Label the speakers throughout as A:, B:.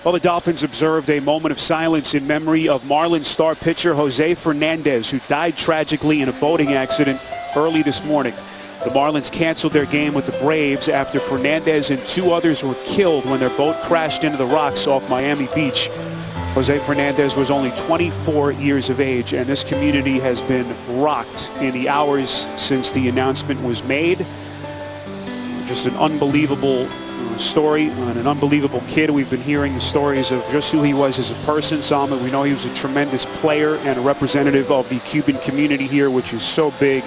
A: Well, the Dolphins observed a moment of silence in memory of Marlins star pitcher Jose Fernandez, who died tragically in a boating accident early this morning. The Marlins canceled their game with the Braves after Fernandez and two others were killed when their boat crashed into the rocks off Miami Beach. Jose Fernandez was only 24 years of age, and this community has been rocked in the hours since the announcement was made. Just an unbelievable story on an unbelievable kid. We've been hearing the stories of just who he was as a person. Salman, we know he was a tremendous player and a representative of the Cuban community here, which is so big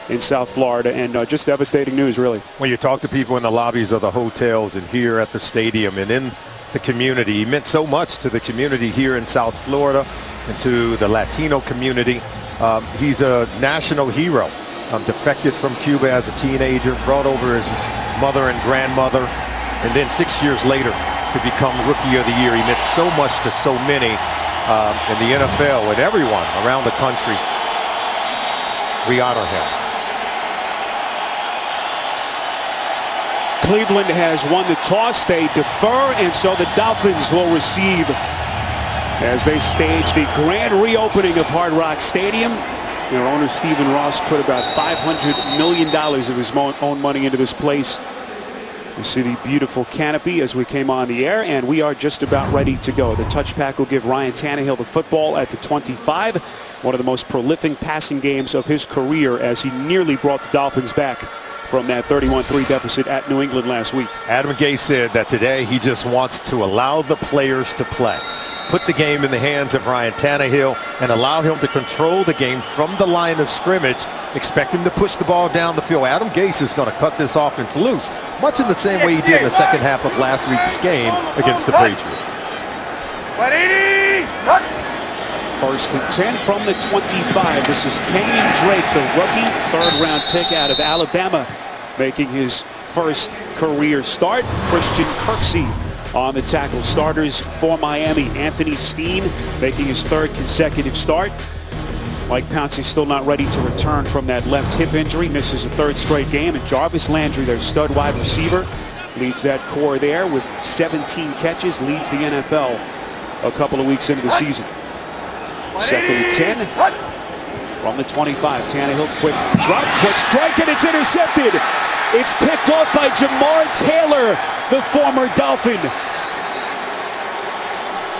A: in South Florida, and just devastating news, really.
B: When you talk to people in the lobbies of the hotels and here at the stadium and in the community, he meant so much to the community here in South Florida and to the Latino community. He's a national hero. Defected from Cuba as a teenager, brought over his mother and grandmother, and then 6 years later to become Rookie of the Year. He meant so much to so many in the NFL and everyone around the country. We honor him.
A: Cleveland has won the toss. They defer, and so the Dolphins will receive as they stage the grand reopening of Hard Rock Stadium. Their owner, Stephen Ross, put about $500 million of his own money into this place. You see the beautiful canopy as we came on the air, and we are just about ready to go. The touch pack will give Ryan Tannehill the football at the 25. One of the most prolific passing games of his career as he nearly brought the Dolphins back from that 31-3 deficit at New England last week.
B: Adam Gase said that today he just wants to allow the players to play. Put the game in the hands of Ryan Tannehill and allow him to control the game from the line of scrimmage. Expect him to push the ball down the field. Adam Gase is going to cut this offense loose, much in the same way he did in the second half of last week's game against the Patriots.
A: 1st and 10 from the 25. This is Kenyon Drake, the rookie, third-round pick out of Alabama, making his first career start. Christian Kirksey on the tackle. Starters for Miami. Anthony Steen making his third consecutive start. Mike Pouncey still not ready to return from that left hip injury. Misses a third straight game. And Jarvis Landry, their stud wide receiver, leads that core there with 17 catches. Leads the NFL a couple of weeks into the season. 2nd and 10 from the 25. Tannehill, quick drop, quick strike, and it's intercepted. It's picked off by Jamar Taylor, the former Dolphin.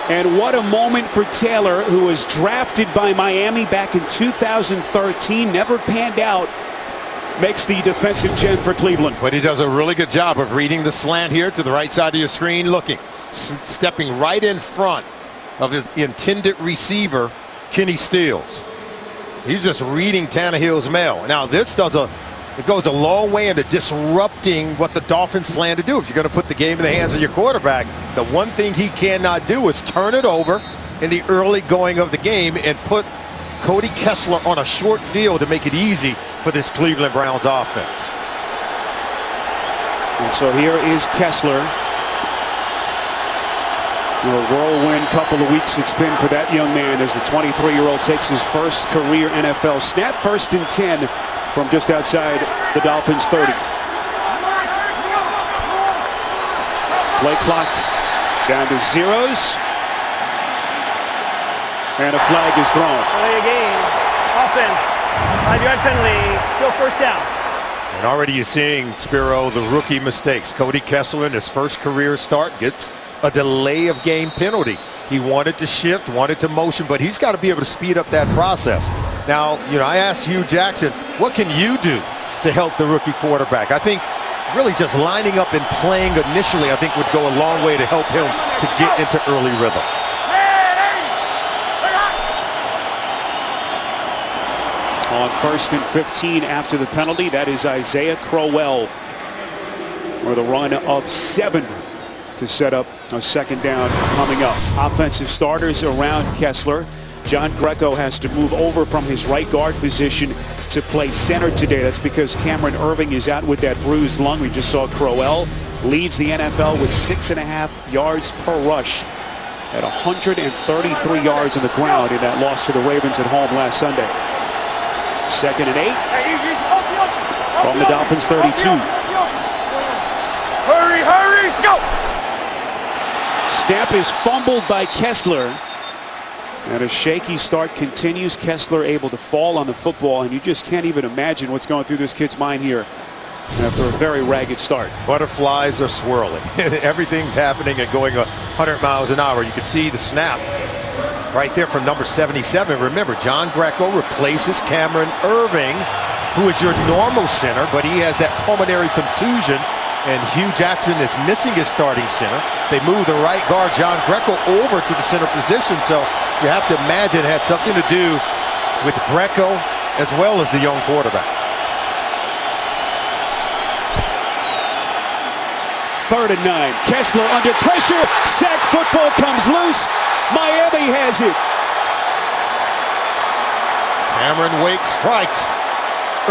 A: And what a moment for Taylor, who was drafted by Miami back in 2013, never panned out. Makes the defensive gem for Cleveland.
B: But he does a really good job of reading the slant here to the right side of your screen, looking, stepping right in front of his intended receiver, Kenny Stills. He's just reading Tannehill's mail. Now this it goes a long way into disrupting what the Dolphins plan to do. If you're going to put the game in the hands of your quarterback, the one thing he cannot do is turn it over in the early going of the game and put Cody Kessler on a short field to make it easy for this Cleveland Browns offense.
A: And so here is Kessler. A whirlwind couple of weeks it's been for that young man as the 23-year-old takes his first career NFL snap. 1st and 10 from just outside the Dolphins' 30. Play clock down to zeros. And a flag is thrown.
C: Play again. Offense. 5-yard penalty. Still first down.
B: And already you're seeing, Spiro, the rookie mistakes. Cody Kessler in his first career start gets a delay of game penalty. He wanted to shift, wanted to motion, but he's got to be able to speed up that process. Now, I asked Hugh Jackson, what can you do to help the rookie quarterback? I think really just lining up and playing initially, I think would go a long way to help him to get into early rhythm.
A: On 1st and 15 after the penalty, that is Isaiah Crowell with a run of 7 to set up a second down coming up. Offensive starters around Kessler. John Greco has to move over from his right guard position to play center today. That's because Cameron Irving is out with that bruised lung. We just saw Crowell leads the NFL with 6.5 yards per rush at 133 yards on the ground in that loss to the Ravens at home last Sunday. 2nd and 8 from the Dolphins' 32.
C: Hurry, hurry, go!
A: snap is fumbled by Kessler. And a shaky start continues. Kessler able to fall on the football, and you just can't even imagine what's going through this kid's mind here after a very ragged start.
B: Butterflies are swirling. Everything's happening and going 100 miles an hour. You can see the snap right there from number 77. Remember, John Greco replaces Cameron Irving, who is your normal center, but he has that pulmonary contusion, and Hugh Jackson is missing his starting center. They move the right guard, John Greco, over to the center position, so you have to imagine it had something to do with Greco as well as the young quarterback.
A: 3rd and 9. Kessler under pressure. Sack football comes loose. Miami has it.
B: Cameron Wake strikes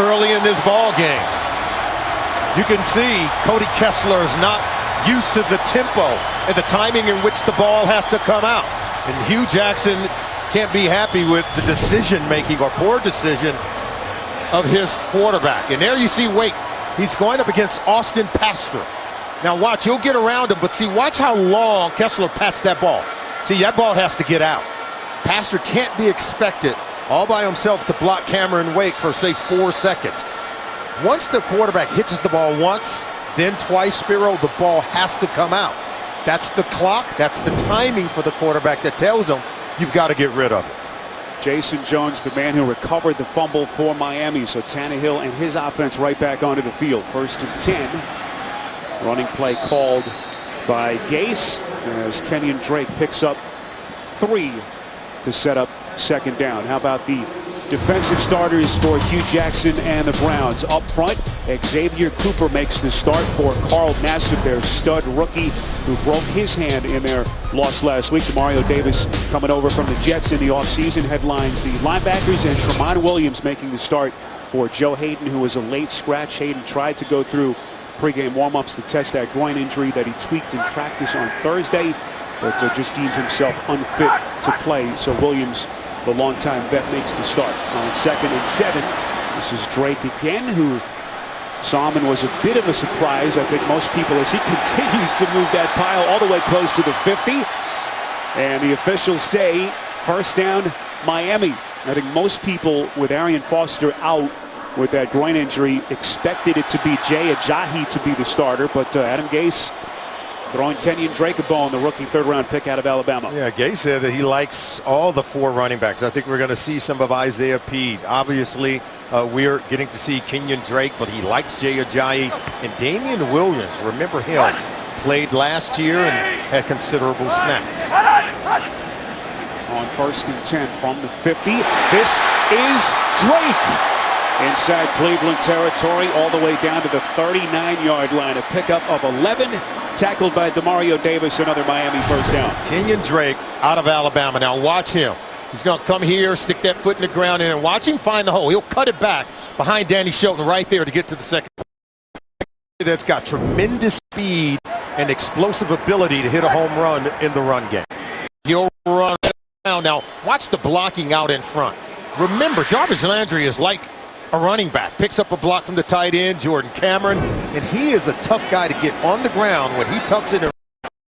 B: early in this ball game. You can see Cody Kessler is not used to the tempo and the timing in which the ball has to come out. And Hugh Jackson can't be happy with the decision-making or poor decision of his quarterback. And there you see Wake. He's going up against Austin Pastor. Now watch, he'll get around him, but see, watch how long Kessler pats that ball. See, that ball has to get out. Pastor can't be expected all by himself to block Cameron Wake for, say, 4 seconds. Once the quarterback hitches the ball once, then twice, Spiro, the ball has to come out. That's the clock, that's the timing for the quarterback that tells him you've got to get rid of it.
A: Jason Jones, the man who recovered the fumble for Miami. So Tannehill and his offense right back onto the field. 1st and 10. Running play called by Gase as Kenyon Drake picks up 3 to set up 2nd down. How about the defensive starters for Hugh Jackson and the Browns? Up front, Xavier Cooper makes the start for Carl Nassib, their stud rookie who broke his hand in their loss last week. Demario Davis coming over from the Jets in the offseason headlines the linebackers, and Tramon Williams making the start for Joe Hayden, who was a late scratch. Hayden tried to go through pregame warm-ups to test that groin injury that he tweaked in practice on Thursday, but just deemed himself unfit to play. So Williams, the longtime vet, makes the start on 2nd and 7. This is Drake again, who saw him and was a bit of a surprise, I think most people, as he continues to move that pile all the way close to the 50. And the officials say 1st down Miami. I think most people, with Arian Foster out with that groin injury, expected it to be Jay Ajayi to be the starter, but Adam Gase throwing Kenyon Drake a bone, the rookie 3rd-round pick out of Alabama.
B: Yeah, Gase said that he likes all the 4 running backs. I think we're going to see some of Isaiah Pead. Obviously, we're getting to see Kenyon Drake, but he likes Jay Ajayi. And Damian Williams, remember him, played last year and had considerable snaps.
A: On 1st and 10 from the 50, this is Drake. Inside Cleveland territory, all the way down to the 39-yard line. A pickup of 11, tackled by Demario Davis, another Miami 1st down.
B: Kenyon Drake out of Alabama. Now watch him. He's going to come here, stick that foot in the ground, and watch him find the hole. He'll cut it back behind Danny Shelton right there to get to the 2nd. That's got tremendous speed and explosive ability to hit a home run in the run game. He'll run around. Now watch the blocking out in front. Remember, Jarvis Landry is like a running back. Picks up a block from the tight end, Jordan Cameron, and he is a tough guy to get on the ground. When he tucks it in,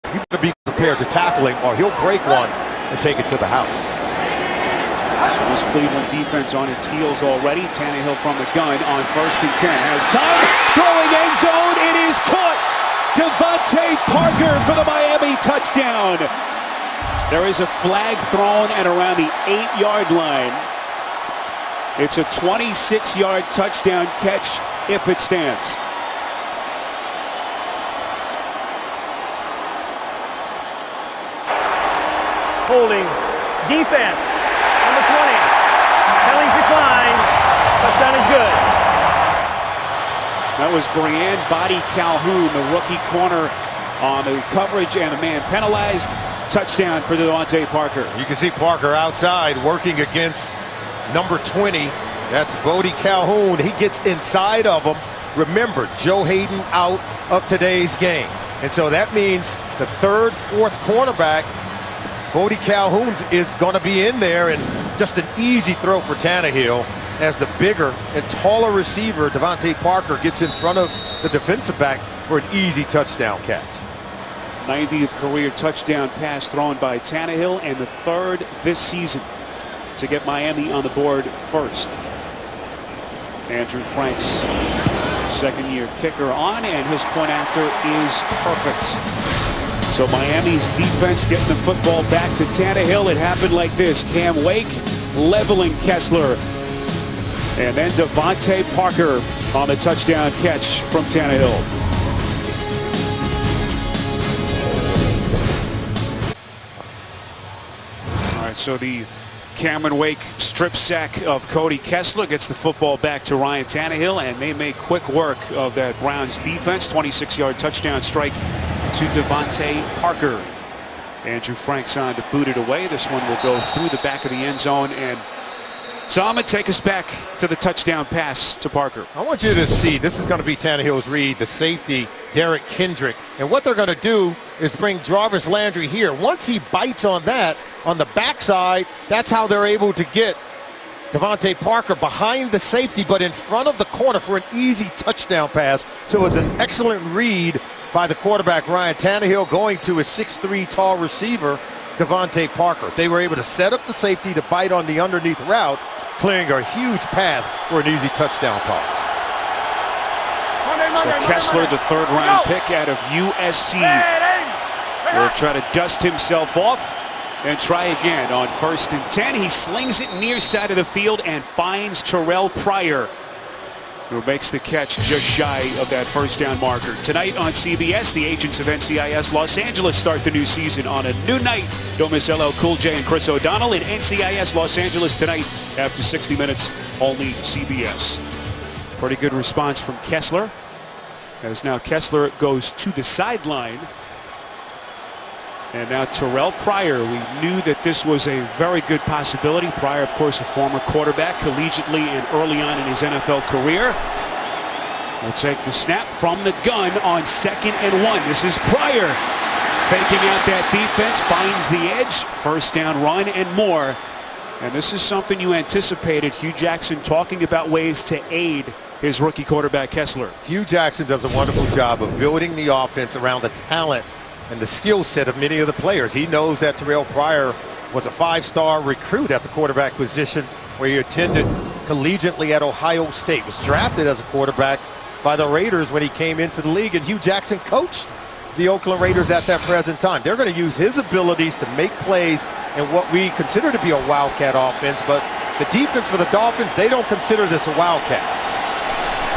B: you better be prepared to tackle him or he'll break one and take it to the house.
A: So this Cleveland defense on its heels already. Tannehill from the gun on 1st and 10. Has time, throwing end zone, it is caught! Devontae Parker for the Miami touchdown. There is a flag thrown at around the 8-yard line. It's a 26-yard touchdown catch if it stands.
C: Holding defense, number 20. Penalties declined. Touchdown is good.
A: That was Brian Body Calhoun, the rookie corner, on the coverage, and the man penalized. Touchdown for Devontae Parker.
B: You can see Parker outside working against number 20. That's Bodie Calhoun. He gets inside of him. Remember, Joe Hayden out of today's game. And so that means the 3rd, 4th cornerback, Bodie Calhoun, is going to be in there, and just an easy throw for Tannehill as the bigger and taller receiver, Devontae Parker, gets in front of the defensive back for an easy touchdown catch.
A: 90th career touchdown pass thrown by Tannehill, and the 3rd this season to get Miami on the board first. Andrew Franks, second-year kicker on, and his point after is perfect. So Miami's defense getting the football back to Tannehill. It happened like this. Cam Wake leveling Kessler. And then Devontae Parker on the touchdown catch from Tannehill. All right, so the Cameron Wake strip sack of Cody Kessler gets the football back to Ryan Tannehill, and they make quick work of that Browns defense. 26-yard touchdown strike to Devontae Parker. Andrew Franks on to boot it away. This one will go through the back of the end zone, and Zalman take us back to the touchdown pass to Parker.
B: I want you to see, this is going to be Tannehill's read, the safety, Derek Kendrick. And what they're going to do is bring Jarvis Landry here. Once he bites on that, on the backside, that's how they're able to get Devontae Parker behind the safety, but in front of the corner for an easy touchdown pass. So it was an excellent read by the quarterback, Ryan Tannehill, going to his 6'3" tall receiver, Devontae Parker. They were able to set up the safety to bite on the underneath route, clearing a huge path for an easy touchdown toss.
A: So Kessler, the 3rd round pick out of USC, will try to dust himself off and try again on 1st and 10. He slings it near side of the field and finds Terrell Pryor, who makes the catch just shy of that 1st down marker. Tonight on CBS, the agents of NCIS Los Angeles start the new season on a new night. Don't miss LL Cool J and Chris O'Donnell in NCIS Los Angeles tonight after 60 minutes, only CBS. Pretty good response from Kessler, as now Kessler goes to the sideline. And now Terrell Pryor. We knew that this was a very good possibility. Pryor, of course, a former quarterback collegiately and early on in his NFL career. Will take the snap from the gun on 2nd and 1. This is Pryor faking out that defense, finds the edge, 1st down run and more. And this is something you anticipated. Hugh Jackson talking about ways to aid his rookie quarterback Kessler.
B: Hugh Jackson does a wonderful job of building the offense around the talent and the skill set of many of the players. He knows that Terrell Pryor was a 5-star recruit at the quarterback position, where he attended collegiately at Ohio State, was drafted as a quarterback by the Raiders when he came into the league, and Hugh Jackson coached the Oakland Raiders at that present time. They're going to use his abilities to make plays in what we consider to be a wildcat offense, but the defense for the Dolphins, they don't consider this a wildcat.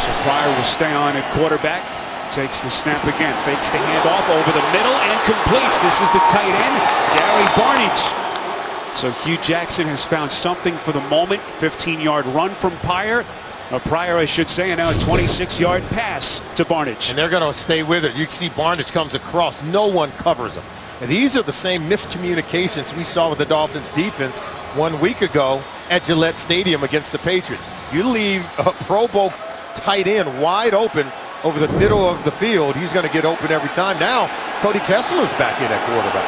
A: So Pryor will stay on at quarterback. Takes the snap again, fakes the handoff over the middle and completes. This is the tight end, Gary Barnidge. So Hugh Jackson has found something for the moment. 15-yard run from Pryor, I should say, and now a 26-yard pass to Barnidge.
B: And they're going to stay with it. You see Barnidge comes across, no one covers him. And these are the same miscommunications we saw with the Dolphins defense 1 week ago at Gillette Stadium against the Patriots. You leave a Pro Bowl tight end wide open over the middle of the field, he's going to get open every time. Now, Cody Kessler's back in at quarterback.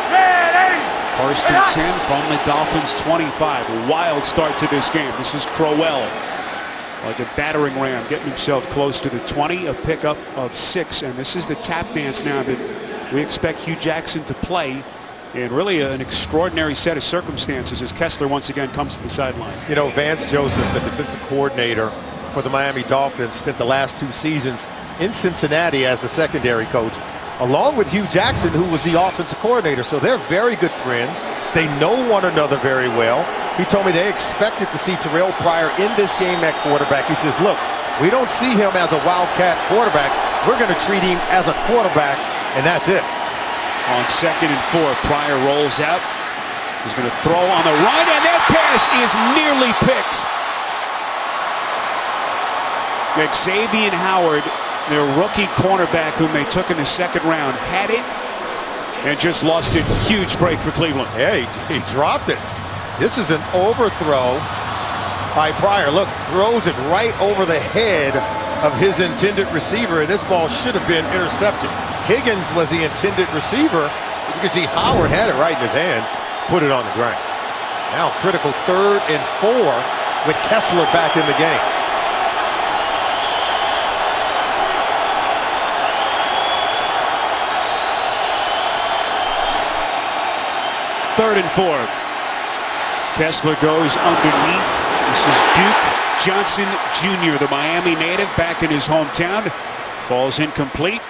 A: 1st and 10 from the Dolphins 25. A wild start to this game. This is Crowell, like a battering ram, getting himself close to the 20, a pickup of 6. And this is the tap dance now that we expect Hugh Jackson to play. And really an extraordinary set of circumstances as Kessler once again comes to the sideline.
B: You know, Vance Joseph, the defensive coordinator for the Miami Dolphins, spent the last 2 seasons in Cincinnati as the secondary coach, along with Hugh Jackson, who was the offensive coordinator. So they're very good friends. They know one another very well. He told me they expected to see Terrell Pryor in this game at quarterback. He says, look, we don't see him as a wildcat quarterback. We're going to treat him as a quarterback, and that's it.
A: On 2nd and 4, Pryor rolls out. He's going to throw on the run, and that pass is nearly picked. Xavier Howard, their rookie cornerback whom they took in the 2nd round, had it and just lost it. Huge break for Cleveland.
B: Yeah, he dropped it. This is an overthrow by Pryor. Look, throws it right over the head of his intended receiver. This ball should have been intercepted. Higgins was the intended receiver. You can see Howard had it right in his hands, put it on the ground. Now critical 3rd and 4 with Kessler back in the game.
A: 3rd and 4. Kessler goes underneath. This is Duke Johnson Jr., the Miami native, back in his hometown. Falls incomplete.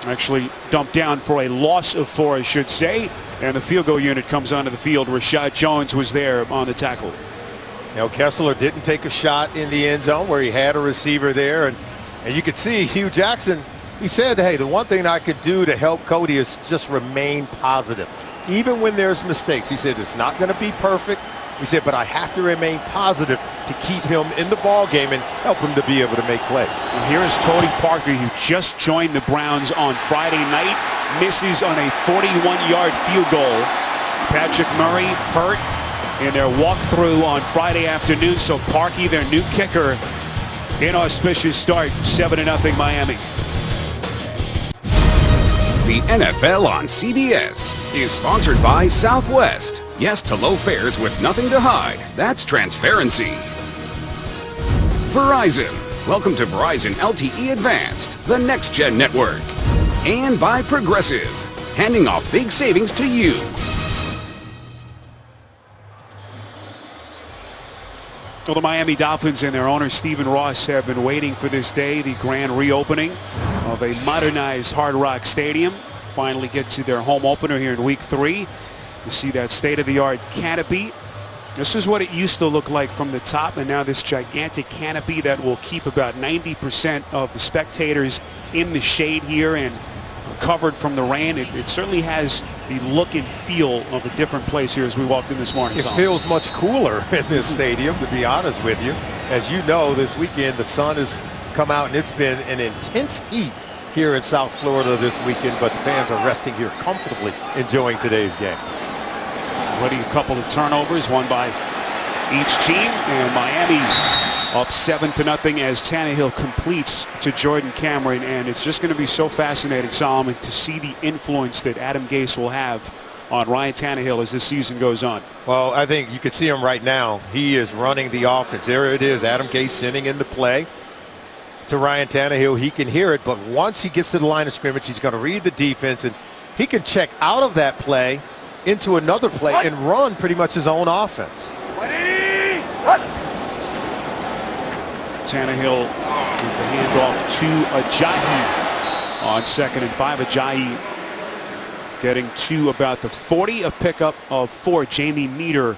A: Actually dumped down for a loss of 4, I should say. And the field goal unit comes onto the field. Rashad Jones was there on the tackle.
B: You know, Kessler didn't take a shot in the end zone where he had a receiver there. And you could see Hugh Jackson, he said, hey, the one thing I could do to help Cody is just remain positive. Even when there's mistakes, he said, it's not going to be perfect. He said, but I have to remain positive to keep him in the ball game and help him to be able to make plays.
A: And here is Cody Parker, who just joined the Browns on Friday night. Misses on a 41-yard field goal. Patrick Murray hurt in their walkthrough on Friday afternoon. So Parkey, their new kicker, inauspicious start, 7-0 Miami.
D: The NFL on CBS is sponsored by Southwest. Yes to low fares with nothing to hide. That's transparency. Verizon. Welcome to Verizon LTE Advanced, the next-gen network. And by Progressive, handing off big savings to you.
A: Well, the Miami Dolphins and their owner Stephen Ross have been waiting for this day, the grand reopening of a modernized Hard Rock Stadium. Finally get to their home opener here in week 3. You see that state-of-the-art canopy. This is what it used to look like from the top, and now this gigantic canopy that will keep about 90% of the spectators in the shade here and covered from the rain. It certainly has the look and feel of a different place here as we walked in this morning.
B: It feels much cooler in this stadium, to be honest with you. As you know, this weekend the sun has come out and it's been an intense heat here in South Florida this weekend, but the fans are resting here comfortably, enjoying today's game.
A: Already a couple of turnovers, one by each team, and Miami up 7-0 as Tannehill completes to Jordan Cameron. And it's just going to be so fascinating, Solomon, to see the influence that Adam Gase will have on Ryan Tannehill as this season goes on.
B: Well, I think you can see him right now. He is running the offense. There it is, Adam Gase sending in the play to Ryan Tannehill. He can hear it, but once he gets to the line of scrimmage, he's going to read the defense, and he can check out of that play into another play and run pretty much his own offense.
A: Tannehill with the handoff to Ajayi on 2nd and 5. Ajayi getting to about the 40, a pickup of 4. Jamie Meter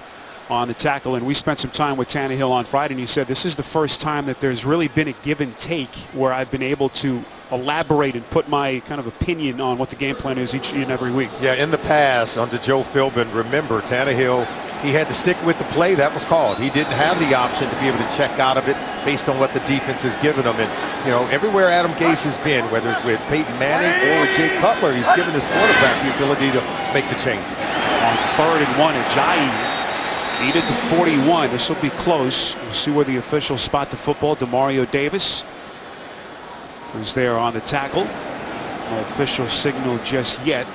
A: on the tackle, and we spent some time with Tannehill on Friday, and he said this is the first time that there's really been a give and take where I've been able to elaborate and put my kind of opinion on what the game plan is each and every week.
B: Yeah, in the past under Joe Philbin, remember Tannehill, he had to stick with the play that was called. He didn't have the option to be able to check out of it based on what the defense has given him. And, you know, everywhere Adam Gase has been, whether it's with Peyton Manning or with Jay Cutler, he's given his quarterback the ability to make the changes.
A: On 3rd and 1, Ajayi needed the 41. This will be close. We'll see where the officials spot the football. Demario Davis is there on the tackle. No official signal just yet.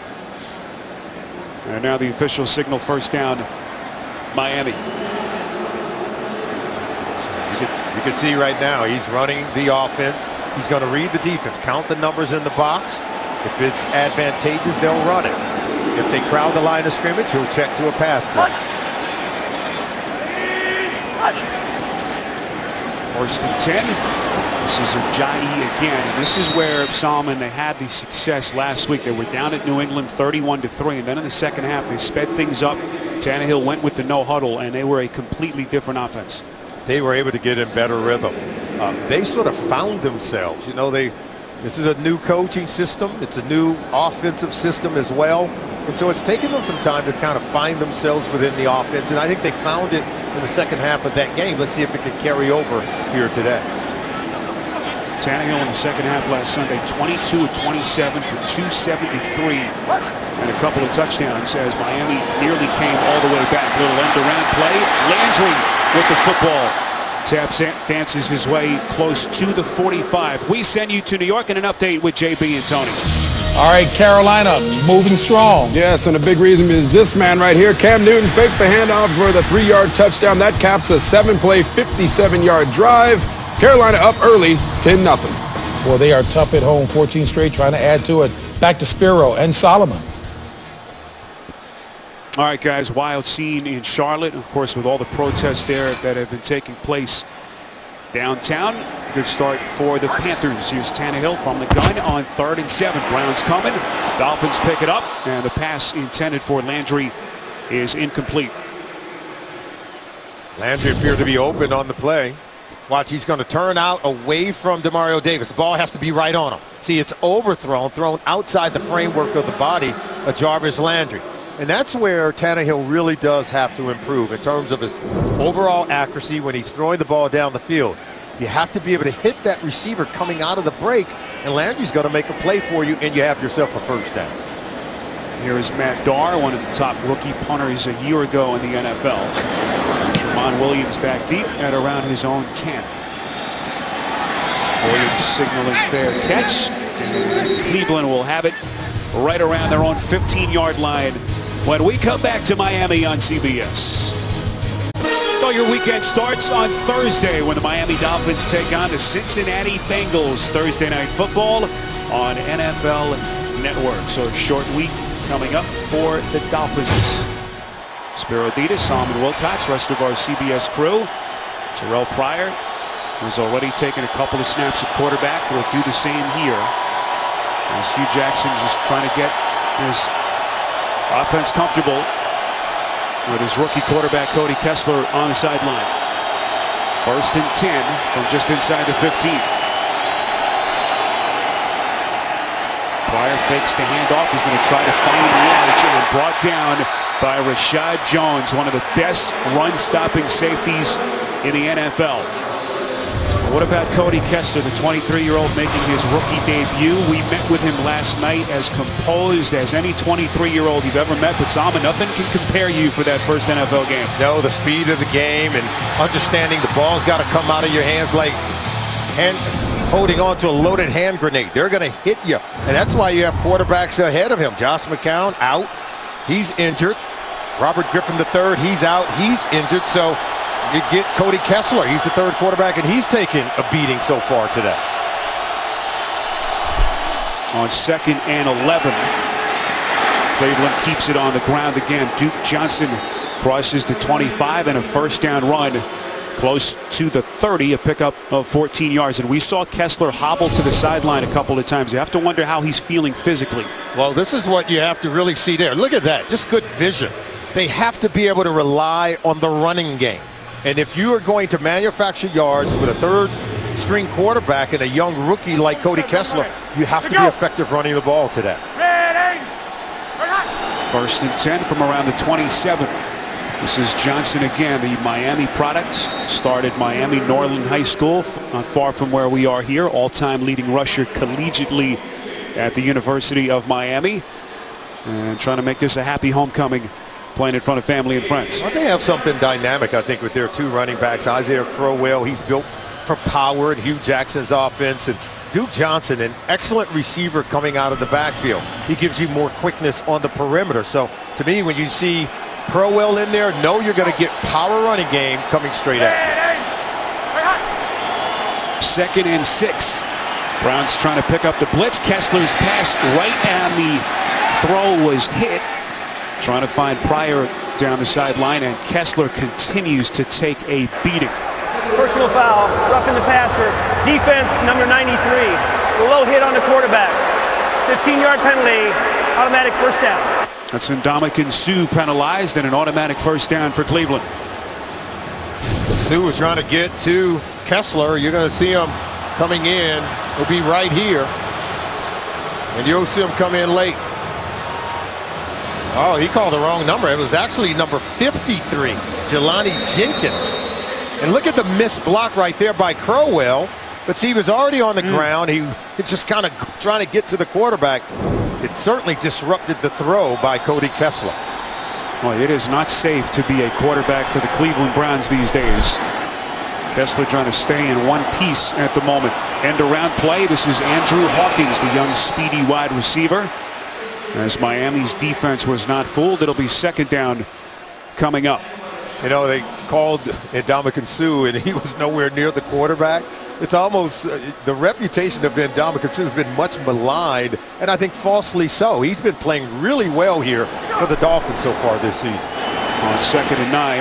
A: And now the official signal, first down, Miami.
B: You can see right now he's running the offense. He's going to read the defense, count the numbers in the box. If it's advantageous, they'll run it. If they crowd the line of scrimmage, he'll check to a pass play.
A: 1st and 10. This is Ajayi again, and this is where, Solomon, they had the success last week. They were down at New England 31-3, and then in the second half they sped things up. Tannehill went with the no huddle, and they were a completely different offense.
B: They were able to get in better rhythm. They sort of found themselves. You know, this is a new coaching system. It's a new offensive system as well. And so it's taken them some time to kind of find themselves within the offense. And I think they found it in the second half of that game. Let's see if it can carry over here today.
A: Tannehill in the second half last Sunday, 22 of 27 for 273 and a couple of touchdowns as Miami nearly came all the way back. Little end-around play. Landry with the football. Taps dances his way close to the 45. We send you to New York and an update with JB and Tony.
E: All right, Carolina moving strong.
F: Yes, and a big reason is this man right here. Cam Newton fakes the handoff for the 3-yard touchdown. That caps a 7-play, 57-yard drive. Carolina up early, 10-0.
E: Well, they are tough at home, 14 straight, trying to add to it. Back to Spiro and Solomon.
A: All right, guys, wild scene in Charlotte, of course, with all the protests there that have been taking place downtown. Good start for the Panthers. Here's Tannehill from the gun on 3rd and 7. Browns coming. Dolphins pick it up, and the pass intended for Landry is incomplete.
B: Landry appeared to be open on the play. Watch, he's going to turn out away from Demario Davis. The ball has to be right on him. See, it's overthrown, thrown outside the framework of the body of Jarvis Landry. And that's where Tannehill really does have to improve in terms of his overall accuracy when he's throwing the ball down the field. You have to be able to hit that receiver coming out of the break, and Landry's going to make a play for you, and you have yourself a first down.
A: Here is Matt Darr, one of the top rookie punters a year ago in the NFL. Tramon Williams back deep at around his own 10. Williams signaling fair catch. Cleveland will have it right around their own 15-yard line when we come back to Miami on CBS. So your weekend starts on Thursday when the Miami Dolphins take on the Cincinnati Bengals. Thursday Night Football on NFL Network. So a short week coming up for the Dolphins. Spiro Dedes, Solomon Wilcots, rest of our CBS crew. Terrell Pryor, who's already taken a couple of snaps at quarterback, will do the same here. As Hugh Jackson just trying to get his offense comfortable with his rookie quarterback Cody Kessler on the sideline. 1st and 10 from just inside the 15. Pryor fakes the handoff. He's going to try to find the edge and brought down by Rashad Jones, one of the best run-stopping safeties in the NFL. What about Cody Kessler, the 23-year-old making his rookie debut? We met with him last night, as composed as any 23-year-old you've ever met. But Salma, nothing can compare you for that first NFL game.
B: No, the speed of the game and understanding the ball's got to come out of your hands like holding on to a loaded hand grenade. They're going to hit you, and that's why you have quarterbacks ahead of him. Josh McCown out. He's injured. Robert Griffin III, he's out. He's injured. So you get Cody Kessler. He's the 3rd quarterback, and he's taken a beating so far today.
A: On 2nd and 11. Cleveland keeps it on the ground again. Duke Johnson crosses the 25 and a first down run close to the 30, a pickup of 14 yards. And we saw Kessler hobble to the sideline a couple of times. You have to wonder how he's feeling physically.
B: Well, this is what you have to really see there. Look at that. Just good vision. They have to be able to rely on the running game. And if you are going to manufacture yards with a 3rd string quarterback and a young rookie like Cody Kessler, you have to be effective running the ball today.
A: 1st and 10 from around the 27. This is Johnson again, the Miami product. Started Miami Norland High School, not far from where we are here. All-time leading rusher collegiately at the University of Miami. And trying to make this a happy homecoming, playing in front of family and friends.
B: Well, they have something dynamic, I think, with their 2 running backs. Isaiah Crowell, he's built for power, and Hugh Jackson's offense. And Duke Johnson, an excellent receiver coming out of the backfield. He gives you more quickness on the perimeter. So, to me, when you see Crowell in there, know you're going to get power running game coming straight at you.
A: 2nd and 6. Browns trying to pick up the blitz. Kessler's pass right on the throw was hit. Trying to find Pryor down the sideline, and Kessler continues to take a beating.
C: Personal foul, roughing the passer. Defense, number 93. A low hit on the quarterback. 15-yard penalty, automatic first down.
A: That's Ndamukong Suh penalized, and an automatic first down for Cleveland.
B: Suh was trying to get to Kessler. You're going to see him coming in. He'll be right here. And you'll see him come in late. Oh, he called the wrong number. It was actually number 53, Jelani Jenkins. And look at the missed block right there by Crowell. But see, he was already on the ground. He was just kind of trying to get to the quarterback. It certainly disrupted the throw by Cody Kessler.
A: Well, it is not safe to be a quarterback for the Cleveland Browns these days. Kessler trying to stay in one piece at the moment. End around play. This is Andrew Hawkins, the young speedy wide receiver. As Miami's defense was not fooled, it'll be 2nd down coming up.
B: You know, they called Ndamukong Suh, and he was nowhere near the quarterback. it's almost the reputation of Ndamukong has been much maligned, and I think falsely so. He's been playing really well here for the Dolphins so far this season.
A: On 2nd and 9,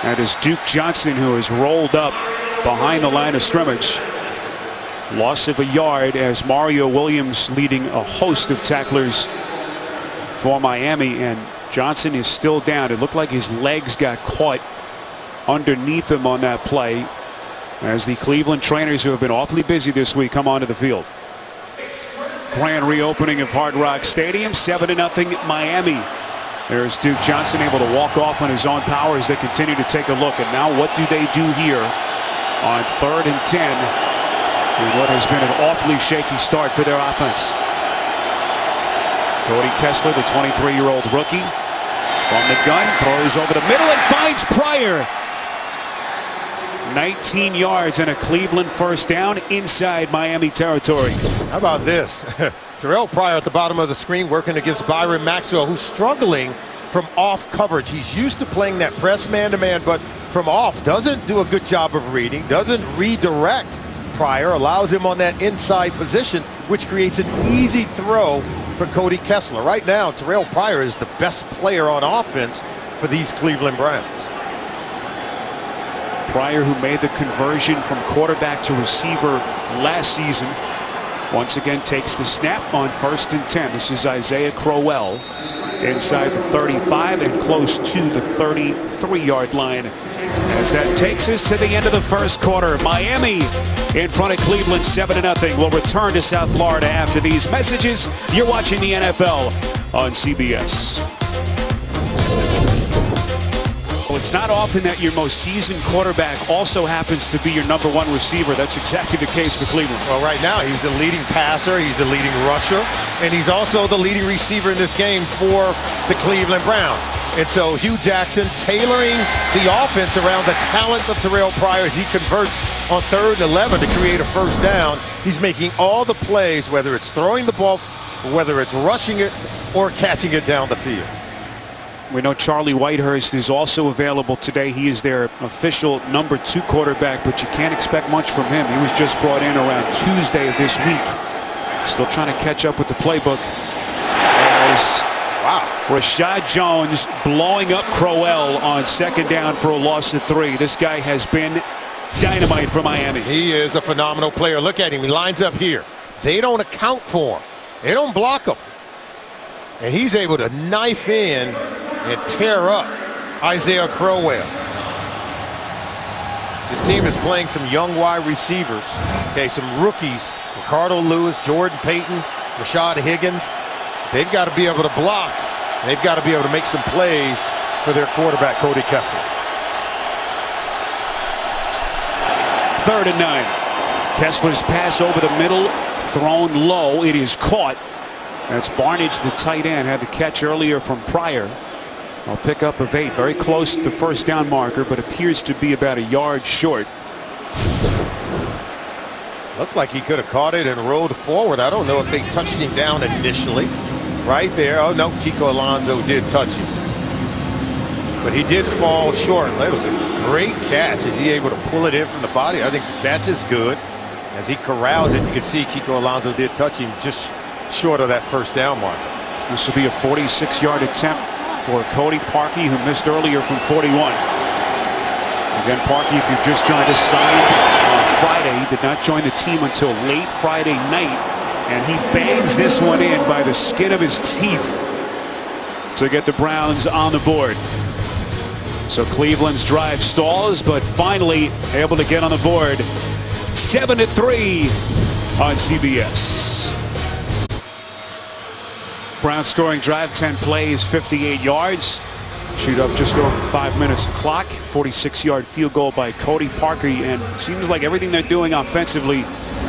A: that is Duke Johnson, who is rolled up behind the line of scrimmage. Loss of a yard as Mario Williams leading a host of tacklers for Miami, and Johnson is still down. It looked like his legs got caught underneath him on that play as the Cleveland trainers, who have been awfully busy this week, come onto the field. Grand reopening of Hard Rock Stadium, 7-0 Miami. There's Duke Johnson able to walk off on his own power as they continue to take a look. And now what do they do here on 3rd and 10 in what has been an awfully shaky start for their offense? Cody Kessler, the 23-year-old rookie, from the gun, throws over the middle and finds Pryor. 19 yards and a Cleveland first down inside Miami territory.
B: How about this? Terrell Pryor at the bottom of the screen working against Byron Maxwell, who's struggling from off coverage. He's used to playing that press man-to-man, but from off doesn't do a good job of reading, doesn't redirect Pryor, allows him on that inside position, which creates an easy throw for Cody Kessler. Right now, Terrell Pryor is the best player on offense for these Cleveland Browns.
A: Pryor, who made the conversion from quarterback to receiver last season, once again takes the snap on 1st and 10. This is Isaiah Crowell inside the 35 and close to the 33-yard line. As that takes us to the end of the first quarter, Miami in front of Cleveland 7-0. We'll return to South Florida after these messages. You're watching the NFL on CBS. Well, it's not often that your most seasoned quarterback also happens to be your #1 receiver. That's exactly the case for Cleveland.
B: Well, right now he's the leading passer, he's the leading rusher, and he's also the leading receiver in this game for the Cleveland Browns. And so Hugh Jackson tailoring the offense around the talents of Terrell Pryor as he converts on 3rd and 11 to create a first down. He's making all the plays, whether it's throwing the ball, whether it's rushing it, or catching it down the field.
A: We know Charlie Whitehurst is also available today. He is their official #2 quarterback, but you can't expect much from him. He was just brought in around Tuesday of this week. Still trying to catch up with the playbook. As Rashad Jones blowing up Crowell on 2nd down for a loss of 3. This guy has been dynamite for Miami.
B: He is a phenomenal player. Look at him. He lines up here. They don't account for him. They don't block him. And he's able to knife in and tear up Isaiah Crowell. This team is playing some young wide receivers. Okay, some rookies. Ricardo Lewis, Jordan Payton, Rashad Higgins. They've got to be able to block. They've got to be able to make some plays for their quarterback, Cody Kessler.
A: 3rd and 9. Kessler's pass over the middle, thrown low. It is caught. That's Barnage, the tight end, had the catch earlier from Pryor. A pickup of 8, very close to the first down marker, but appears to be about a yard short.
B: Looked like he could have caught it and rolled forward. I don't know if they touched him down initially. Right there. Oh, no, Kiko Alonso did touch him. But he did fall short. That was a great catch. Is he able to pull it in from the body? I think the catch is good. As he corrals it, you can see Kiko Alonso did touch him just short of that first down marker.
A: This will be a 46-yard attempt for Cody Parkey, who missed earlier from 41. Again, Parkey, if you've just joined us, signed on Friday. He did not join the team until late Friday night, and he bangs this one in by the skin of his teeth to get the Browns on the board. So Cleveland's drive stalls, but finally able to get on the board. 7-3 on CBS. Browns scoring drive, 10 plays, 58 yards. Shoot up just over 5 minutes of clock. 46-yard field goal by Cody Parkey, and seems like everything they're doing offensively,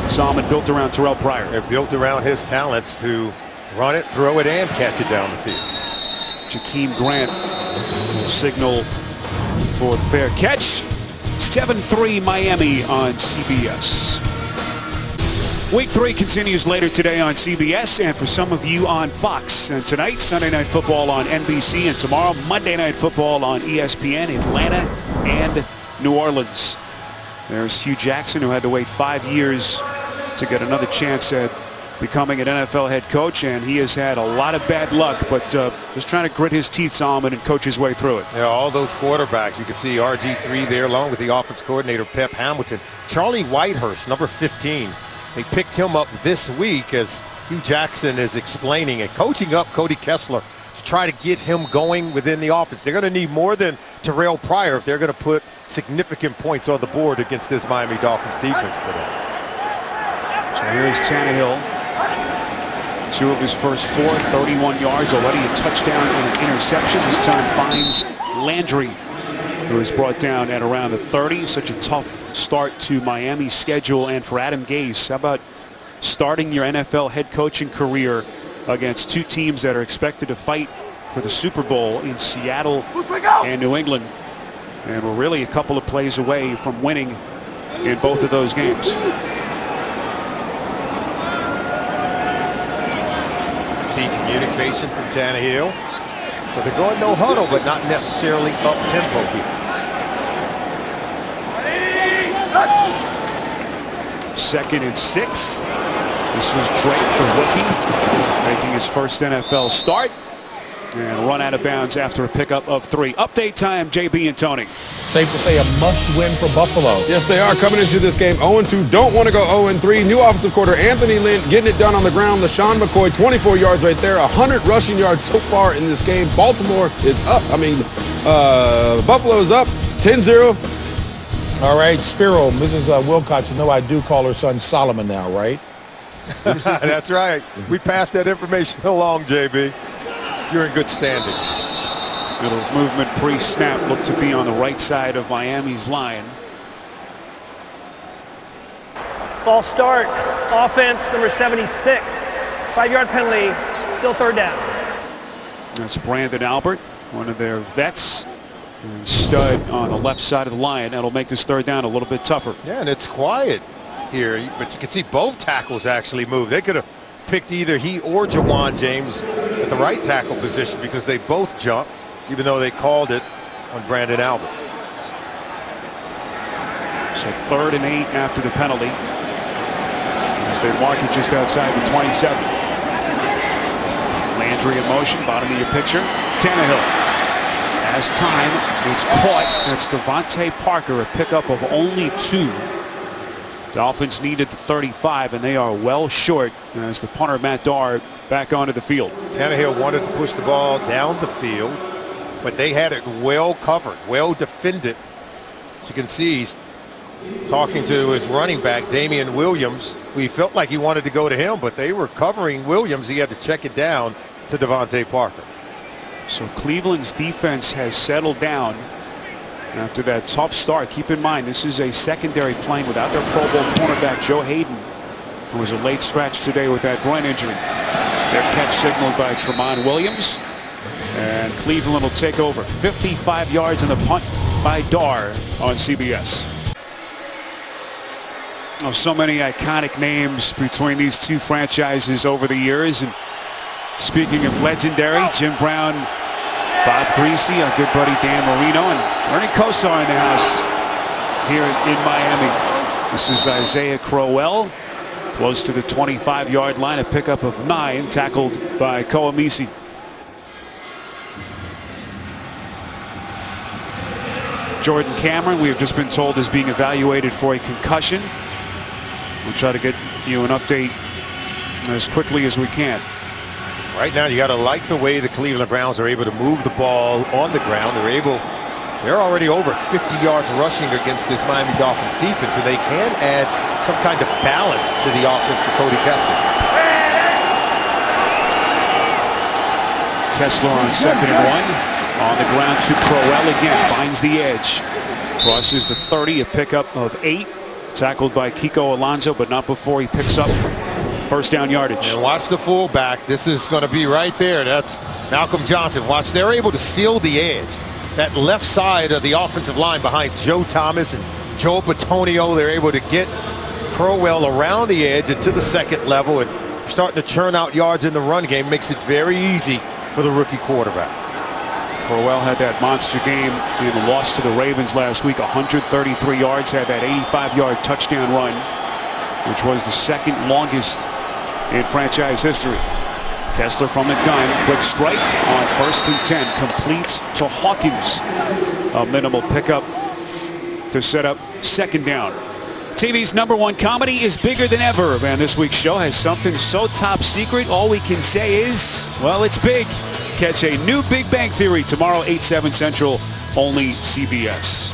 A: Solomon, built around Terrell Pryor.
B: They're built around his talents to run it, throw it, and catch it down the field.
A: Jakeem Grant will signal for the fair catch. 7-3 Miami on CBS. Week 3 continues later today on CBS, and for some of you on Fox. And tonight, Sunday Night Football on NBC, and tomorrow, Monday Night Football on ESPN, Atlanta and New Orleans. There's Hugh Jackson, who had to wait 5 years to get another chance at becoming an NFL head coach, and he has had a lot of bad luck, but just trying to grit his teeth, Solomon, and coach his way through it.
B: Yeah, all those quarterbacks. You can see RG3 there along with the offense coordinator, Pep Hamilton. Charlie Whitehurst, number 15. They picked him up this week, as Hugh Jackson is explaining and coaching up Cody Kessler to try to get him going within the offense. They're going to need more than Terrell Pryor if they're going to put significant points on the board against this Miami Dolphins defense today.
A: So here's Tannehill. 2 of his first 4, 31 yards, already a touchdown and an interception. This time finds Landry, who is brought down at around the 30. Such a tough start to Miami's schedule, and for Adam Gase, how about starting your NFL head coaching career against 2 teams that are expected to fight for the Super Bowl in Seattle and New England, and we're really a couple of plays away from winning in both of those games.
B: See communication from Tannehill. So they're going no huddle, but not necessarily up tempo here.
A: 2nd and 6. This is Drake, the rookie, making his first NFL start, and run out of bounds after a pickup of 3. Update time, JB and Tony.
E: Safe to say a must-win for Buffalo.
F: Yes, they are coming into this game 0-2. Don't want to go 0-3. New offensive coordinator Anthony Lynn getting it done on the ground. LaShawn McCoy, 24 yards right there. 100 rushing yards so far in this game. Baltimore is up. Buffalo's up 10-0.
E: All right, Spiro, Mrs. Wilcox, you know I do call her son Solomon now, right?
B: That's right. We passed that information along, JB. You're in good standing.
A: Little movement pre-snap looked to be on the right side of Miami's line.
C: False start. Offense, number 76. 5-yard penalty. Still 3rd down.
A: That's Brandon Albert, one of their vets. And stud on the left side of the line. That'll make this 3rd down a little bit tougher.
B: Yeah, and it's quiet here, but you can see both tackles actually move. They could have picked either he or Jawan James at the right tackle position because they both jumped, even though they called it on Brandon Albert.
A: So 3rd and 8 after the penalty, as they mark it just outside the 27. Landry in motion, bottom of your picture. Tannehill has time. It's caught. That's Devontae Parker, a pickup of only 2. Dolphins needed the 35, and they are well short as the punter Matt Darr back onto the field.
B: Tannehill wanted to push the ball down the field, but they had it well covered, well defended. As you can see, he's talking to his running back, Damian Williams. We felt like he wanted to go to him, but they were covering Williams. He had to check it down to Devontae Parker.
A: So Cleveland's defense has settled down after that tough start. Keep in mind, this is a secondary playing without their Pro Bowl cornerback Joe Hayden, who was a late scratch today with that groin injury. Their catch signaled by Tramon Williams, and Cleveland will take over. 55 yards in the punt by Darr on CBS. Oh, so many iconic names between these 2 franchises over the years. And speaking of legendary, Jim Brown, Bob Greasy, our good buddy Dan Marino, and Ernie Kosar in the house here in Miami. This is Isaiah Crowell, close to the 25-yard line, a pickup of 9, tackled by Koamisi. Jordan Cameron, we have just been told, is being evaluated for a concussion. We'll try to get you an update as quickly as we can.
B: Right now, you got to like the way the Cleveland Browns are able to move the ball on the ground. They're already over 50 yards rushing against this Miami Dolphins defense, and they can add some kind of balance to the offense for Cody Kessler.
A: Kessler on 2nd and 1. On the ground to Crowell again. Finds the edge. Crosses the 30, a pickup of 8. Tackled by Kiko Alonso, but not before he picks up first down yardage.
B: And watch the fullback. This is going to be right there. That's Malcolm Johnson. Watch, they're able to seal the edge. That left side of the offensive line behind Joe Thomas and Joe Patonio, they're able to get Crowell around the edge and to the 2nd level, and starting to churn out yards in the run game. Makes it very easy for the rookie quarterback.
A: Crowell had that monster game in the loss to the Ravens last week. 133 yards, had that 85-yard touchdown run, which was the second longest in franchise history. Kessler from the gun, quick strike on 1st and 10, completes to Hawkins. A minimal pickup to set up 2nd down. TV's #1 comedy is bigger than ever, and this week's show has something so top secret, all we can say is, well, it's big. Catch a new Big Bang Theory tomorrow, 8/7 Central, only CBS.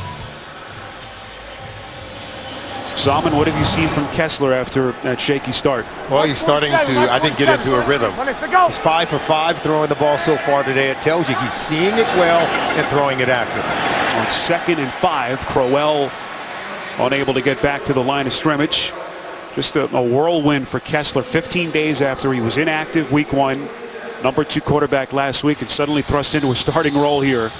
A: Salmon, what have you seen from Kessler after that shaky start?
B: Well, he's starting to, I think, get into a rhythm. He's 5 for 5 throwing the ball so far today. It tells you he's seeing it well and throwing it accurately.
A: On 2nd and 5, Crowell unable to get back to the line of scrimmage. Just a whirlwind for Kessler. 15 days after he was inactive week 1, #2 quarterback last week, and suddenly thrust into a starting role here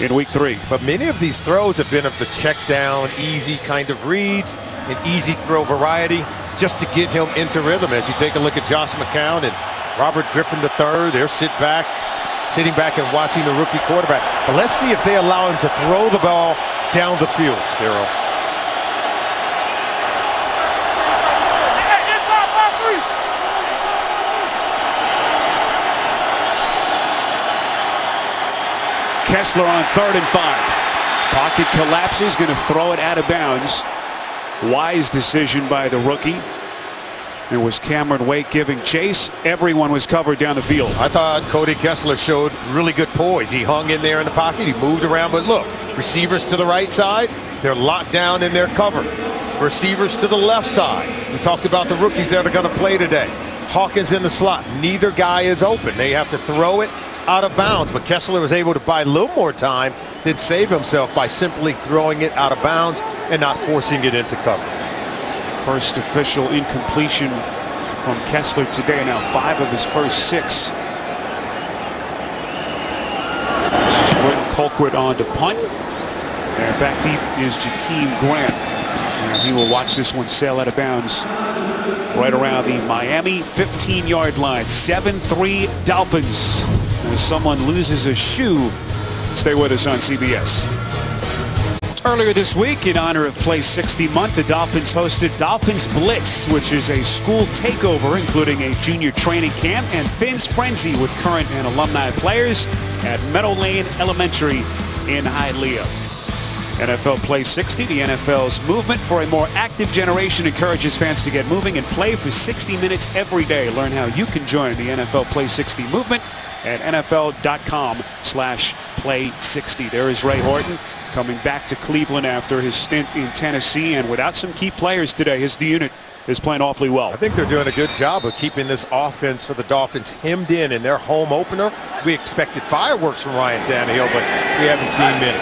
A: in week 3.
B: But many of these throws have been of the check down, easy kind of reads, an easy throw variety, just to get him into rhythm. As you take a look at Josh McCown and Robert Griffin III, they're sitting back and watching the rookie quarterback. But let's see if they allow him to throw the ball down the field, Spiro.
A: Kessler on 3rd and 5. Pocket collapses, going to throw it out of bounds. Wise decision by the rookie. It was Cameron Wake giving chase. Everyone was covered down the field.
B: I thought Cody Kessler showed really good poise. He hung in there in the pocket. He moved around. But look, receivers to the right side, they're locked down in their cover. Receivers to the left side. We talked about the rookies that are going to play today. Hawkins in the slot. Neither guy is open. They have to throw it out of bounds. But Kessler was able to buy a little more time than save himself by simply throwing it out of bounds and not forcing it into coverage.
A: First official incompletion from Kessler today. Now 5 of his first 6. This is Britton Colquitt on to punt. And back deep is Jakeem Grant. And he will watch this one sail out of bounds right around the Miami 15-yard line. 7-3 Dolphins. As someone loses a shoe, stay with us on CBS. Earlier this week, in honor of Play 60 month, the Dolphins hosted Dolphins Blitz, which is a school takeover, including a junior training camp and Finn's Frenzy with current and alumni players at Meadow Lane Elementary in Hialeah. NFL Play 60, the NFL's movement for a more active generation, encourages fans to get moving and play for 60 minutes every day. Learn how you can join the NFL Play 60 movement at NFL.com/Play60. There is Ray Horton coming back to Cleveland after his stint in Tennessee, and without some key players today, his unit is playing awfully well.
B: I think they're doing a good job of keeping this offense for the Dolphins hemmed in their home opener. We expected fireworks from Ryan Tannehill, but we haven't seen many.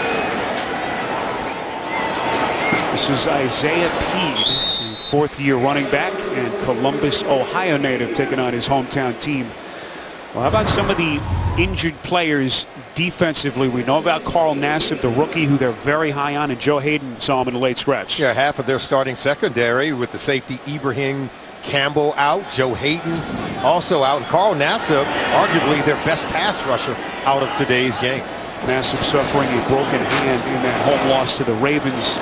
A: This is Isaiah Peed, the 4th-year running back and Columbus, Ohio native, taking on his hometown team. Well, how about some of the injured players defensively? We know about Carl Nassib, the rookie, who they're very high on, and Joe Hayden saw him in a late scratch.
B: Yeah, half of their starting secondary with the safety Ibrahim Campbell out, Joe Hayden also out, and Carl Nassib, arguably their best pass rusher out of today's game.
A: Nassib suffering a broken hand in that home loss to the Ravens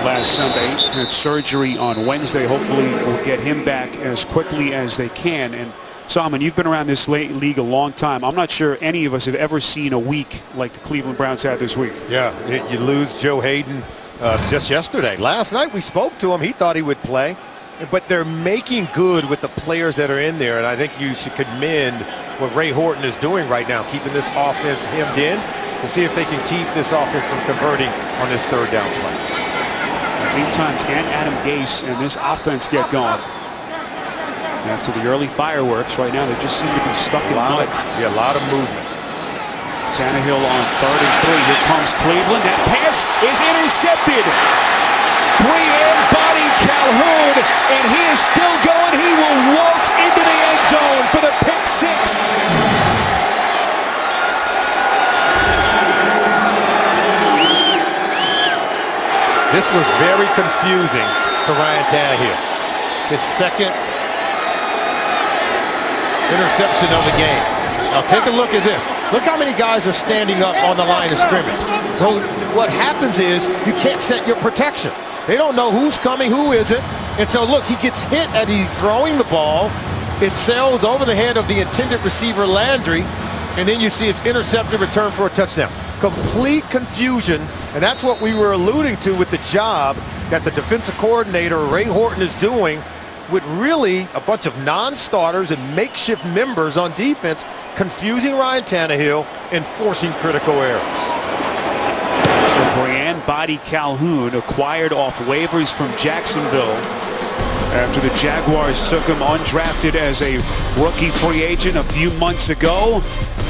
A: last Sunday. Had surgery on Wednesday. Hopefully we'll get him back as quickly as they can. And Salmon, you've been around this league a long time. I'm not sure any of us have ever seen a week like the Cleveland Browns had this week.
B: Yeah, you lose Joe Hayden just yesterday. Last night we spoke to him. He thought he would play. But they're making good with the players that are in there. And I think you should commend what Ray Horton is doing right now, keeping this offense hemmed in to see if they can keep this offense from converting on this 3rd down play.
A: Meantime, can Adam Gase and this offense get going? After the early fireworks, right now they just seem to be stuck in mud.
B: Yeah, a lot of movement.
A: Tannehill on 3rd and 3. Here comes Cleveland. That pass is intercepted. Brian Body Calhoun, and he is still going. He will waltz into the end zone for the pick 6.
B: This was very confusing for Ryan Tannehill. His 2nd interception of the game. Now take a look at this. Look how many guys are standing up on the line of scrimmage. So what happens is you can't set your protection. They don't know who's coming, who isn't. And so look, he gets hit as he's throwing the ball. It sails over the head of the intended receiver, Landry, and then you see it's intercepted, return for a touchdown. Complete confusion, and that's what we were alluding to with the job that the defensive coordinator, Ray Horton, is doing with really a bunch of non-starters and makeshift members on defense, confusing Ryan Tannehill and forcing critical errors.
A: So Brian Body Calhoun, acquired off waivers from Jacksonville after the Jaguars took him undrafted as a rookie free agent a few months ago.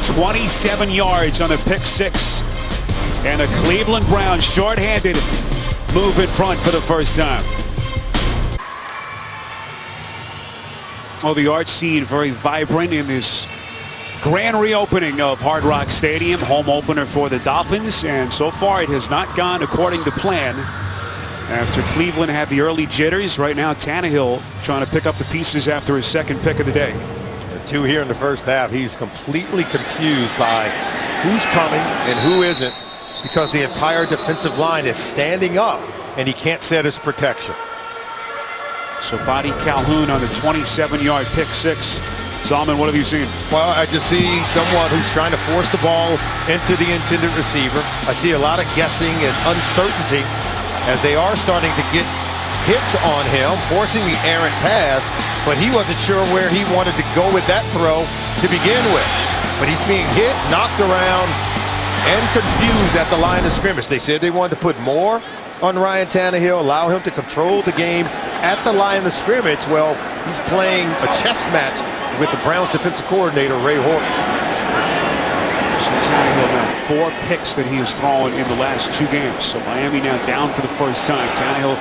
A: 27 yards on a pick six, and the Cleveland Browns shorthanded move in front for the first time. Well, the art scene very vibrant in this grand reopening of Hard Rock Stadium, home opener for the Dolphins, and so far it has not gone according to plan. After Cleveland had the early jitters, right now Tannehill trying to pick up the pieces after his second pick of the day.
B: Two here in the first half. He's completely confused by who's coming and who isn't, because the entire defensive line is standing up and he can't set his protection.
A: So Body Calhoun on the 27-yard pick six. Solomon, what have you seen?
B: Well, I just see someone who's trying to force the ball into the intended receiver. I see a lot of guessing and uncertainty as they are starting to get hits on him, forcing the errant pass, but he wasn't sure where he wanted to go with that throw to begin with. But he's being hit, knocked around, and confused at the line of scrimmage. They said they wanted to put more on Ryan Tannehill, allow him to control the game at the line of scrimmage. Well, he's playing a chess match with the Browns defensive coordinator, Ray Horton.
A: So Tannehill now 4 picks that he has thrown in the last 2 games. So Miami now down for the first time. Tannehill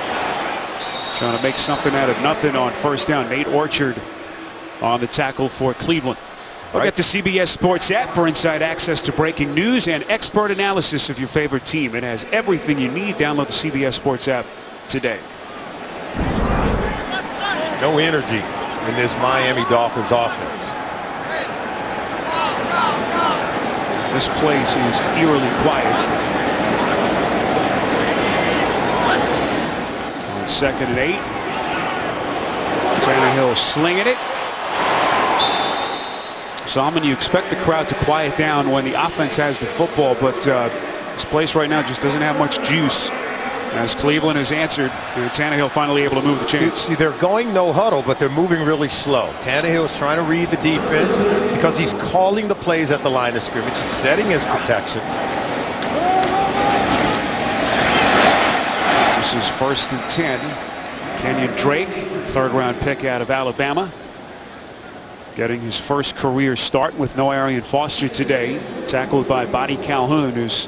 A: trying to make something out of nothing on first down. Nate Orchard on the tackle for Cleveland. We'll get the CBS Sports app for inside access to breaking news and expert analysis of your favorite team. It has everything you need. Download the CBS Sports app today.
B: No energy in this Miami Dolphins offense.
A: This place is eerily quiet. On 2nd and 8. Tannehill slinging it. Solomon, you expect the crowd to quiet down when the offense has the football, but this place right now just doesn't have much juice. As Cleveland has answered, and Tannehill finally able to move the chains.
B: See, they're going no huddle, but they're moving really slow. Tannehill's trying to read the defense because he's calling the plays at the line of scrimmage. He's setting his protection.
A: This is 1st and 10. Kenyon Drake, 3rd-round pick out of Alabama, getting his first career start with no Arian Foster today. Tackled by Body Calhoun, who's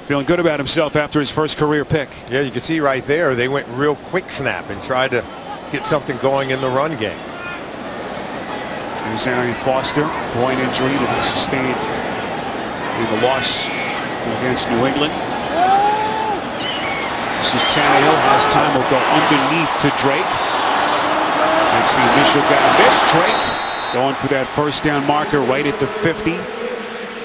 A: feeling good about himself after his first career pick.
B: Yeah, you can see right there they went real quick snap and tried to get something going in the run game.
A: Here's Arian Foster, groin injury that he sustained in the loss against New England. This is Tannehill, has time, will go underneath to Drake. That's the initial guy missed. Drake going for that first down marker right at the 50.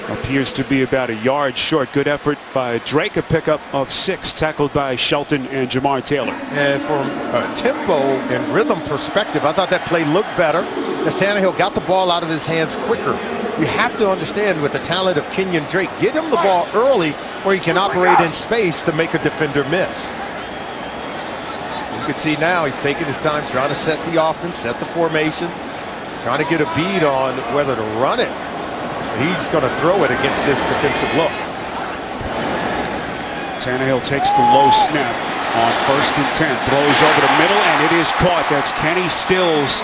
A: Appears to be about a yard short. Good effort by Drake. A pickup of 6, tackled by Shelton and Jamar Taylor.
B: And from a tempo and rhythm perspective, I thought that play looked better as Tannehill got the ball out of his hands quicker. You have to understand, with the talent of Kenyon Drake, get him the ball early where he can operate in space to make a defender miss. You can see now he's taking his time trying to set the offense, set the formation, trying to get a bead on whether to run it. He's going to throw it against this defensive look.
A: Tannehill takes the low snap on 1st and 10. Throws over the middle, and it is caught. That's Kenny Stills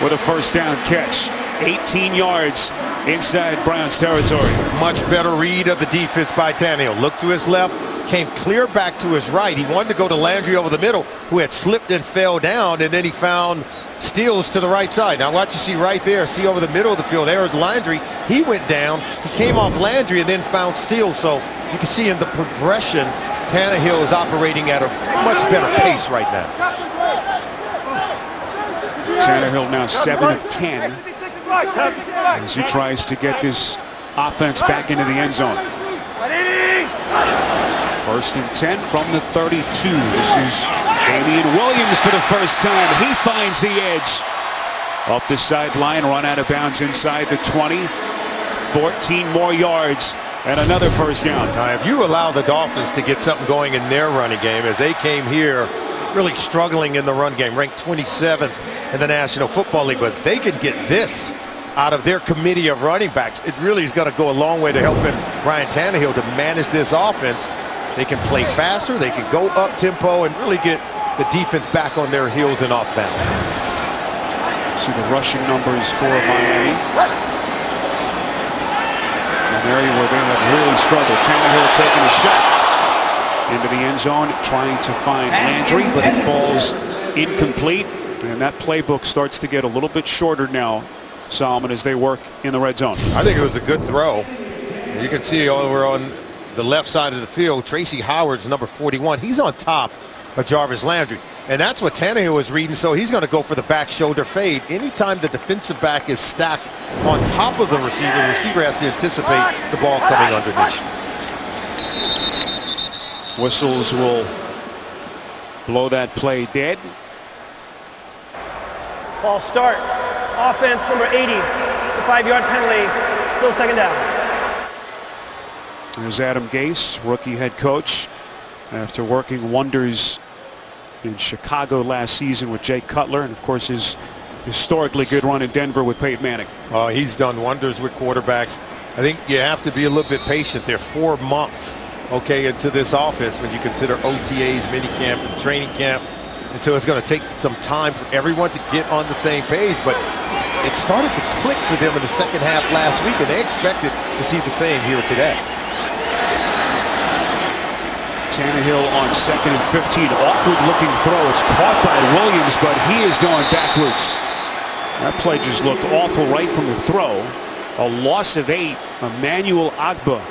A: with a first down catch. 18 yards inside Browns territory.
B: Much better read of the defense by Tannehill. Looked to his left, came clear back to his right. He wanted to go to Landry over the middle, who had slipped and fell down, and then he found Stills to the right side. Now watch, you see right there, see over the middle of the field, there's Landry. He went down, he came off Landry and then found Stills. So you can see in the progression, Tannehill is operating at a much better pace right now.
A: Tannehill now 7 of 10 as he tries to get this offense back into the end zone. First and 10 from the 32. This is Damian Williams for the first time. He finds the edge. Up the sideline, run out of bounds inside the 20. 14 more yards and another first down.
B: Now, if you allow the Dolphins to get something going in their running game, as they came here really struggling in the run game, ranked 27th in the National Football League, but they could get this out of their committee of running backs, it really is going to go a long way to helping Ryan Tannehill to manage this offense. They can play faster, they can go up tempo and really get the defense back on their heels and off balance.
A: See the rushing numbers for Miami. An area where they have really struggled. Tannehill taking a shot into the end zone, trying to find Landry, but it falls incomplete. And that playbook starts to get a little bit shorter now, Solomon, as they work in the red zone.
B: I think it was a good throw. You can see over on the left side of the field, Tracy Howard's number 41. He's on top of Jarvis Landry. And that's what Tannehill was reading, so he's going to go for the back shoulder fade. Anytime the defensive back is stacked on top of the receiver has to anticipate the ball coming underneath.
A: Whistles will blow that play dead.
C: False start. Offense number 80. It's a 5-yard penalty. Still second down.
A: There's Adam Gase, rookie head coach, after working wonders in Chicago last season with Jay Cutler, and of course his historically good run in Denver with Peyton Manning.
B: He's done wonders with quarterbacks. I think you have to be a little bit patient. They're 4 months, into this offense when you consider OTAs, minicamp, and training camp. And so it's going to take some time for everyone to get on the same page. But it started to click for them in the second half last week, and they expected to see the same here today.
A: Tannehill on 2nd and 15. Awkward looking throw. It's caught by Williams, but he is going backwards. That play just looked awful right from the throw. A loss of 8. Emmanuel Ogbah,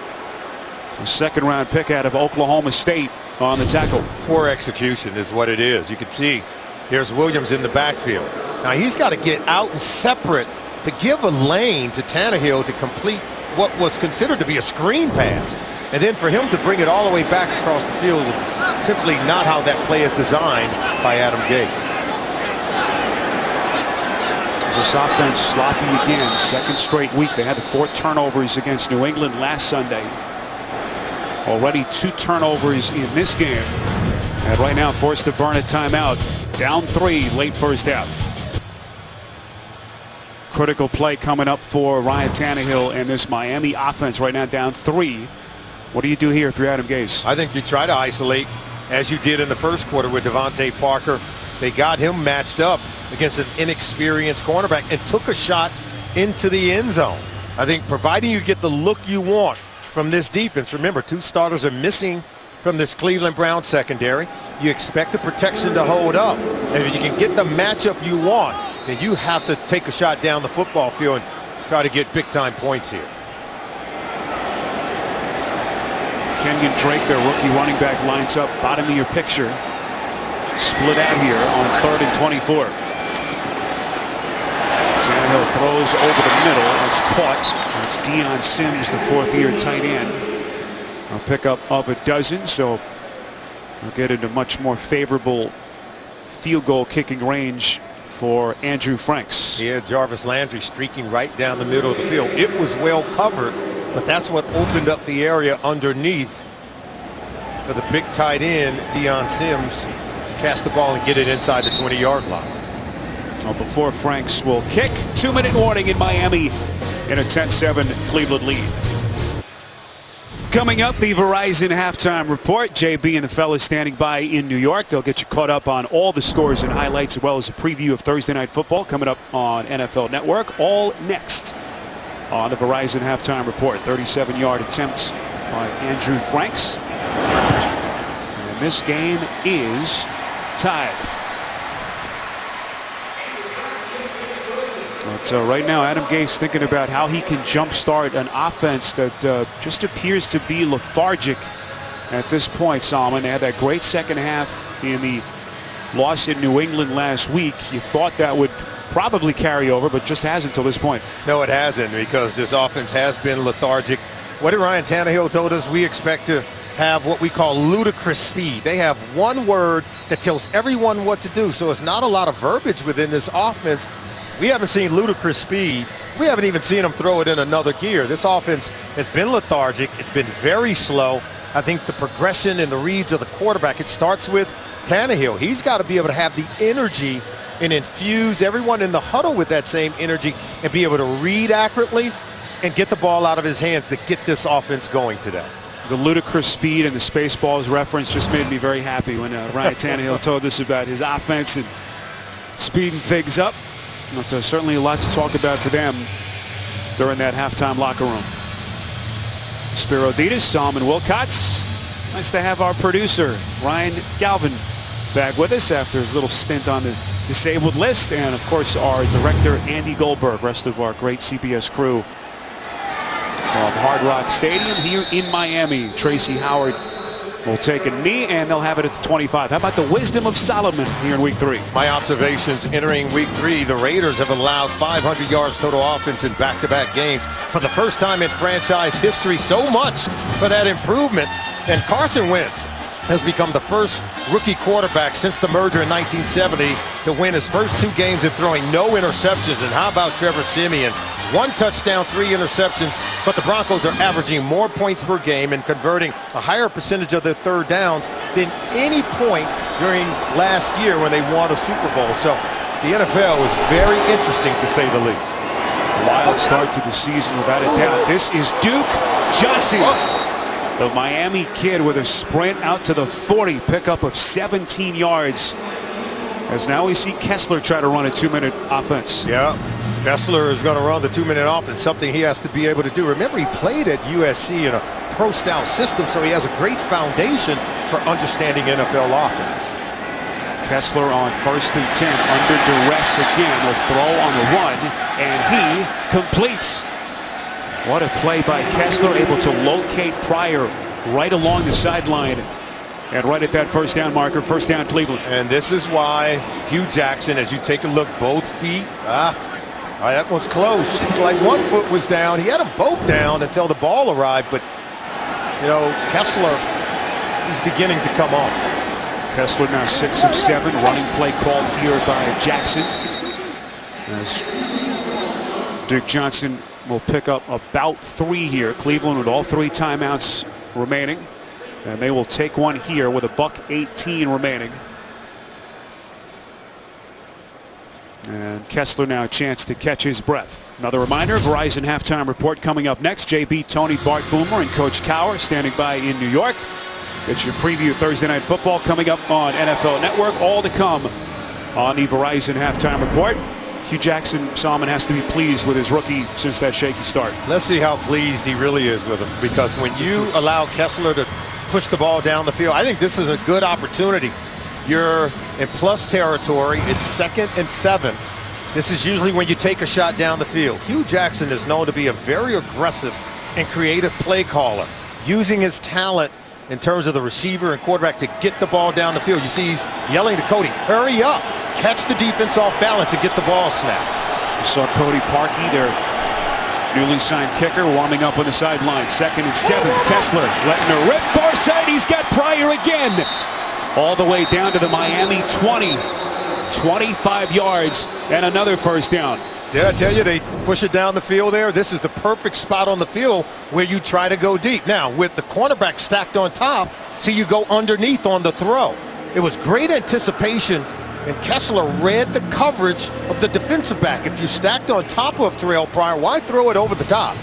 A: a second-round pick out of Oklahoma State, on the tackle.
B: Poor execution is what it is. You can see there's Williams in the backfield. Now he's got to get out and separate to give a lane to Tannehill to complete what was considered to be a screen pass. And then for him to bring it all the way back across the field was simply not how that play is designed by Adam Gase.
A: This offense sloppy again. Second straight week. They had the 4 turnovers against New England last Sunday. Already 2 turnovers in this game. And right now forced to burn a timeout. Down 3 late first half. Critical play coming up for Ryan Tannehill and this Miami offense right now down 3. What do you do here if you're Adam Gase?
B: I think you try to isolate, as you did in the first quarter with Devontae Parker. They got him matched up against an inexperienced cornerback and took a shot into the end zone. I think providing you get the look you want from this defense. Remember, 2 starters are missing from this Cleveland Browns secondary. You expect the protection to hold up. And if you can get the matchup you want, then you have to take a shot down the football field and try to get big-time points here.
A: Kenyon Drake, their rookie running back, lines up bottom of your picture. Split out here on 3rd and 24. Tannehill throws over the middle. It's caught. It's Deion Sims, the 4th-year tight end. A pickup of a dozen, so we'll get into much more favorable field goal kicking range for Andrew Franks.
B: Yeah, Jarvis Landry streaking right down the middle of the field. It was well covered, but that's what opened up the area underneath for the big tight end, Deion Sims, to catch the ball and get it inside the 20-yard line.
A: Well, before Franks will kick, 2-minute warning in Miami in a 10-7 Cleveland lead. Coming up, the Verizon halftime report. JB and the fellas standing by in New York. They'll get you caught up on all the scores and highlights, as well as a preview of Thursday Night Football coming up on NFL Network. All next on the Verizon halftime report. 37-yard attempt by Andrew Franks. And this game is tied. But right now, Adam Gase thinking about how he can jumpstart an offense that just appears to be lethargic at this point, Solomon. They had that great second half in the loss in New England last week. You thought that would probably carry over, but just hasn't until this point.
B: No, it hasn't, because this offense has been lethargic. What did Ryan Tannehill told us? We expect to have what we call ludicrous speed. They have one word that tells everyone what to do, so it's not a lot of verbiage within this offense. We haven't seen ludicrous speed. We haven't even seen them throw it in another gear. This offense has been lethargic. It's been very slow. I think the progression and the reads of the quarterback, it starts with Tannehill. He's got to be able to have the energy and infuse everyone in the huddle with that same energy and be able to read accurately and get the ball out of his hands to get this offense going today.
A: The ludicrous speed and the Spaceballs reference just made me very happy when Ryan Tannehill told us about his offense and speeding things up. But certainly a lot to talk about for them during that halftime locker room. Spiro Dedes, Solomon Wilcots. Nice to have our producer, Ryan Galvin, back with us after his little stint on the disabled list. And, of course, our director, Andy Goldberg, rest of our great CBS crew from Hard Rock Stadium here in Miami. Tracy Howard will take a knee, and they'll have it at the 25. How about the wisdom of Solomon here in Week 3?
B: My observations entering Week 3, the Raiders have allowed 500 yards total offense in back-to-back games for the first time in franchise history. So much for that improvement. And Carson Wentz has become the first rookie quarterback since the merger in 1970 to win his first 2 games and throwing no interceptions. And how about Trevor Siemian? 1 touchdown, 3 interceptions, but the Broncos are averaging more points per game and converting a higher percentage of their third downs than any point during last year when they won a Super Bowl. So the NFL is very interesting, to say the least.
A: Wild start to the season without a doubt. This is Duke Johnson, the Miami kid, with a sprint out to the 40, pickup of 17 yards. As now we see Kessler try to run a 2-minute offense.
B: Yeah, Kessler is going to run the 2-minute offense, something he has to be able to do. Remember, he played at USC in a pro-style system, so he has a great foundation for understanding NFL offense.
A: Kessler on 1st and 10, under duress again. Will throw on the run, and he completes. What a play by Kessler, able to locate Pryor right along the sideline and right at that first down marker. First down, Cleveland.
B: And this is why Hugh Jackson, as you take a look, both feet, that was close. It's like 1 foot was down. He had them both down until the ball arrived, but, you know, Kessler is beginning to come on.
A: Kessler now 6 of 7. Running play called here by Jackson. As Duke Johnson will pick up about 3 here. Cleveland with all 3 timeouts remaining. And they will take one here with $1:18 remaining. And Kessler now a chance to catch his breath. Another reminder, Verizon Halftime Report coming up next. JB, Tony, Bart Boomer, and Coach Cowher standing by in New York. It's your preview Thursday Night Football coming up on NFL Network. All to come on the Verizon Halftime Report. Hugh Jackson, Solomon, has to be pleased with his rookie since that shaky start.
B: Let's see how pleased he really is with him, because when you allow Kessler to push the ball down the field, I think this is a good opportunity. You're in plus territory. It's 2nd and 7. This is usually when you take a shot down the field. Hugh Jackson is known to be a very aggressive and creative play caller, using his talent in terms of the receiver and quarterback to get the ball down the field. You see he's yelling to Cody, hurry up, catch the defense off balance and get the ball snapped.
A: You saw Cody Parkey, their newly signed kicker, warming up on the sideline. 2nd and 7. Kessler letting her rip far side. He's got Pryor again. All the way down to the Miami 20. 25 yards and another first down.
B: Did I tell you they push it down the field there? This is the perfect spot on the field where you try to go deep. Now, with the cornerback stacked on top, so you go underneath on the throw. It was great anticipation, and Kessler read the coverage of the defensive back. If you stacked on top of Terrell Pryor, why throw it over the top?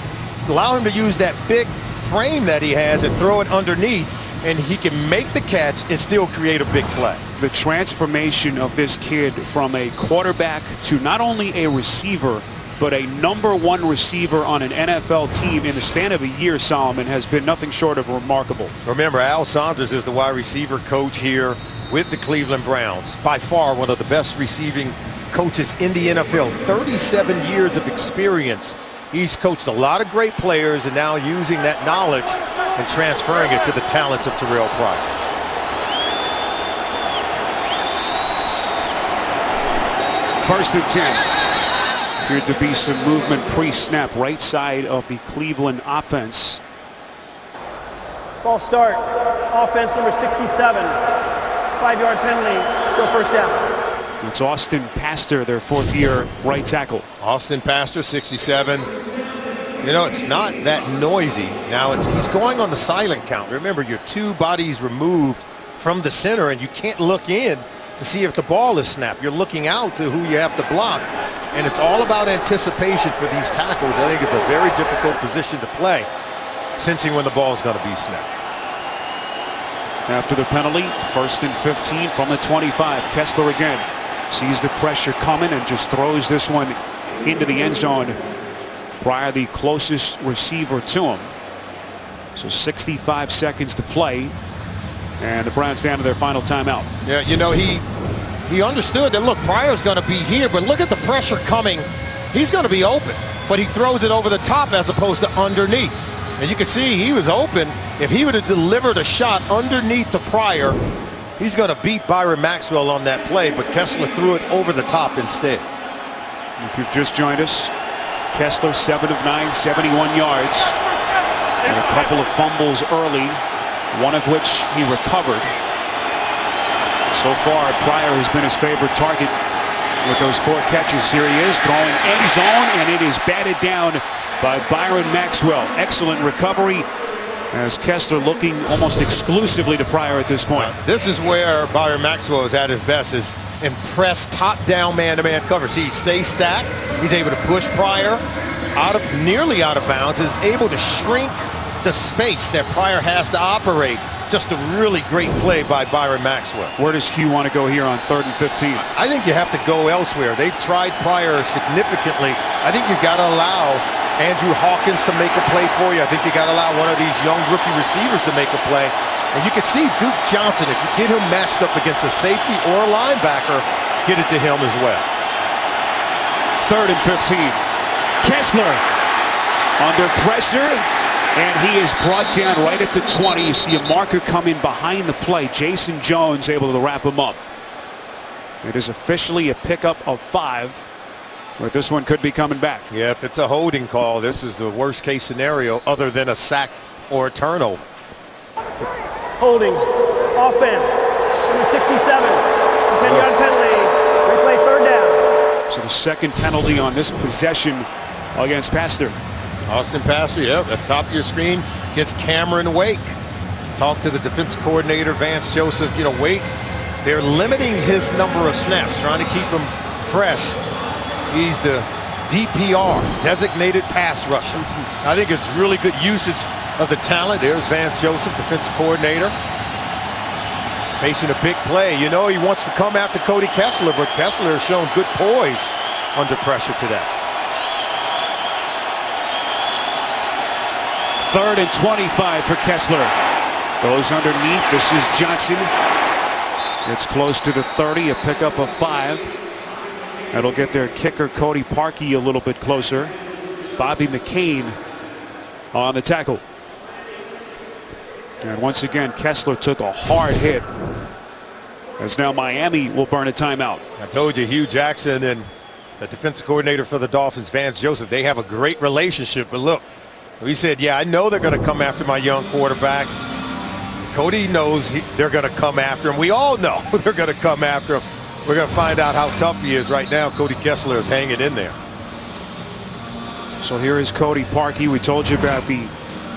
B: Allow him to use that big frame that he has and throw it underneath, and he can make the catch and still create a big play.
A: The transformation of this kid from a quarterback to not only a receiver, but a #1 receiver on an NFL team in the span of a year, Solomon, has been nothing short of remarkable.
B: Remember, Al Saunders is the wide receiver coach here with the Cleveland Browns. By far one of the best receiving coaches in the NFL. 37 years of experience. He's coached a lot of great players, and now using that knowledge and transferring it to the talents of Terrell Pryor.
A: 1st and 10. Appeared to be some movement pre-snap right side of the Cleveland offense.
C: False start. Offense number 67. 5-yard penalty. Still first down.
A: It's Austin Pastor, their 4th-year right tackle.
B: Austin Pastor, 67. You know, it's not that noisy. Now he's going on the silent count. Remember, you're 2 bodies removed from the center, and you can't look in to see if the ball is snapped. You're looking out to who you have to block, and it's all about anticipation for these tackles. I think it's a very difficult position to play, sensing when the ball is going to be snapped.
A: After the penalty, 1st and 15 from the 25. Kessler again sees the pressure coming and just throws this one into the end zone. Pryor, the closest receiver to him. So 65 seconds to play, and the Browns down to their final timeout.
B: Yeah, you know, he understood that, look, Pryor's going to be here, but look at the pressure coming. He's going to be open, but he throws it over the top as opposed to underneath. And you can see he was open. If he would have delivered a shot underneath to Pryor, he's going to beat Byron Maxwell on that play, but Kessler threw it over the top instead.
A: If you've just joined us, Kessler 7 of 9, 71 yards, and a couple of fumbles early, one of which he recovered. So far, Pryor has been his favorite target with those 4 catches. Here he is throwing end zone, and it is batted down by Byron Maxwell. Excellent recovery as Kessler looking almost exclusively to Pryor at this point.
B: This is where Byron Maxwell is at his best, is impressed top-down man-to-man cover. See, he stays stacked. He's able to push Pryor nearly out of bounds, is able to shrink the space that Pryor has to operate. Just a really great play by Byron Maxwell.
A: Where does Hugh want to go here on 3rd and 15?
B: I think you have to go elsewhere. They've tried Pryor significantly. I think you've got to allow Andrew Hawkins to make a play for you. I think you got to allow one of these young rookie receivers to make a play. And you can see Duke Johnson, if you get him matched up against a safety or a linebacker, get it to him as well.
A: 3rd and 15. Kessler under pressure, and he is brought down right at the 20. You see a marker come in behind the play. Jason Jones able to wrap him up. It is officially a pickup of 5. But this one could be coming back.
B: Yeah, if it's a holding call, this is the worst case scenario other than a sack or a turnover.
C: Holding. Offense. Number 67. 10-yard penalty. Replay 3rd down.
A: So the second penalty on this possession against Pastor.
B: Austin Pastor, yep, at the top of your screen gets Cameron Wake. Talk to the defense coordinator, Vance Joseph. You know, Wake, they're limiting his number of snaps, trying to keep him fresh. He's the DPR, designated pass rusher. I think it's really good usage of the talent. There's Vance Joseph, defensive coordinator, facing a big play. You know, he wants to come after Cody Kessler, but Kessler has shown good poise under pressure today.
A: 3rd and 25 for Kessler. Goes underneath. This is Johnson. It's close to the 30, a pickup of 5. That'll get their kicker Cody Parkey a little bit closer. Bobby McCain on the tackle. And once again, Kessler took a hard hit, as now Miami will burn a timeout.
B: I told you, Hugh Jackson and the defensive coordinator for the Dolphins, Vance Joseph, they have a great relationship. But look, he said, yeah, I know they're going to come after my young quarterback. Cody knows they're going to come after him. We all know they're going to come after him. We're going to find out how tough he is. Right now, Cody Kessler is hanging in there.
A: So here is Cody Parkey. We told you about the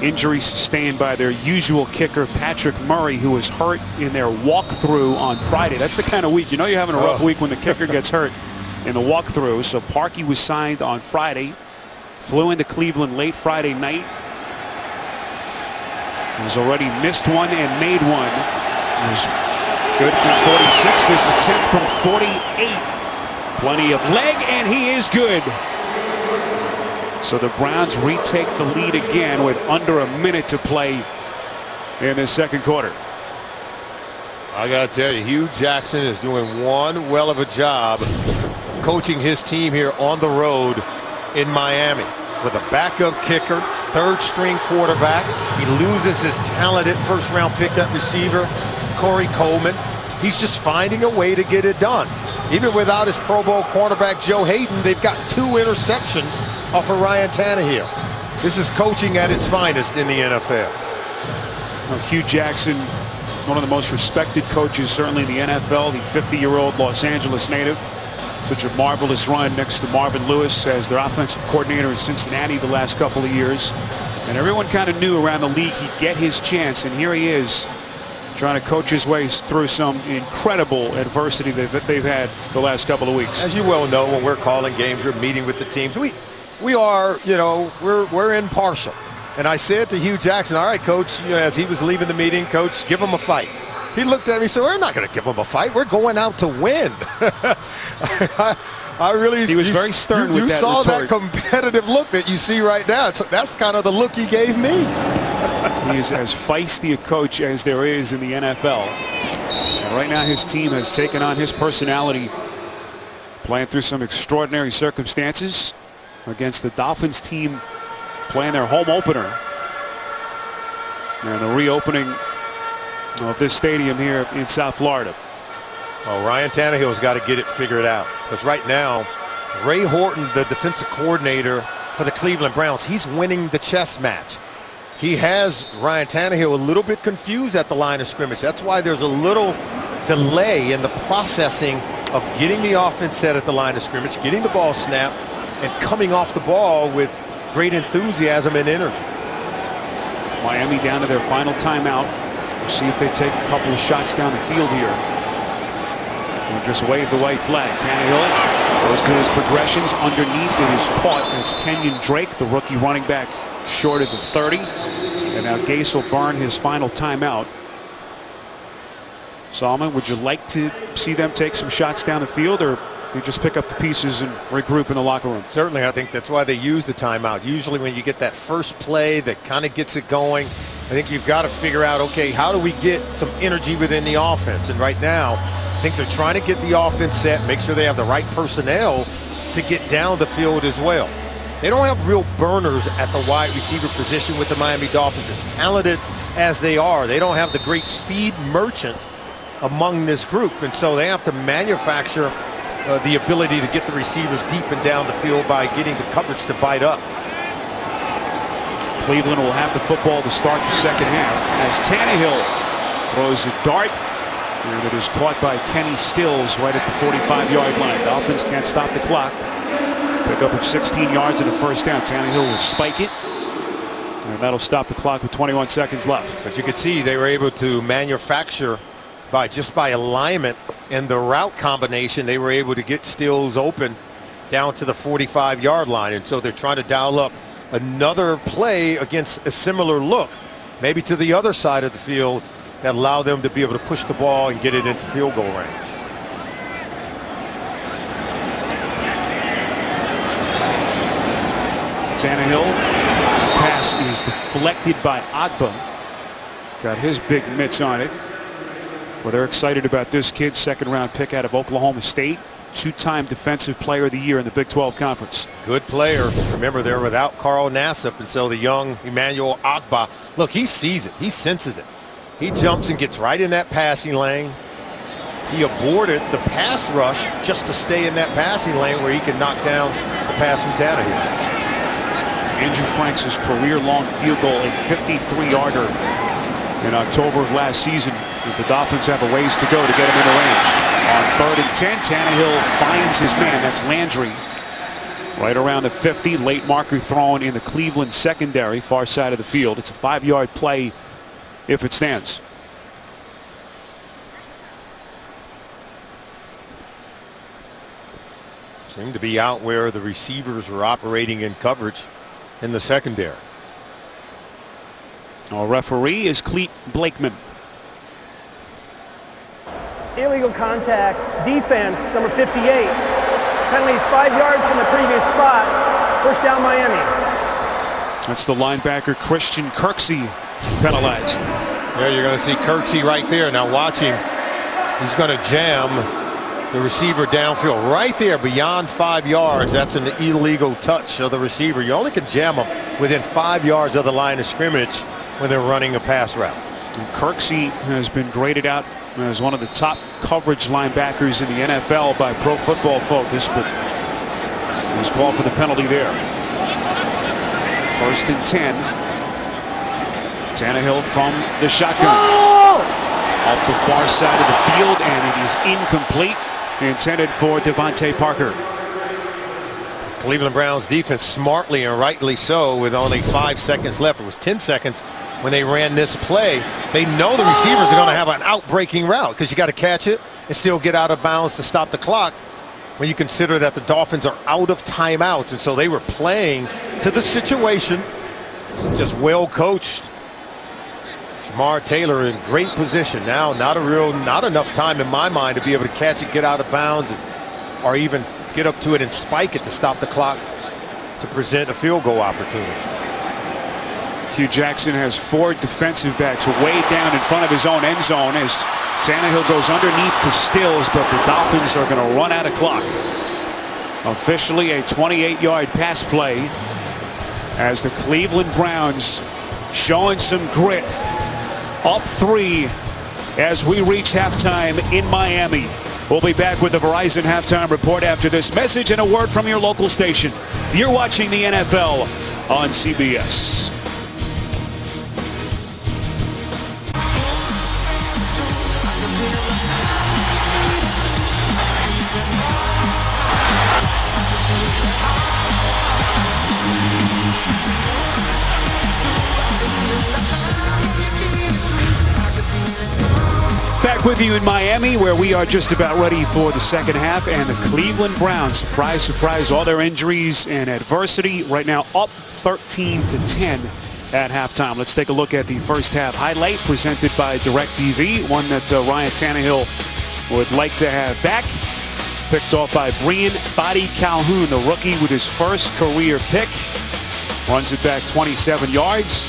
A: injury sustained by their usual kicker, Patrick Murray, who was hurt in their walkthrough on Friday. That's the kind of week. You know you're having a rough week when the kicker gets hurt in the walkthrough. So Parkey was signed on Friday. Flew into Cleveland late Friday night. He's already missed one and made one. It was good from 46. This attempt from 48. Plenty of leg, and he is good. So the Browns retake the lead again with under a minute to play in the second quarter.
B: I got to tell you, Hugh Jackson is doing one well of a job of coaching his team here on the road in Miami. With a backup kicker, third-string quarterback. He loses his talented first-round pickup receiver, Corey Coleman. He's just finding a way to get it done. Even without his Pro Bowl cornerback Joe Hayden, they've got 2 interceptions off of Ryan Tannehill. This is coaching at its finest in the NFL.
A: Well, Hugh Jackson, one of the most respected coaches certainly in the NFL, the 50-year-old Los Angeles native. Such a marvelous run next to Marvin Lewis as their offensive coordinator in Cincinnati the last couple of years. And everyone kind of knew around the league he'd get his chance, and here he is trying to coach his way through some incredible adversity they've had the last couple of weeks.
B: As you well know, when we're calling games, we're meeting with the teams. We are, you know, we're impartial. And I said to Hugh Jackson, all right, coach, you know, as he was leaving the meeting, coach, give him a fight. He looked at me and said, we're not going to give him a fight. We're going out to win.
A: He was very stern with that.
B: You saw
A: retort.
B: that competitive look that you see right now. That's kind of the look he gave me.
A: He is as feisty a coach as there is in the NFL. And right now his team has taken on his personality, playing through some extraordinary circumstances against the Dolphins team playing their home opener. And the reopening of this stadium here in South Florida.
B: Oh, Ryan Tannehill's got to get it figured out. Because right now, Ray Horton, the defensive coordinator for the Cleveland Browns, he's winning the chess match. He has Ryan Tannehill a little bit confused at the line of scrimmage. That's why there's a little delay in the processing of getting the offense set at the line of scrimmage, getting the ball snapped, and coming off the ball with great enthusiasm and energy.
A: Miami down to their final timeout. We'll see if they take a couple of shots down the field here. We'll just wave the white flag. Tannehill goes through his progressions. Underneath it is caught. It's Kenyon Drake, the rookie running back, short of the 30. And now Gase will burn his final timeout. Solomon, would you like to see them take some shots down the field, or they just pick up the pieces and regroup in the locker room?
B: Certainly, I think that's why they use the timeout. Usually when you get that first play that kind of gets it going, I think you've got to figure out, okay, how do we get some energy within the offense? And right now, I think they're trying to get the offense set, make sure they have the right personnel to get down the field as well. They don't have real burners at the wide receiver position with the Miami Dolphins. As talented as they are, they don't have the great speed merchant among this group. And so they have to manufacture the ability to get the receivers deep and down the field by getting the coverage to bite up.
A: Cleveland will have the football to start the second half as Tannehill throws a dart, and it is caught by Kenny Stills right at the 45-yard line. Dolphins can't stop the clock. Pickup of 16 yards and a first down. Tannehill will spike it, and that'll stop the clock with 21 seconds left.
B: But you can see they were able to manufacture by alignment and the route combination. They were able to get Stills open down to the 45-yard line, and so they're trying to dial up another play against a similar look, maybe to the other side of the field, that allow them to be able to push the ball and get it into field goal range.
A: Tannehill, pass is deflected by Agba. Got his big mitts on it. Well, they're excited about this kid, second-round pick out of Oklahoma State, two-time Defensive Player of the Year in the Big 12 Conference.
B: Good player. Remember, they're without Carl Nassib, and so the young Emmanuel Agba, look, he sees it. He senses it. He jumps and gets right in that passing lane. He aborted the pass rush just to stay in that passing lane where he can knock down the pass from Tannehill.
A: Andrew Franks' career-long field goal, a 53-yarder in October of last season. The Dolphins have a ways to go to get him in the range. On 3rd and 10, Tannehill finds his man. That's Landry. Right around the 50, late marker thrown in the Cleveland secondary, far side of the field. It's a 5-yard play if it stands.
B: Seemed to be out where the receivers were operating in coverage in the secondary.
A: Our referee is Cleet Blakeman.
C: Illegal contact, defense, number 58. Penalties 5 yards from the previous spot. First down, Miami.
A: That's the linebacker Christian Kirksey penalized.
B: There you're going to see Kirksey right there. Now watch him. He's going to jam the receiver downfield right there beyond 5 yards. That's an illegal touch of the receiver. You only can jam him within 5 yards of the line of scrimmage when they're running a pass route.
A: And Kirksey has been graded out as one of the top coverage linebackers in the NFL by Pro Football Focus, but he was called for the penalty there. 1st and 10. Tannehill from the shotgun. Up the far side of the field, and it is incomplete. Intended for Devontae Parker.
B: Cleveland Browns defense smartly and rightly so, with only 5 seconds left. It was 10 seconds when they ran this play. They know the receivers are going to have an out-breaking route because you got to catch it and still get out of bounds to stop the clock when you consider that the Dolphins are out of timeouts. And so they were playing to the situation. It's just well coached. Jamar Taylor in great position now. Not enough time in my mind to be able to catch it, get out of bounds, or even get up to it and spike it to stop the clock to present a field goal opportunity.
A: Hugh Jackson has 4 defensive backs way down in front of his own end zone as Tannehill goes underneath to Stills, but the Dolphins are going to run out of clock. Officially a 28-yard pass play as the Cleveland Browns showing some grit. Up 3 as we reach halftime in Miami. We'll be back with the Verizon Halftime Report after this message and a word from your local station. You're watching the NFL on CBS. Back with you in Miami, where we are just about ready for the second half, and the Cleveland Browns, surprise, surprise, all their injuries and adversity, right now up 13-10 at halftime. Let's take a look at the first half highlight presented by DirecTV, one that Ryan Tannehill would like to have back. Picked off by Brian Body Calhoun, the rookie with his first career pick. Runs it back 27 yards.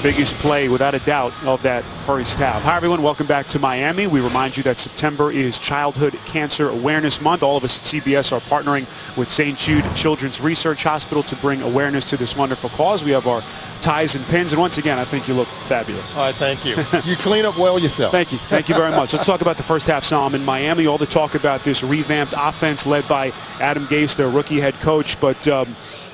A: Biggest play, without a doubt, of that first half. Hi, everyone. Welcome back to Miami. We remind you that September is Childhood Cancer Awareness Month. All of us at CBS are partnering with St. Jude Children's Research Hospital to bring awareness to this wonderful cause. We have our ties and pins, and once again, I think you look fabulous.
B: All right, thank you. You clean up well yourself.
A: Thank you. Thank you very much. Let's talk about the first half, Sam. In Miami, all the talk about this revamped offense led by Adam Gase, their rookie head coach, but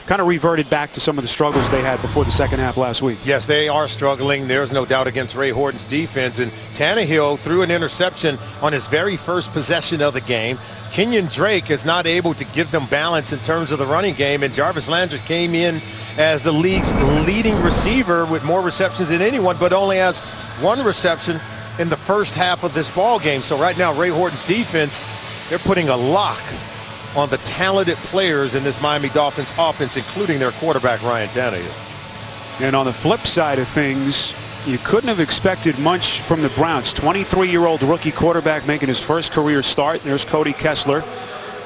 A: kind of reverted back to some of the struggles they had before the second half last week.
B: Yes, they are struggling. There's no doubt against Ray Horton's defense. And Tannehill threw an interception on his very first possession of the game. Kenyon Drake is not able to give them balance in terms of the running game. And Jarvis Landry came in as the league's leading receiver with more receptions than anyone, but only has 1 reception in the first half of this ball game. So right now, Ray Horton's defense, they're putting a lock on the talented players in this Miami Dolphins offense, including their quarterback, Ryan Tannehill.
A: And on the flip side of things, you couldn't have expected much from the Browns. 23-year-old rookie quarterback making his first career start. There's Cody Kessler.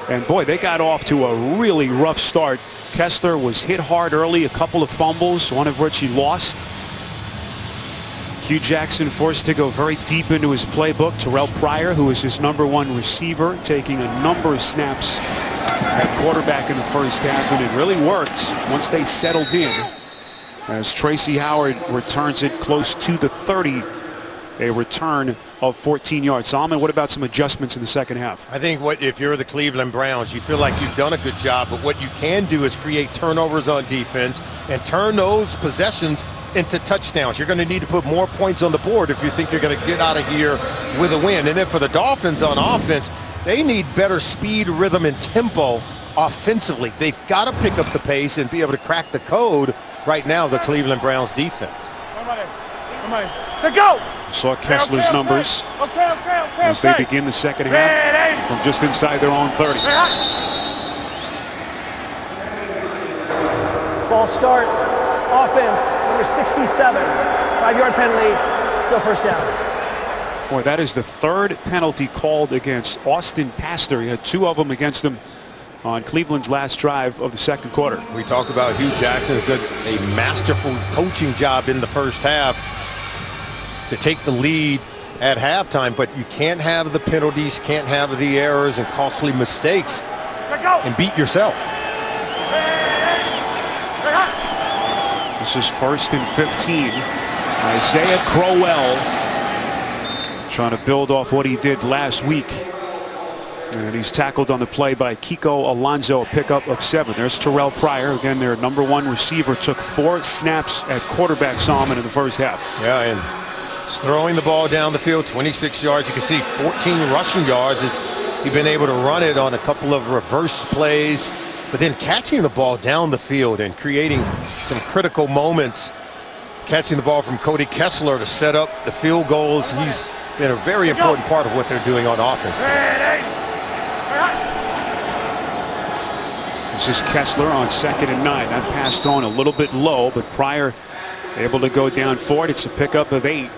A: And boy, they got off to a really rough start. Kessler was hit hard early, a couple of fumbles, one of which he lost. Hugh Jackson forced to go very deep into his playbook. Terrell Pryor, who is his #1 receiver, taking a number of snaps at quarterback in the first half, and it really worked once they settled in as Tracy Howard returns it close to the 30, a return of 14 yards. Solomon, what about some adjustments in the second half?
B: I think if you're the Cleveland Browns, you feel like you've done a good job, but what you can do is create turnovers on defense and turn those possessions into touchdowns. You're going to need to put more points on the board if you think you're going to get out of here with a win. And then for the Dolphins on offense, they need better speed, rhythm, and tempo offensively. They've got to pick up the pace and be able to crack the code right now, the Cleveland Browns defense.
C: So go!
A: Saw Kessler's numbers as they begin the second half from just inside their own 30.
C: False start. Offense, number 67. 5-yard penalty, still first down.
A: Boy, that is the 3rd penalty called against Austin Pastor. He had 2 of them against him on Cleveland's last drive of the second quarter.
B: We talked about Hugh Jackson's done a masterful coaching job in the first half to take the lead at halftime, but you can't have the penalties, can't have the errors and costly mistakes and beat yourself.
A: This is 1st and 15. Isaiah Crowell trying to build off what he did last week. And he's tackled on the play by Kiko Alonso, a pickup of 7. There's Terrell Pryor, again their #1 receiver, took 4 snaps at quarterback Solomon in the first half.
B: Yeah, and throwing the ball down the field, 26 yards. You can see 14 rushing yards. He's been able to run it on a couple of reverse plays, but then catching the ball down the field and creating some critical moments. Catching the ball from Cody Kessler to set up the field goals. He's been a very important part of what they're doing on offense today.
A: This is Kessler on 2nd and 9. That pass thrown a little bit low, but Pryor able to go down for it. It's a pickup of 8.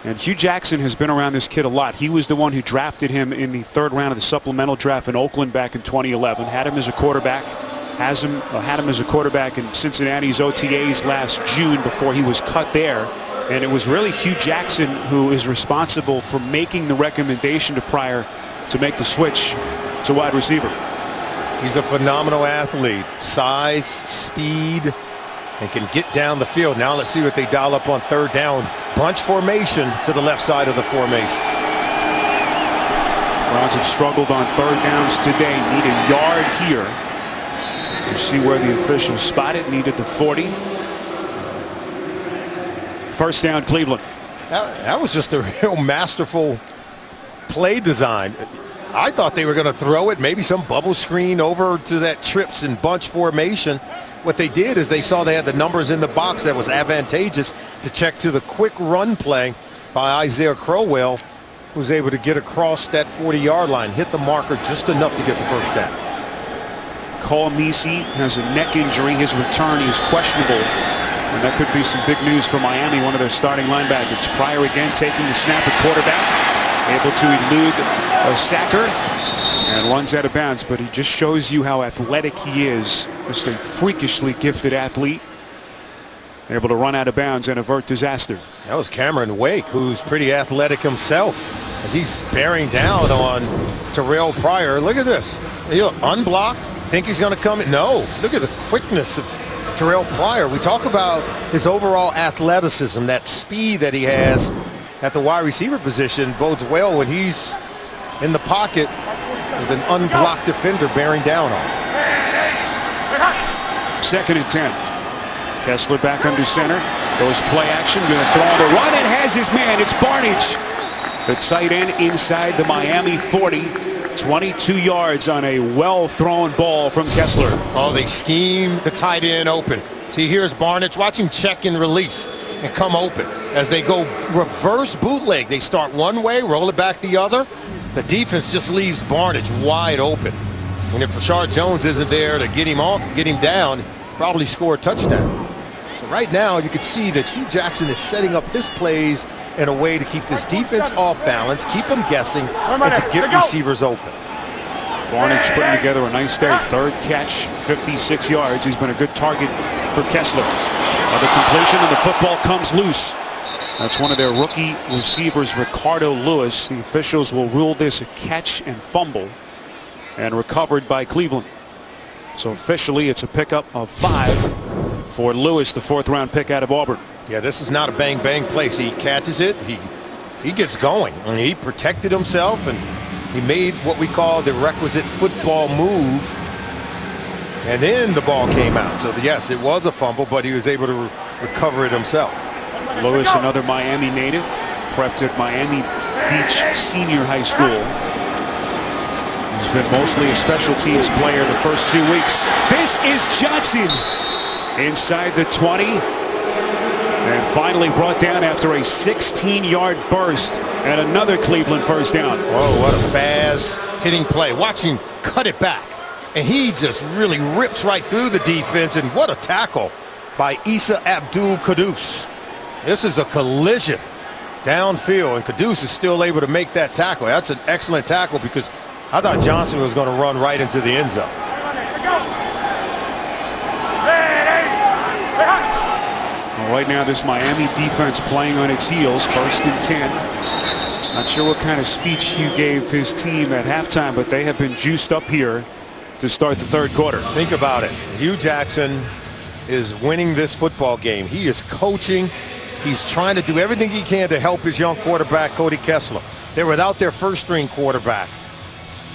A: And Hugh Jackson has been around this kid a lot. He was the one who drafted him in the 3rd round of the supplemental draft in Oakland back in 2011. Had him as a quarterback. Had him as a quarterback in Cincinnati's OTAs last June before he was cut there. And it was really Hugh Jackson who is responsible for making the recommendation to Pryor to make the switch to wide receiver.
B: He's a phenomenal athlete. Size, speed, and can get down the field. Now let's see what they dial up on 3rd down. Bunch formation to the left side of the formation.
A: Browns have struggled on 3rd downs today. Need a yard here. We'll see where the officials spot it. Needed the 40. 1st down, Cleveland.
B: That was just a real masterful play design. I thought they were going to throw it, maybe some bubble screen over to that trips and bunch formation. What they did is they saw they had the numbers in the box that was advantageous to check to the quick run play by Isaiah Crowell, who was able to get across that 40-yard line, hit the marker just enough to get the 1st down.
A: Cole Meese has a neck injury. His return is questionable. And that could be some big news for Miami, one of their starting linebackers. Pryor again taking the snap at quarterback. Able to elude a sacker and runs out of bounds, but he just shows you how athletic he is. Just a freakishly gifted athlete. Able to run out of bounds and avert disaster.
B: That was Cameron Wake, who's pretty athletic himself, as he's bearing down on Terrell Pryor. Look at this. He'll unblock. Think he's going to come in? No. Look at the quickness of Terrell Pryor. We talk about his overall athleticism, that speed that he has at the wide receiver position bodes well when he's in the pocket with an unblocked defender bearing down on him.
A: 2nd and 10. Kessler back under center. Goes play action. Going to throw on the run and has his man. It's Barnidge. The tight end inside the Miami 40. 22 yards on a well-thrown ball from Kessler.
B: Oh, they scheme the tight end open. See, here's Barnidge. Watch him check and release and come open. As they go reverse bootleg, they start one way, roll it back the other. The defense just leaves Barnidge wide open. And if Rashard Jones isn't there to get him off, get him down, probably score a touchdown. So right now, you can see that Hugh Jackson is setting up his plays in a way to keep this defense off balance, keep them guessing, and to get receivers open.
A: Barnidge putting together a nice day. 3rd catch, 56 yards. He's been a good target for Kessler. Another completion, and the football comes loose. That's one of their rookie receivers, Ricardo Lewis. The officials will rule this a catch and fumble, and recovered by Cleveland. So officially, it's a pickup of 5 for Lewis, the 4th round pick out of Auburn.
B: Yeah, this is not a bang-bang play. He catches it. He gets going. I mean, he protected himself, and he made what we call the requisite football move. And then the ball came out. So, yes, it was a fumble, but he was able to recover it himself.
A: Lewis, another Miami native, prepped at Miami Beach Senior High School. He's been mostly a special teams player the first 2 weeks. This is Johnson inside the 20. And finally brought down after a 16-yard burst and another Cleveland 1st down.
B: Oh, what a fast hitting play. Watch him cut it back. And he just really rips right through the defense. And what a tackle by Isa Abdul-Quddus. This is a collision downfield, and Quddus is still able to make that tackle. That's an excellent tackle because I thought Johnson was going to run right into the end zone.
A: Right now, this Miami defense playing on its heels. 1st and 10. Not sure what kind of speech Hugh gave his team at halftime, but they have been juiced up here to start the 3rd quarter.
B: Think about it. Hugh Jackson is winning this football game. He is coaching He's trying to do everything he can to help his young quarterback, Cody Kessler. They're without their first-string quarterback,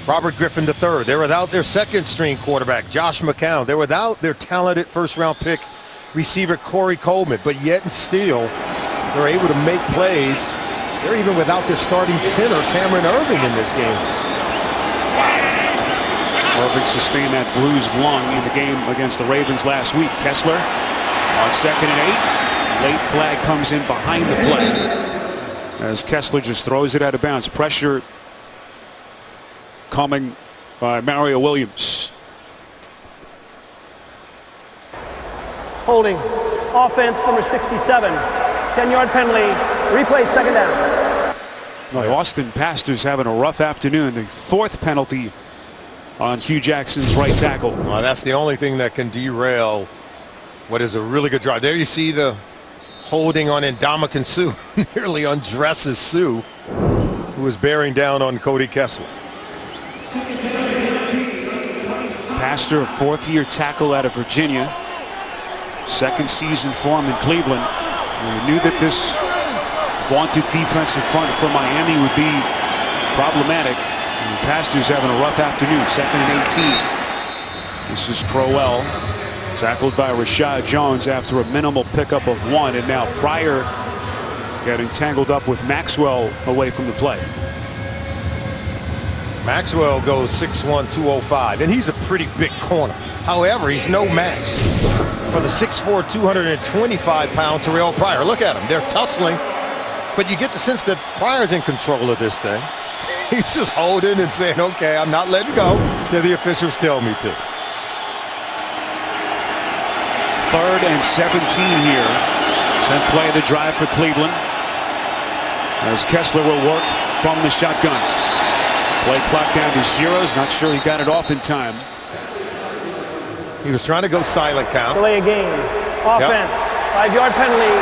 B: Robert Griffin III. They're without their second-string quarterback, Josh McCown. They're without their talented first-round pick receiver, Corey Coleman. But yet and still, they're able to make plays. They're even without their starting center, Cameron Irving, in this game.
A: Irving sustained that bruised lung in the game against the Ravens last week. Kessler on 2nd and 8. Late flag comes in behind the play as Kessler just throws it out of bounds. Pressure coming by Mario Williams.
C: Holding. Offense number 67. 10-yard penalty. Replay, second down.
A: Well, Austin Pastor's having a rough afternoon. The 4th penalty on Hugh Jackson's right tackle.
B: Well, that's the only thing that can derail what is a really good drive. There you see the holding on Ndamukong Suh. Nearly undresses Suh, who is bearing down on Cody Kessler.
A: Pastor, a 4th-year tackle out of Virginia. 2nd season for him in Cleveland. We knew that this vaunted defensive front for Miami would be problematic. And Pastor's having a rough afternoon. 2nd and 18. This is Crowell, tackled by Rashad Jones after a minimal pickup of 1, and now Pryor getting tangled up with Maxwell away from the play.
B: Maxwell goes 6'1", 205, and he's a pretty big corner. However, he's no match for the 6'4", 225-pound Terrell Pryor. Look at him. They're tussling, but you get the sense that Pryor's in control of this thing. He's just holding and saying, okay, I'm not letting go till the officials tell me to.
A: 3rd and 17 here. Sent play of the drive for Cleveland as Kessler will work from the shotgun. Play clock down to 0s. Not sure he got it off in time.
B: He was trying to go silent count.
C: Delay a game. Offense. 5-yard penalty.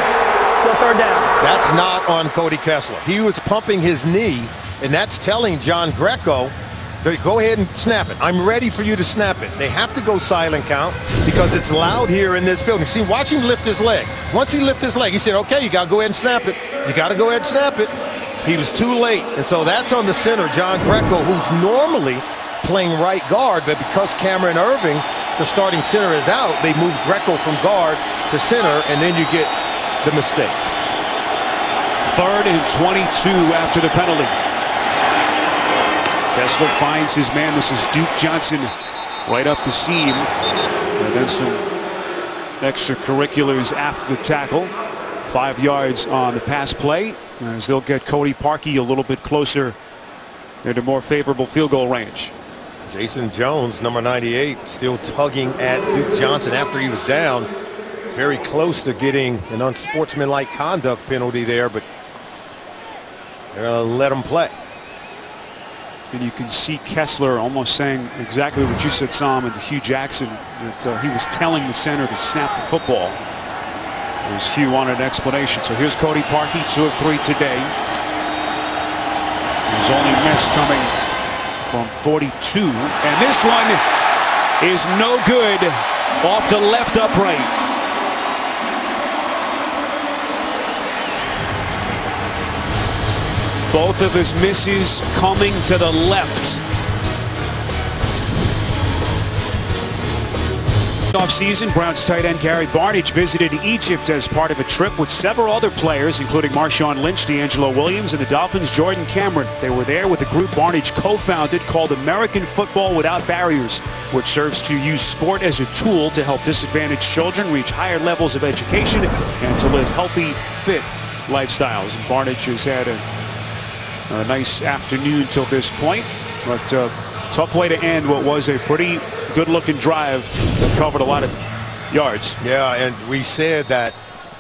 C: Still 3rd down.
B: That's not on Cody Kessler. He was pumping his knee, and that's telling John Greco, go ahead and snap it. I'm ready for you to snap it. They have to go silent count because it's loud here in this building. See, watch him lift his leg. Once he lifted his leg, he said, okay, you got to go ahead and snap it. You got to go ahead and snap it. He was too late, and so that's on the center, John Greco, who's normally playing right guard, but because Cameron Irving, the starting center, is out, they move Greco from guard to center, and then you get the mistakes.
A: 3rd and 22 after the penalty. Kessler finds his man. This is Duke Johnson right up the seam. And then some extracurriculars after the tackle. 5 yards on the pass play as they'll get Cody Parkey a little bit closer into more favorable field goal range.
B: Jason Jones, number 98, still tugging at Duke Johnson after he was down. Very close to getting an unsportsmanlike conduct penalty there, but they're going to let him play.
A: And you can see Kessler almost saying exactly what you said, Sam, and Hugh Jackson, that he was telling the center to snap the football. As Hugh wanted an explanation. So here's Cody Parkey, 2 of 3 today. His only miss coming from 42. And this one is no good off the left upright. Both of his misses coming to the left. Off-season, Browns tight end Gary Barnidge visited Egypt as part of a trip with several other players, including Marshawn Lynch, D'Angelo Williams, and the Dolphins' Jordan Cameron. They were there with a group Barnidge co-founded called American Football Without Barriers, which serves to use sport as a tool to help disadvantaged children reach higher levels of education and to live healthy, fit lifestyles. And Barnidge has had a nice afternoon till this point, but tough way to end what was a pretty good-looking drive that covered a lot of yards.
B: Yeah, and we said that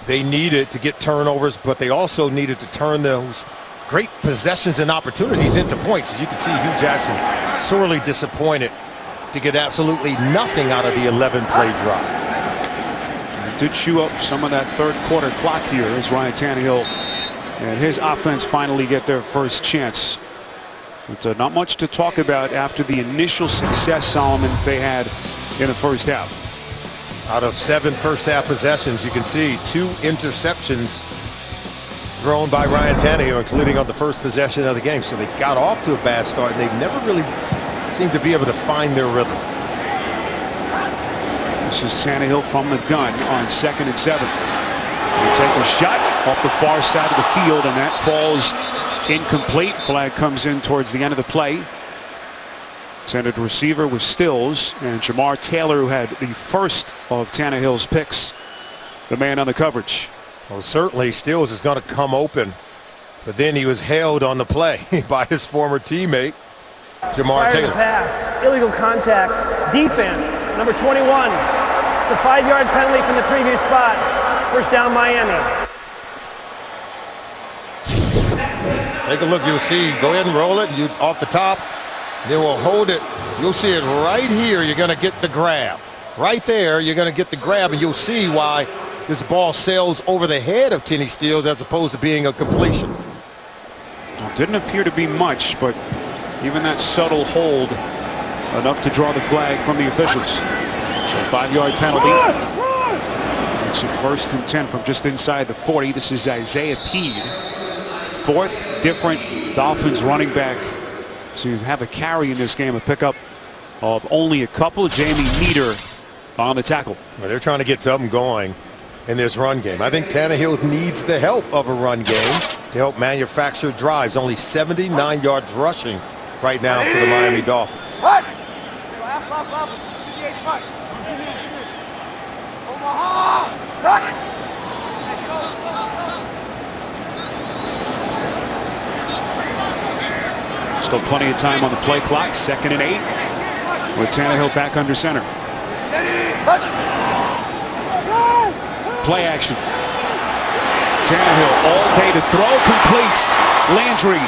B: they needed to get turnovers, but they also needed to turn those great possessions and opportunities into points. You can see Hugh Jackson sorely disappointed to get absolutely nothing out of the 11-play drive.
A: It did chew up some of that third quarter clock here as Ryan Tannehill and his offense finally get their first chance. But not much to talk about after the initial success, Solomon, they had in the first half.
B: Out of 7 first-half possessions, you can see 2 interceptions thrown by Ryan Tannehill, including on the first possession of the game. So they got off to a bad start, and they've never really seemed to be able to find their rhythm.
A: This is Tannehill from the gun on 2nd and 7. They take a shot off the far side of the field, and that falls incomplete. Flag comes in towards the end of the play. Intended receiver was Stills, and Jamar Taylor, who had the first of Tannehill's picks, the man on the coverage.
B: Well, certainly Stills is going to come open, but then he was held on the play by his former teammate, Jamar Taylor.
C: Pass, illegal contact, defense, number 21. It's a 5-yard penalty from the previous spot. First down, Miami.
B: Take a look. You'll see. Go ahead and roll it. You off the top. Then we'll hold it. You'll see it right here. You're going to get the grab. Right there, you're going to get the grab, and you'll see why this ball sails over the head of Kenny Stills as opposed to being a completion.
A: Well, didn't appear to be much, but even that subtle hold, enough to draw the flag from the officials. So 5-yard penalty. It's a 1st and 10 from just inside the 40. This is Isaiah Pead, 4th different Dolphins running back to have a carry in this game, a pickup of only a couple. Jamie Meter on the tackle.
B: Well, they're trying to get something going in this run game. I think Tannehill needs the help of a run game to help manufacture drives. Only 79 yards rushing right now for the Miami Dolphins.
A: Still plenty of time on the play clock. 2nd and 8 with Tannehill back under center. Play action. Tannehill all day to throw, completes. Landry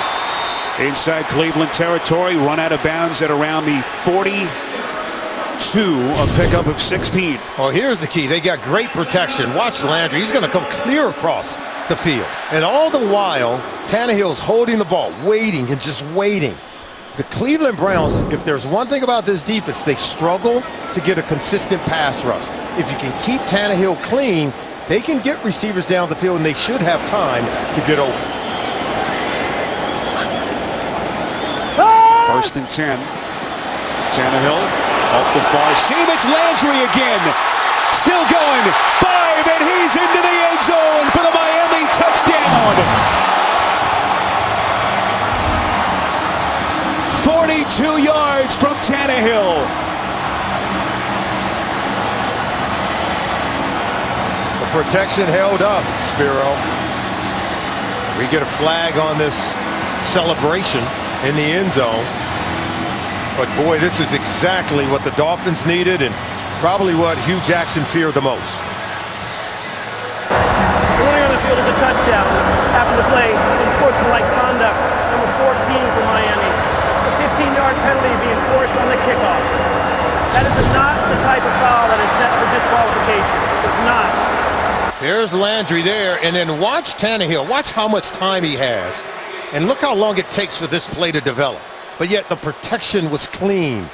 A: inside Cleveland territory, run out of bounds at around the 42, a pickup of 16.
B: Well, here's the key. They got great protection. Watch Landry. He's going to come clear across the field. And all the while, Tannehill's holding the ball, waiting and just waiting. The Cleveland Browns, if there's one thing about this defense, they struggle to get a consistent pass rush. If you can keep Tannehill clean, they can get receivers down the field, and they should have time to get open.
A: 1st and 10. Tannehill off the far seam. It's Landry again. Still going. 5, and he's into the end zone for the Miami touchdown. 42 yards from Tannehill.
B: The protection held up, Spiro. We get a flag on this celebration in the end zone. But boy, this is exactly what the Dolphins needed, and probably what Hugh Jackson feared the most.
C: Running on the field is a touchdown. After the play, unsportsmanlike conduct, number 14 for Miami. It's a 15-yard penalty being forced on the kickoff. That is not the type of foul that is set for disqualification. It's not.
B: There's Landry there, and then watch Tannehill. Watch how much time he has, and look how long it takes for this play to develop. But yet the protection was clean,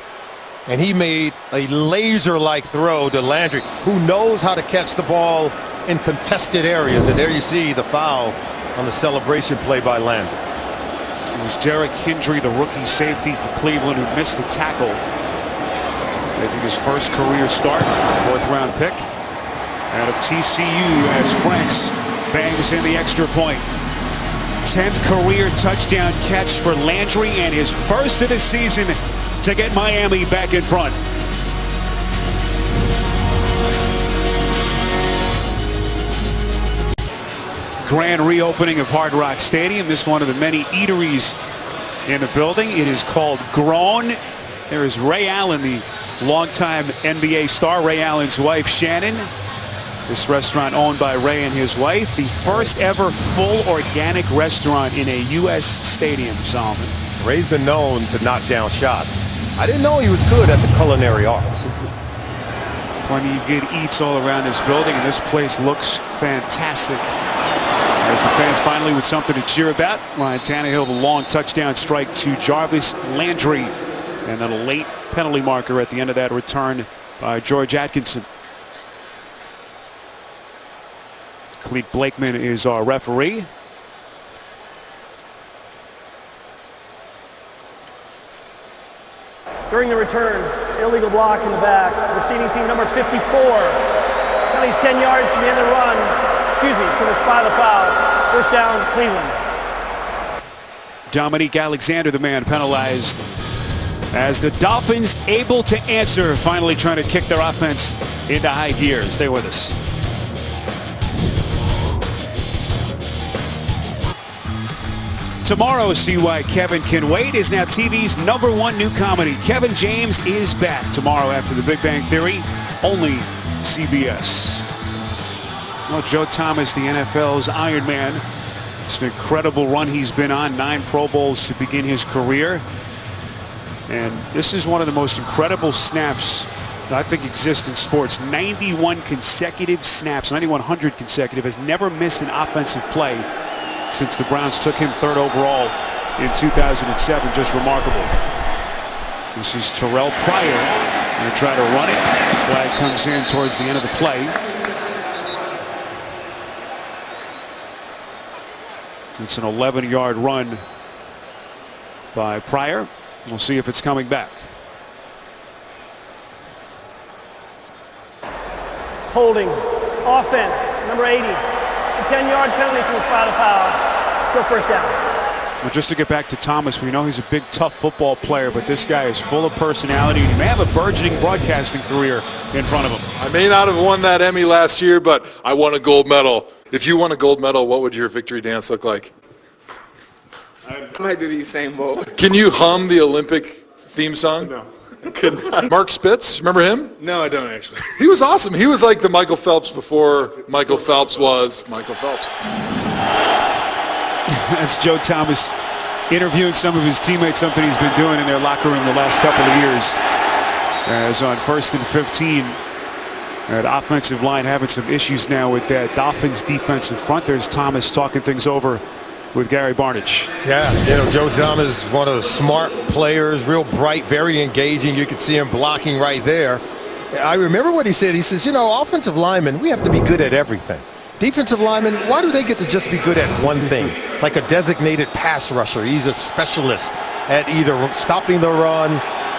B: and he made a laser-like throw to Landry, who knows how to catch the ball in contested areas. And there you see the foul on the celebration play by Landry.
A: It was Derek Kindry, the rookie safety for Cleveland, who missed the tackle, making his first career start, 4th-round pick out of TCU as Franks bangs in the extra point. 10th career touchdown catch for Landry, and his first of the season to get Miami back in front. Grand reopening of Hard Rock Stadium. This one of the many eateries in the building. It is called Grown. There is Ray Allen, the longtime NBA star, Ray Allen's wife, Shannon. This restaurant owned by Ray and his wife. The first ever full organic restaurant in a U.S. stadium, Solomon.
B: Ray's been known to knock down shots. I didn't know he was good at the culinary arts.
A: Plenty of good eats all around this building, and this place looks fantastic. As the fans finally with something to cheer about. Ryan Tannehill, the long touchdown strike to Jarvis Landry. And then a late penalty marker at the end of that return by George Atkinson. Clete Blakeman is our referee.
C: During the return, illegal block in the back. Receiving team number 54. Penalty's 10 yards from the end of the run. From the spot of the foul. First down, Cleveland.
A: Dominique Alexander, the man penalized, as the Dolphins able to answer, finally trying to kick their offense into high gear. Stay with us. Tomorrow, See Why Kevin Can Wait is now TV's #1 new comedy. Kevin James is back tomorrow after The Big Bang Theory, only CBS. Well, Joe Thomas, the NFL's Iron Man. It's an incredible run he's been on, 9 Pro Bowls to begin his career. And this is one of the most incredible snaps that I think exists in sports. 91 consecutive snaps, 9,100 consecutive, has never missed an offensive play since the Browns took him 3rd overall in 2007. Just remarkable. This is Terrell Pryor going to try to run it. Flag comes in towards the end of the play. It's an 11-yard run by Pryor. We'll see if it's coming back.
C: Holding. Offense. Number 80. A 10-yard penalty from the spot of foul. Still first down.
A: Well, just to get back to Thomas, we know he's a big, tough football player, but this guy is full of personality. He may have a burgeoning broadcasting career in front of him.
G: I may not have won that Emmy last year, but I won a gold medal. If you won a gold medal, what would your victory dance look like?
H: I might do the Usain Bolt.
G: Can you hum the Olympic theme song?
H: No, I could not.
G: Mark Spitz, remember him?
H: No, I don't actually.
G: He was awesome. He was like the Michael Phelps before Michael Phelps was Michael Phelps.
A: That's Joe Thomas interviewing some of his teammates, something he's been doing in their locker room the last couple of years. As on 1st and 15, that offensive line having some issues now with that Dolphins defensive front. There's Thomas talking things over with Gary Barnidge.
B: Yeah, Joe Thomas is one of the smart players, real bright, very engaging. You could see him blocking right there. I remember what he said. He says, offensive linemen, we have to be good at everything. Defensive linemen, why do they get to just be good at one thing? Like a designated pass rusher. He's a specialist at either stopping the run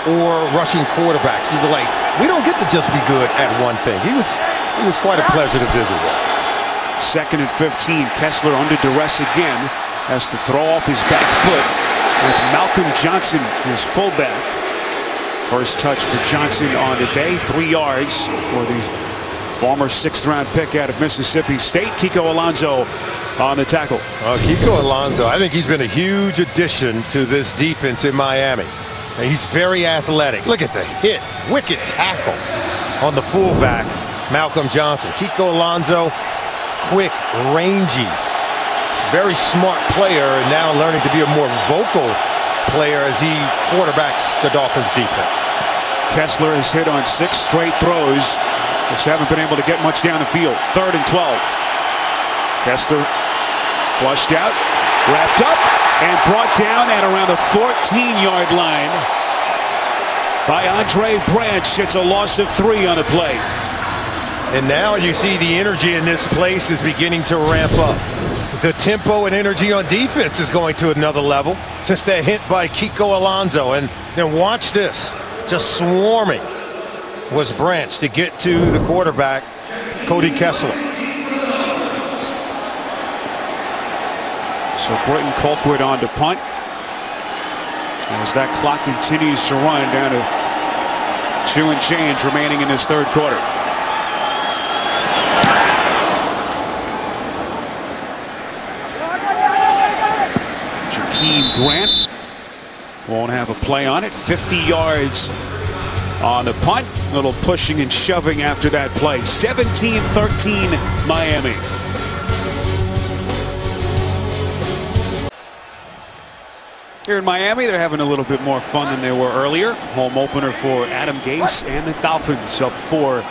B: or rushing quarterbacks. He's like, we don't get to just be good at one thing. He was quite a pleasure to visit with.
A: 2nd and 15. Kessler under duress again. Has to throw off his back foot. There's Malcolm Johnson, his fullback. First touch for Johnson on the day. 3 yards for the former 6th-round pick out of Mississippi State. Kiko Alonso on the tackle.
B: Kiko Alonso, I think he's been a huge addition to this defense in Miami. He's very athletic. Look at the hit. Wicked tackle on the fullback, Malcolm Johnson. Kiko Alonso, quick, rangy, very smart player, and now learning to be a more vocal player as he quarterbacks the Dolphins defense.
A: Kessler has hit on 6 straight throws. Just haven't been able to get much down the field. 3rd and 12. Kessler flushed out, wrapped up, and brought down at around the 14-yard line by Andre Branch. It's a loss of 3 on the play.
B: And now you see the energy in this place is beginning to ramp up. The tempo and energy on defense is going to another level since that hit by Kiko Alonso. And then watch this, just swarming was Branch to get to the quarterback, Cody Kessler.
A: So Britton Colquitt on to punt. As that clock continues to run down to 2 and change remaining in this 3rd quarter. Jakeem Grant won't have a play on it. 50 yards on the punt. A little pushing and shoving after that play. 17-13 Miami. Here in Miami, they're having a little bit more fun than they were earlier. Home opener for Adam Gase and the Dolphins, up 4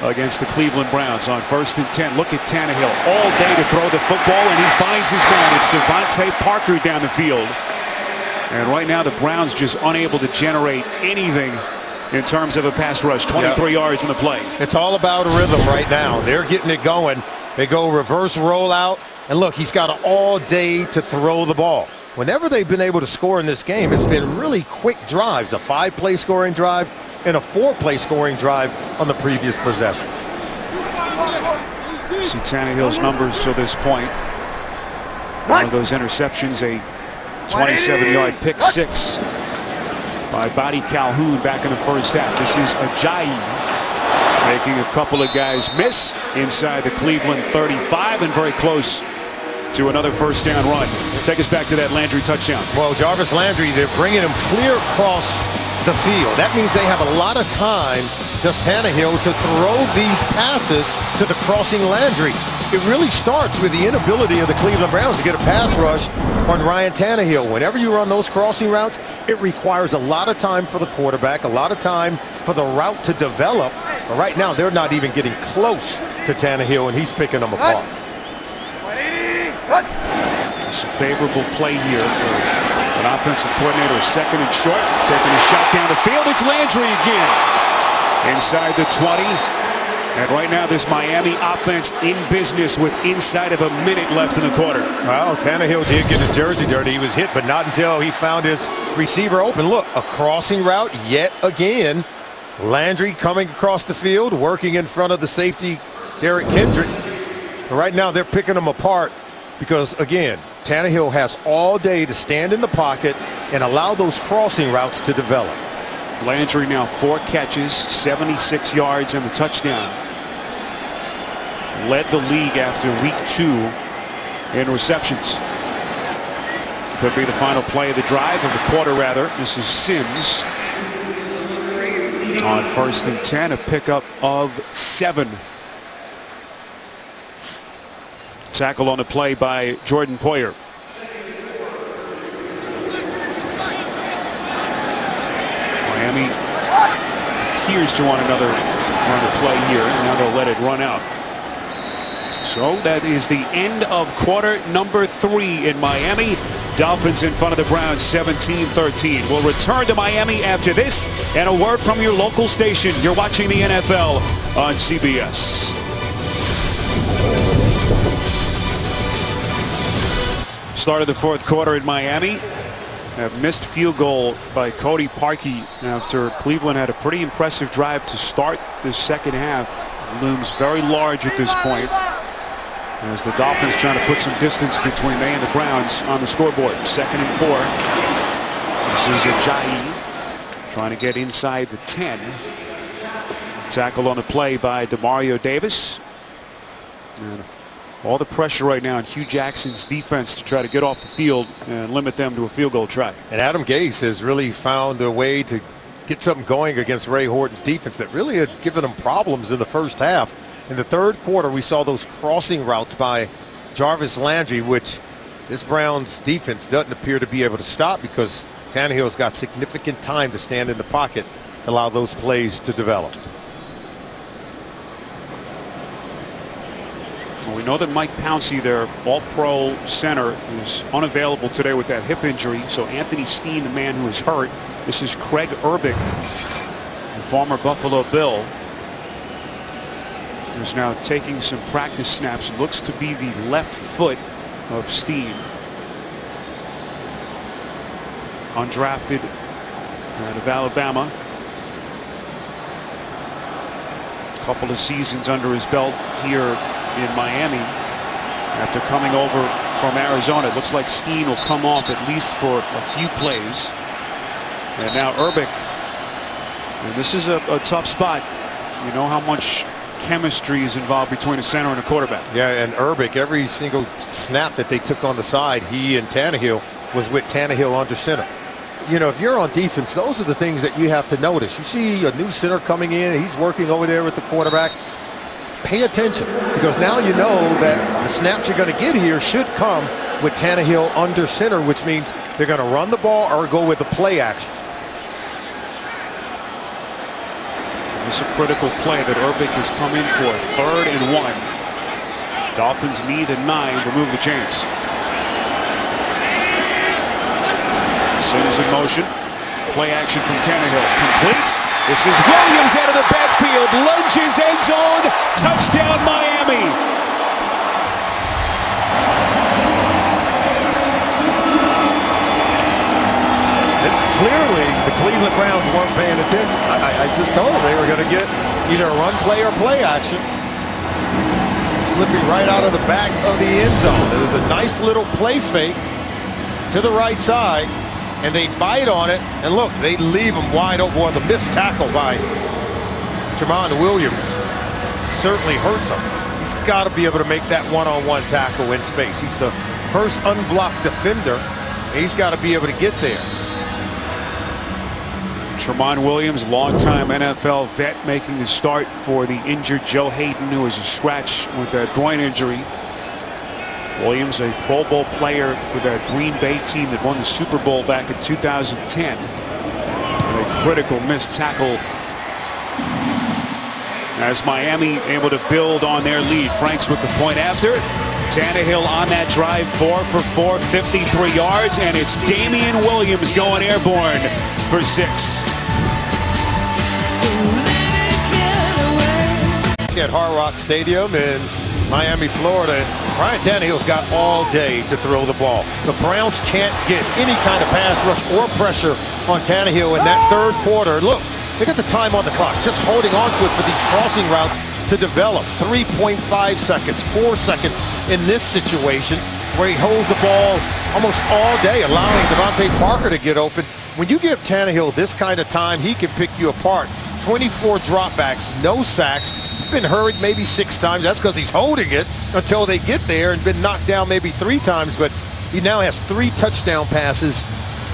A: against the Cleveland Browns on 1st and 10. Look at Tannehill all day to throw the football, and he finds his man. It's Devontae Parker down the field. And right now the Browns just unable to generate anything in terms of a pass rush. 23 yards in the play.
B: It's all about rhythm right now. They're getting it going. They go reverse rollout. And look, he's got all day to throw the ball. whenever they've been able to score in this game, it's been really quick drives, a 5-play scoring drive and a 4-play scoring drive on the previous possession.
A: See Tannehill's numbers to this point. One of those interceptions, a 27-yard pick six by Buddy Calhoun back in the first half. This is Ajayi making a couple of guys miss inside the Cleveland 35 and very close to another first down run. Take us back to that Landry touchdown.
B: Well, Jarvis Landry, they're bringing him clear across the field. That means they have a lot of time, does Tannehill, to throw these passes to the crossing Landry. It really starts with the inability of the Cleveland Browns to get a pass rush on Ryan Tannehill. Whenever you run those crossing routes, it requires a lot of time for the quarterback, a lot of time for the route to develop. But right now, they're not even getting close to Tannehill, and he's picking them apart.
A: It's a favorable play here for an offensive coordinator. Second and short, taking a shot down the field. It's Landry again inside the 20. And right now, this Miami offense in business with inside of a minute left in the quarter.
B: Well, Tannehill did get his jersey dirty. He was hit, but not until he found his receiver open. Look, a crossing route yet again. Landry coming across the field, working in front of the safety, Derrick Kendrick. But right now, they're picking them apart because, again, Tannehill has all day to stand in the pocket and allow those crossing routes to develop.
A: Landry now 4 catches, 76 yards and the touchdown. Led the league after week 2 in receptions. Could be the final play of the drive, of the quarter rather. This is Sims on 1st and 10, a pickup of 7. Tackle on the play by Jordan Poyer. Miami appears to want another run to play here, and now they'll let it run out. So that is the end of quarter number 3 in Miami. Dolphins in front of the Browns 17-13. We'll return to Miami after this and a word from your local station. You're watching the NFL on CBS. Start of the 4th quarter in Miami. A missed field goal by Cody Parkey after Cleveland had a pretty impressive drive to start this second half. Looms very large at this point as the Dolphins trying to put some distance between they and the Browns on the scoreboard. 2nd and 4. This is Ajayi trying to get inside the 10. Tackle on the play by Demario Davis. And all the pressure right now on Hugh Jackson's defense to try to get off the field and limit them to a field goal try.
B: And Adam Gase has really found a way to get something going against Ray Horton's defense that really had given them problems in the first half. In the 3rd quarter, we saw those crossing routes by Jarvis Landry, which this Browns defense doesn't appear to be able to stop because Tannehill's got significant time to stand in the pocket, allow those plays to develop.
A: We know that Mike Pouncey, their all-pro center, is unavailable today with that hip injury. So Anthony Steen, the man who is hurt. This is Craig Urbik, the former Buffalo Bill, who's now taking some practice snaps. It looks to be the left foot of Steen. Undrafted out of Alabama. A couple of seasons under his belt here in Miami after coming over from Arizona. It looks like Steen will come off at least for a few plays. And now Urbik. And this is a tough spot. You know how much chemistry is involved between a center and a quarterback.
B: Yeah, and Urbik, every single snap that they took on the side, he and Tannehill was with Tannehill under center. You know, if you're on defense, those are the things that you have to notice. You see a new center coming in, he's working over there with the quarterback. Pay attention, because now you know that the snaps you're going to get here should come with Tannehill under center, which means they're going to run the ball or go with the play action.
A: It's a critical play that Urbik has come in for. 3rd and 1. Dolphins need a 9 to move the chains. Sims in motion. Play action from Tannehill. Completes. This is Williams out of the backfield. Lunges end zone. Touchdown Miami.
B: clearly the Cleveland Browns weren't paying attention. I just told them they were going to get either a run play or play action. Slipping right out of the back of the end zone. It was a nice little play fake to the right side, and they bite on it, and look, they leave him wide open. Well, the missed tackle by Tramon Williams certainly hurts him. He's got to be able to make that one-on-one tackle in space. He's the first unblocked defender. He's got to be able to get there.
A: Tramon Williams, longtime NFL vet, making the start for the injured Joe Hayden, who was a scratch with a groin injury. Williams, a Pro Bowl player for that Green Bay team that won the Super Bowl back in 2010. And a critical missed tackle as Miami able to build on their lead. Franks with the point after. Tannehill on that drive, 4 for 4, 53 yards, and it's Damian Williams going airborne for 6.
B: At Hard Rock Stadium in Miami, Florida. Ryan Tannehill's got all day to throw the ball. The Browns can't get any kind of pass rush or pressure on Tannehill in that third quarter. Look, they got the time on the clock, just holding on to it for these crossing routes to develop. 3.5 seconds, 4 seconds in this situation where he holds the ball almost all day, allowing Devontae Parker to get open. When you give Tannehill this kind of time, he can pick you apart. 24 dropbacks, no sacks. He's been hurried maybe 6 times. That's because he's holding it until they get there, and been knocked down maybe 3 times. But he now has 3 touchdown passes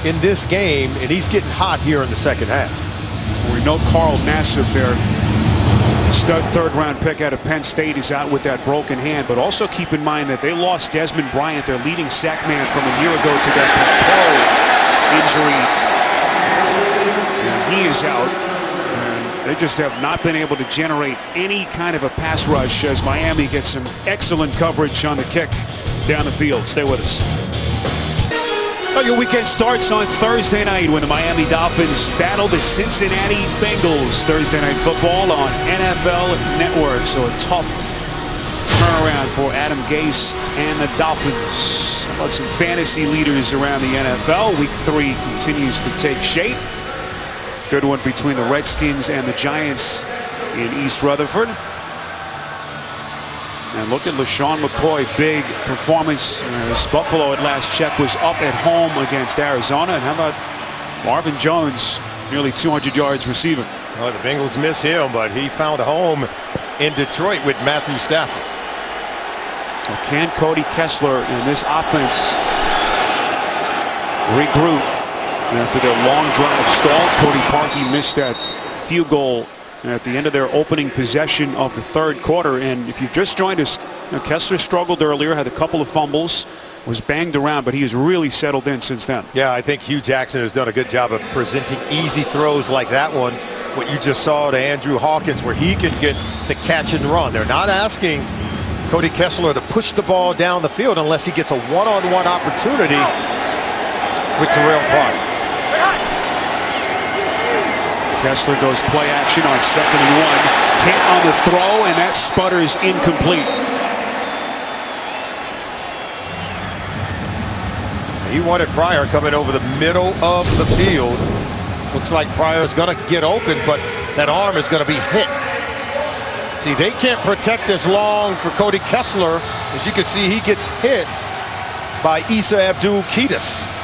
B: in this game, and he's getting hot here in the second half.
A: We know Carl Nassib, their stud third-round pick out of Penn State, is out with that broken hand. But also keep in mind that they lost Desmond Bryant, their leading sack man from a year ago, to that pectoral injury. And he is out. They just have not been able to generate any kind of a pass rush as Miami gets some excellent coverage on the kick down the field. Stay with us. Well, your weekend starts on Thursday night when the Miami Dolphins battle the Cincinnati Bengals. Thursday Night Football on NFL Network. So a tough turnaround for Adam Gase and the Dolphins. How about some fantasy leaders around the NFL? Week 3 continues to take shape. Good one between the Redskins and the Giants in East Rutherford. And look at LaShawn McCoy, big performance. As Buffalo at last check was up at home against Arizona. And how about Marvin Jones, nearly 200 yards receiving.
B: Well, the Bengals miss him, but he found a home in Detroit with Matthew Stafford.
A: Well, can Cody Kessler and this offense regroup? After their long drive stalled, Cody Parkey missed that field goal at the end of their opening possession of the third quarter. And if you've just joined us, Kessler struggled earlier, had a couple of fumbles, was banged around, but he has really settled in since then.
B: Yeah, I think Hugh Jackson has done a good job of presenting easy throws like that one. What you just saw to Andrew Hawkins, where he can get the catch and run. They're not asking Cody Kessler to push the ball down the field unless he gets a one-on-one opportunity with Terrell Pryor.
A: Kessler goes play action on 2nd and 1. Hit on the throw, and that sputters incomplete.
B: He wanted Pryor coming over the middle of the field. Looks like Pryor's going to get open, but that arm is going to be hit. See, they can't protect this long for Cody Kessler. As you can see, he gets hit by Issa Abdul-Quddus.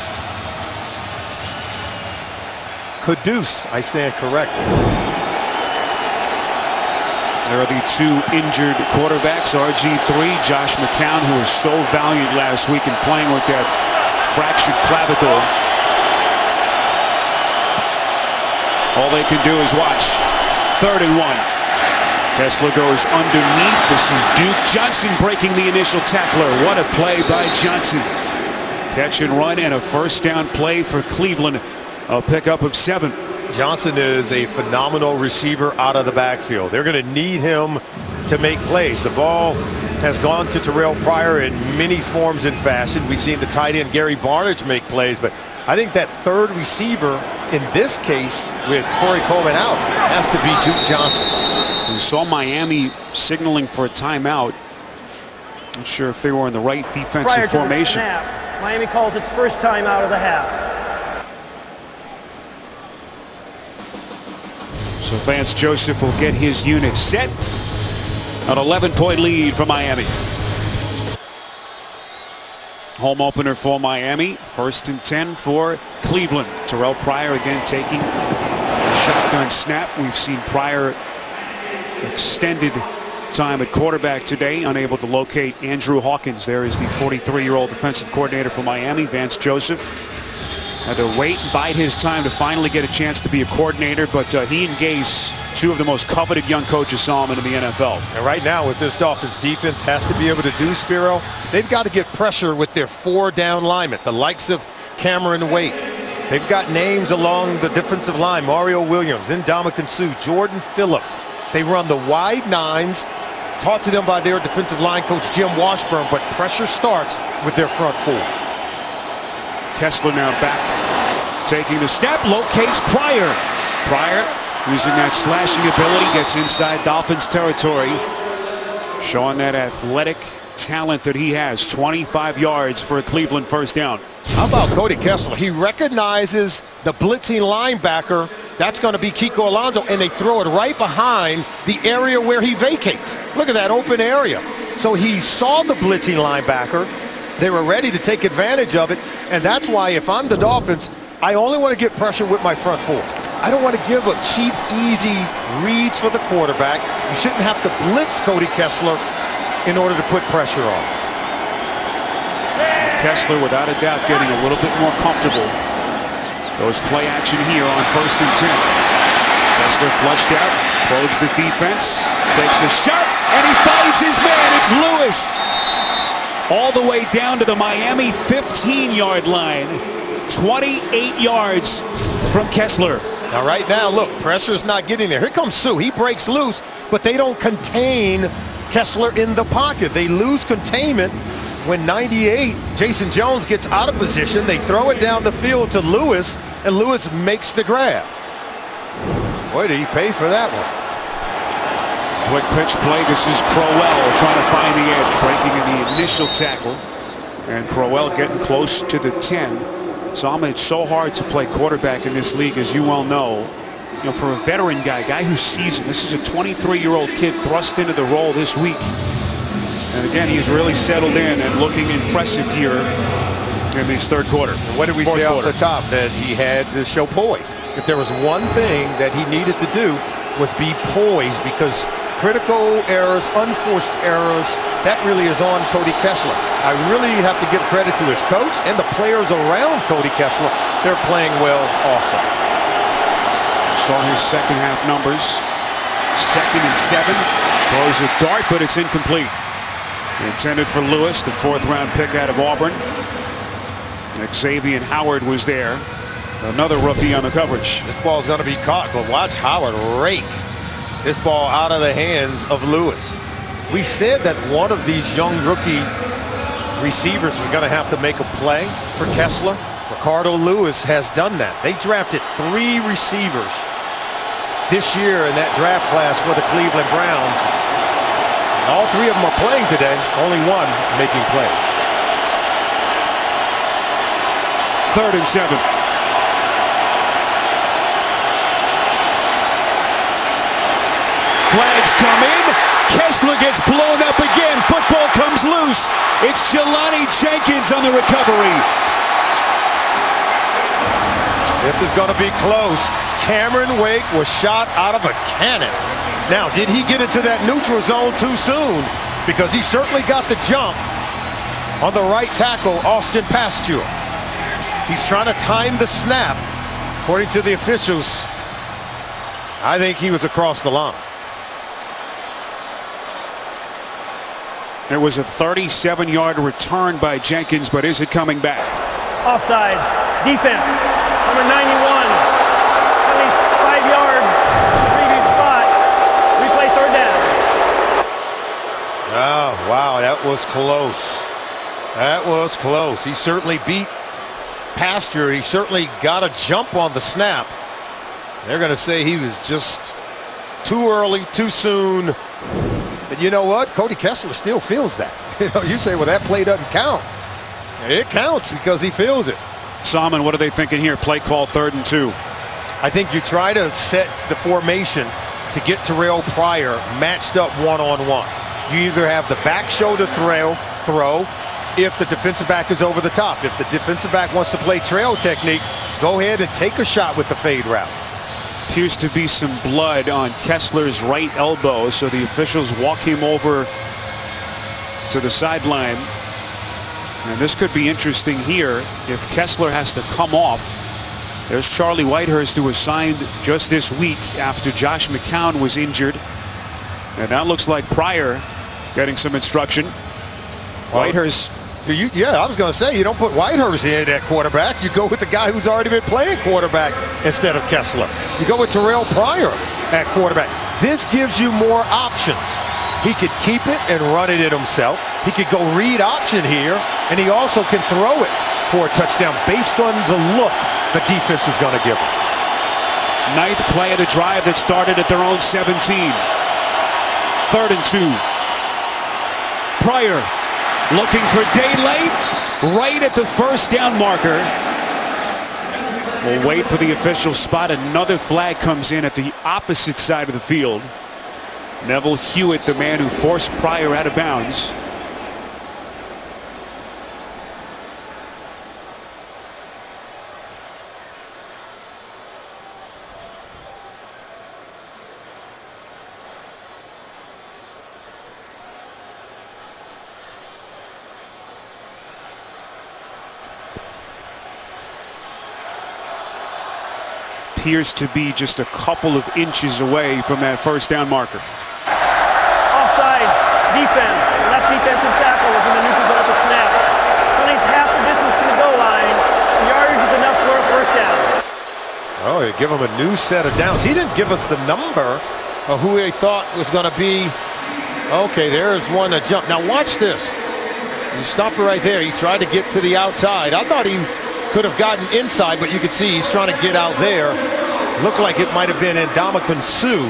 B: Kudus, I stand corrected.
A: There are the 2 injured quarterbacks, RG3, Josh McCown, who was so valiant last week in playing with that fractured clavicle. All they can do is watch. 3rd and 1. Kessler goes underneath. This is Duke Johnson breaking the initial tackler. What a play by Johnson. Catch and run and a first down play for Cleveland. A pickup of 7.
B: Johnson is a phenomenal receiver out of the backfield. They're going to need him to make plays. The ball has gone to Terrell Pryor in many forms and fashion. We've seen the tight end Gary Barnidge make plays, but I think that third receiver in this case with Corey Coleman out has to be Duke Johnson.
A: We saw Miami signaling for a timeout. Not sure if they were in the right defensive formation.
C: Prior to the snap, Miami calls its first time out of the half.
A: So Vance Joseph will get his unit set. An 11-point lead for Miami. Home opener for Miami. 1st and 10 for Cleveland. Terrell Pryor again taking a shotgun snap. We've seen Pryor extended time at quarterback today, unable to locate Andrew Hawkins. There is the 43-year-old defensive coordinator for Miami. Vance Joseph had to wait and bide his time to finally get a chance to be a coordinator, but he and Gase, two of the most coveted young coaches, Solomon, in the NFL.
B: And right now, what this Dolphins defense has to be able to do, Spiro, they've got to get pressure with their 4 down linemen, the likes of Cameron Wake. They've got names along the defensive line: Mario Williams, Ndamukong Suh, Jordan Phillips. They run the wide 9s, taught to them by their defensive line coach Jim Washburn, but pressure starts with their front 4.
A: Kessler now back, taking the step, locates Pryor. Pryor, using that slashing ability, gets inside Dolphins territory, showing that athletic talent that he has. 25 yards for a Cleveland 1st down.
B: How about Cody Kessler? He recognizes the blitzing linebacker. That's going to be Kiko Alonso, and they throw it right behind the area where he vacates. Look at that open area. So he saw the blitzing linebacker. They were ready to take advantage of it, and that's why if I'm the Dolphins, I only want to get pressure with my front 4. I don't want to give up cheap, easy reads for the quarterback. You shouldn't have to blitz Cody Kessler in order to put pressure on.
A: Kessler, without a doubt, getting a little bit more comfortable. Goes play action here on 1st and 10. Kessler flushed out, probes the defense, takes a shot, and he finds his man. It's Lewis. All the way down to the Miami 15-yard line. 28 yards from Kessler.
B: Now right now, look, pressure's not getting there. Here comes Suh. He breaks loose, but they don't contain Kessler in the pocket. They lose containment when 98, Jason Jones, gets out of position. They throw it down the field to Lewis, and Lewis makes the grab. Boy, did he pay for that one.
A: Quick pitch play. This is Crowell trying to find the edge, breaking in the initial tackle. And Crowell getting close to the 10. So it's so hard to play quarterback in this league, as you well know. You know, for a veteran guy who's seasoned. This is a 23-year-old kid thrust into the role this week. And again, he's really settled in and looking impressive here in this 3rd quarter.
B: What did we say off the top? That he had to show poise. If there was one thing that he needed to do, was be poised, because critical errors, unforced errors, that really is on Cody Kessler. I really have to give credit to his coach and the players around Cody Kessler. They're playing well also.
A: Saw his 2nd half numbers. 2nd and 7. Throws a dart, but it's incomplete. Intended for Lewis, the 4th-round pick out of Auburn. Xavier Howard was there. Another rookie on the coverage.
B: This ball's going to be caught, but watch Howard rake this ball out of the hands of Lewis. We said that one of these young rookie receivers was going to have to make a play for Kessler. Ricardo Lewis has done that. They drafted 3 receivers this year in that draft class for the Cleveland Browns. All 3 of them are playing today, only one making plays.
A: 3rd and 7. Flags come in. Kessler gets blown up again. Football comes loose. It's Jelani Jenkins on the recovery.
B: This is going to be close. Cameron Wake was shot out of a cannon. Now, did he get into that neutral zone too soon? Because he certainly got the jump on the right tackle, Austin Pasture. He's trying to time the snap. According to the officials, I think he was across the line.
A: There was a 37-yard return by Jenkins, but is it coming back?
C: Offside. Defense. Number 91. At least 5 yards. Previous spot. Replay 3rd down.
B: Oh, wow, that was close. That was close. He certainly beat Pasture. He certainly got a jump on the snap. They're going to say he was just too early, too soon. But you know what? Cody Kessler still feels that. You say, well, that play doesn't count. It counts because he feels it.
A: Salmon, what are they thinking here? Play call 3rd and 2.
B: I think you try to set the formation to get Terrell Pryor matched up one-on-one. You either have the back shoulder throw if the defensive back is over the top. If the defensive back wants to play trail technique, go ahead and take a shot with the fade route.
A: Appears to be some blood on Kessler's right elbow, so the officials walk him over to the sideline. And this could be interesting here if Kessler has to come off. There's Charlie Whitehurst, who was signed just this week after Josh McCown was injured. And now it looks like Pryor getting some instruction. Whitehurst.
B: I was going to say, you don't put Whitehurst in at quarterback. You go with the guy who's already been playing quarterback instead of Kessler. You go with Terrell Pryor at quarterback. This gives you more options. He could keep it and run it in himself. He could go read option here, and he also can throw it for a touchdown based on the look the defense is going to give him.
A: Ninth play of the drive that started at their own 17. 3rd and 2. Pryor looking for daylight right at the first down marker. We'll wait for the official spot. Another flag comes in at the opposite side of the field. Neville Hewitt, the man who forced Pryor out of bounds. Appears to be just a couple of inches away from that first down marker.
C: Offside defense. Left defensive tackle was in the neutral zone at the snap. Penalty's half the distance to the goal line. The yardage is enough for a first down.
B: Oh, you give him a new set of downs. He didn't give us the number of who he thought was going to be. Okay, there's one to jump. Now watch this. You stop it right there. He tried to get to the outside. I thought he could have gotten inside, but you could see he's trying to get out there. Looked like it might have been Ndamukong Suh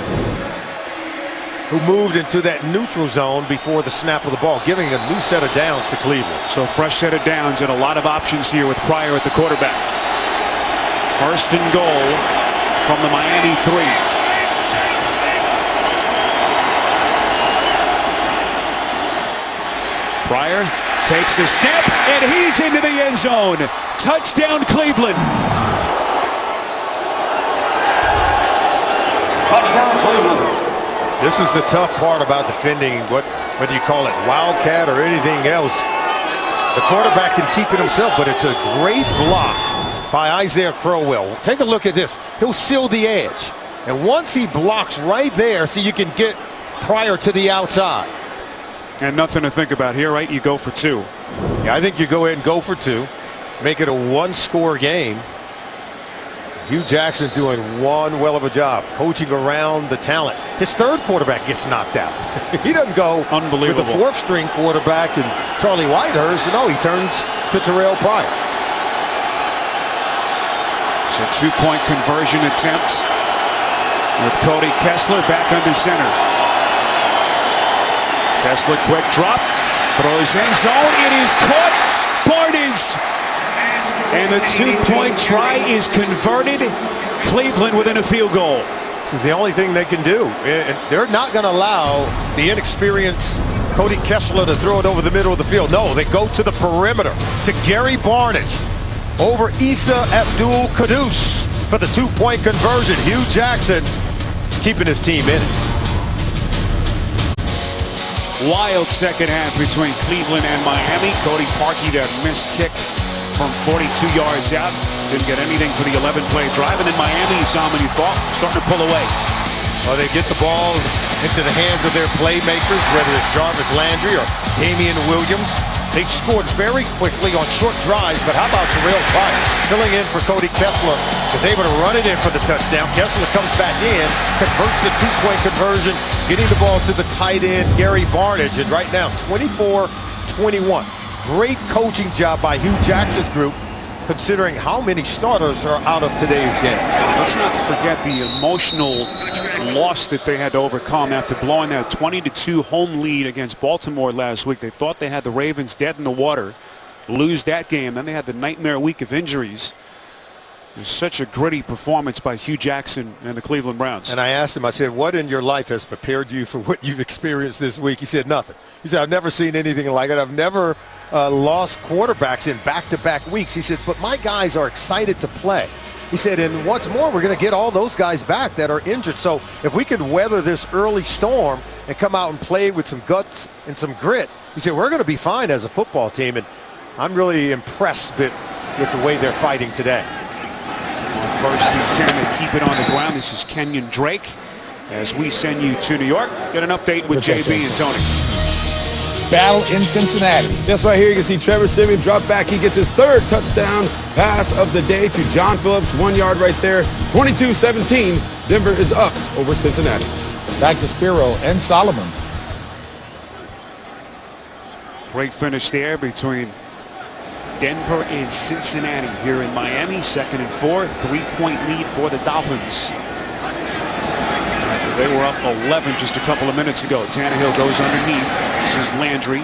B: who moved into that neutral zone before the snap of the ball, giving a new set of downs to Cleveland.
A: So fresh set of downs and a lot of options here with Pryor at the quarterback. 1st and goal from the Miami 3. Pryor takes the snap, and he's into the end zone. Touchdown, Cleveland.
B: Touchdown, Cleveland. This is the tough part about defending, whether you call it wildcat or anything else. The quarterback can keep it himself, but it's a great block by Isaiah Crowell. Take a look at this. He'll seal the edge. And once he blocks right there, so you can get Pryor to the outside.
A: And nothing to think about here, right? You go for 2.
B: Yeah, I think you go ahead and go for 2. Make it a one-score game. Hugh Jackson doing one well of a job coaching around the talent. His 3rd quarterback gets knocked out. He doesn't go
A: unbelievable
B: with the 4th-string quarterback and Charlie Whitehurst. No, he turns to Terrell Pryor.
A: So 2-point conversion attempt with Cody Kessler back under center. Kessler quick drop, throws end zone. It is caught. Barnes. And the 2-point try is converted. Cleveland within a field goal.
B: This is the only thing they can do. They're not going to allow the inexperienced Cody Kessler to throw it over the middle of the field. No, they go to the perimeter to Gary Barnidge over Issa Abdul Quddus for the 2-point conversion. Hugh Jackson keeping his team in it.
A: Wild second half between Cleveland and Miami. Cody Parkey, that missed kick from 42 yards out. Didn't get anything for the 11-play drive. And then Miami, you saw him and you thought, starting to pull away.
B: Well, they get the ball into the hands of their playmakers, whether it's Jarvis Landry or Damian Williams. They scored very quickly on short drives, but how about Terrell Pryor filling in for Cody Kessler, is able to run it in for the touchdown. Kessler comes back in, converts the 2-point conversion, getting the ball to the tight end, Gary Barnidge, and right now 24-21. Great coaching job by Hugh Jackson's group, considering how many starters are out of today's game.
A: Let's not forget the emotional loss that they had to overcome after blowing that 20-2 home lead against Baltimore last week. They thought they had the Ravens dead in the water, lose that game. Then they had the nightmare week of injuries. Such a gritty performance by Hugh Jackson and the Cleveland Browns.
B: And I asked him, I said, what in your life has prepared you for what you've experienced this week? He said, nothing. He said, I've never seen anything like it. I've never lost quarterbacks in back-to-back weeks. He said, but my guys are excited to play. He said, and what's more, we're going to get all those guys back that are injured. So if we could weather this early storm and come out and play with some guts and some grit, he said, we're going to be fine as a football team. And I'm really impressed with the way they're fighting today.
A: On 1st and 10, they keep it on the ground. This is Kenyon Drake as we send you to New York. Get an update with JB and Tony.
E: Battle in Cincinnati.
F: That's right here. You can see Trevor Siemian drop back. He gets his 3rd touchdown pass of the day to John Phillips. 1 yard right there. 22-17. Denver is up over Cincinnati.
E: Back to Spiro and Solomon.
A: Great finish there between Denver and Cincinnati here in Miami. 2nd and 4, 3-point lead for the Dolphins. They were up 11 just a couple of minutes ago. Tannehill goes underneath. This is Landry.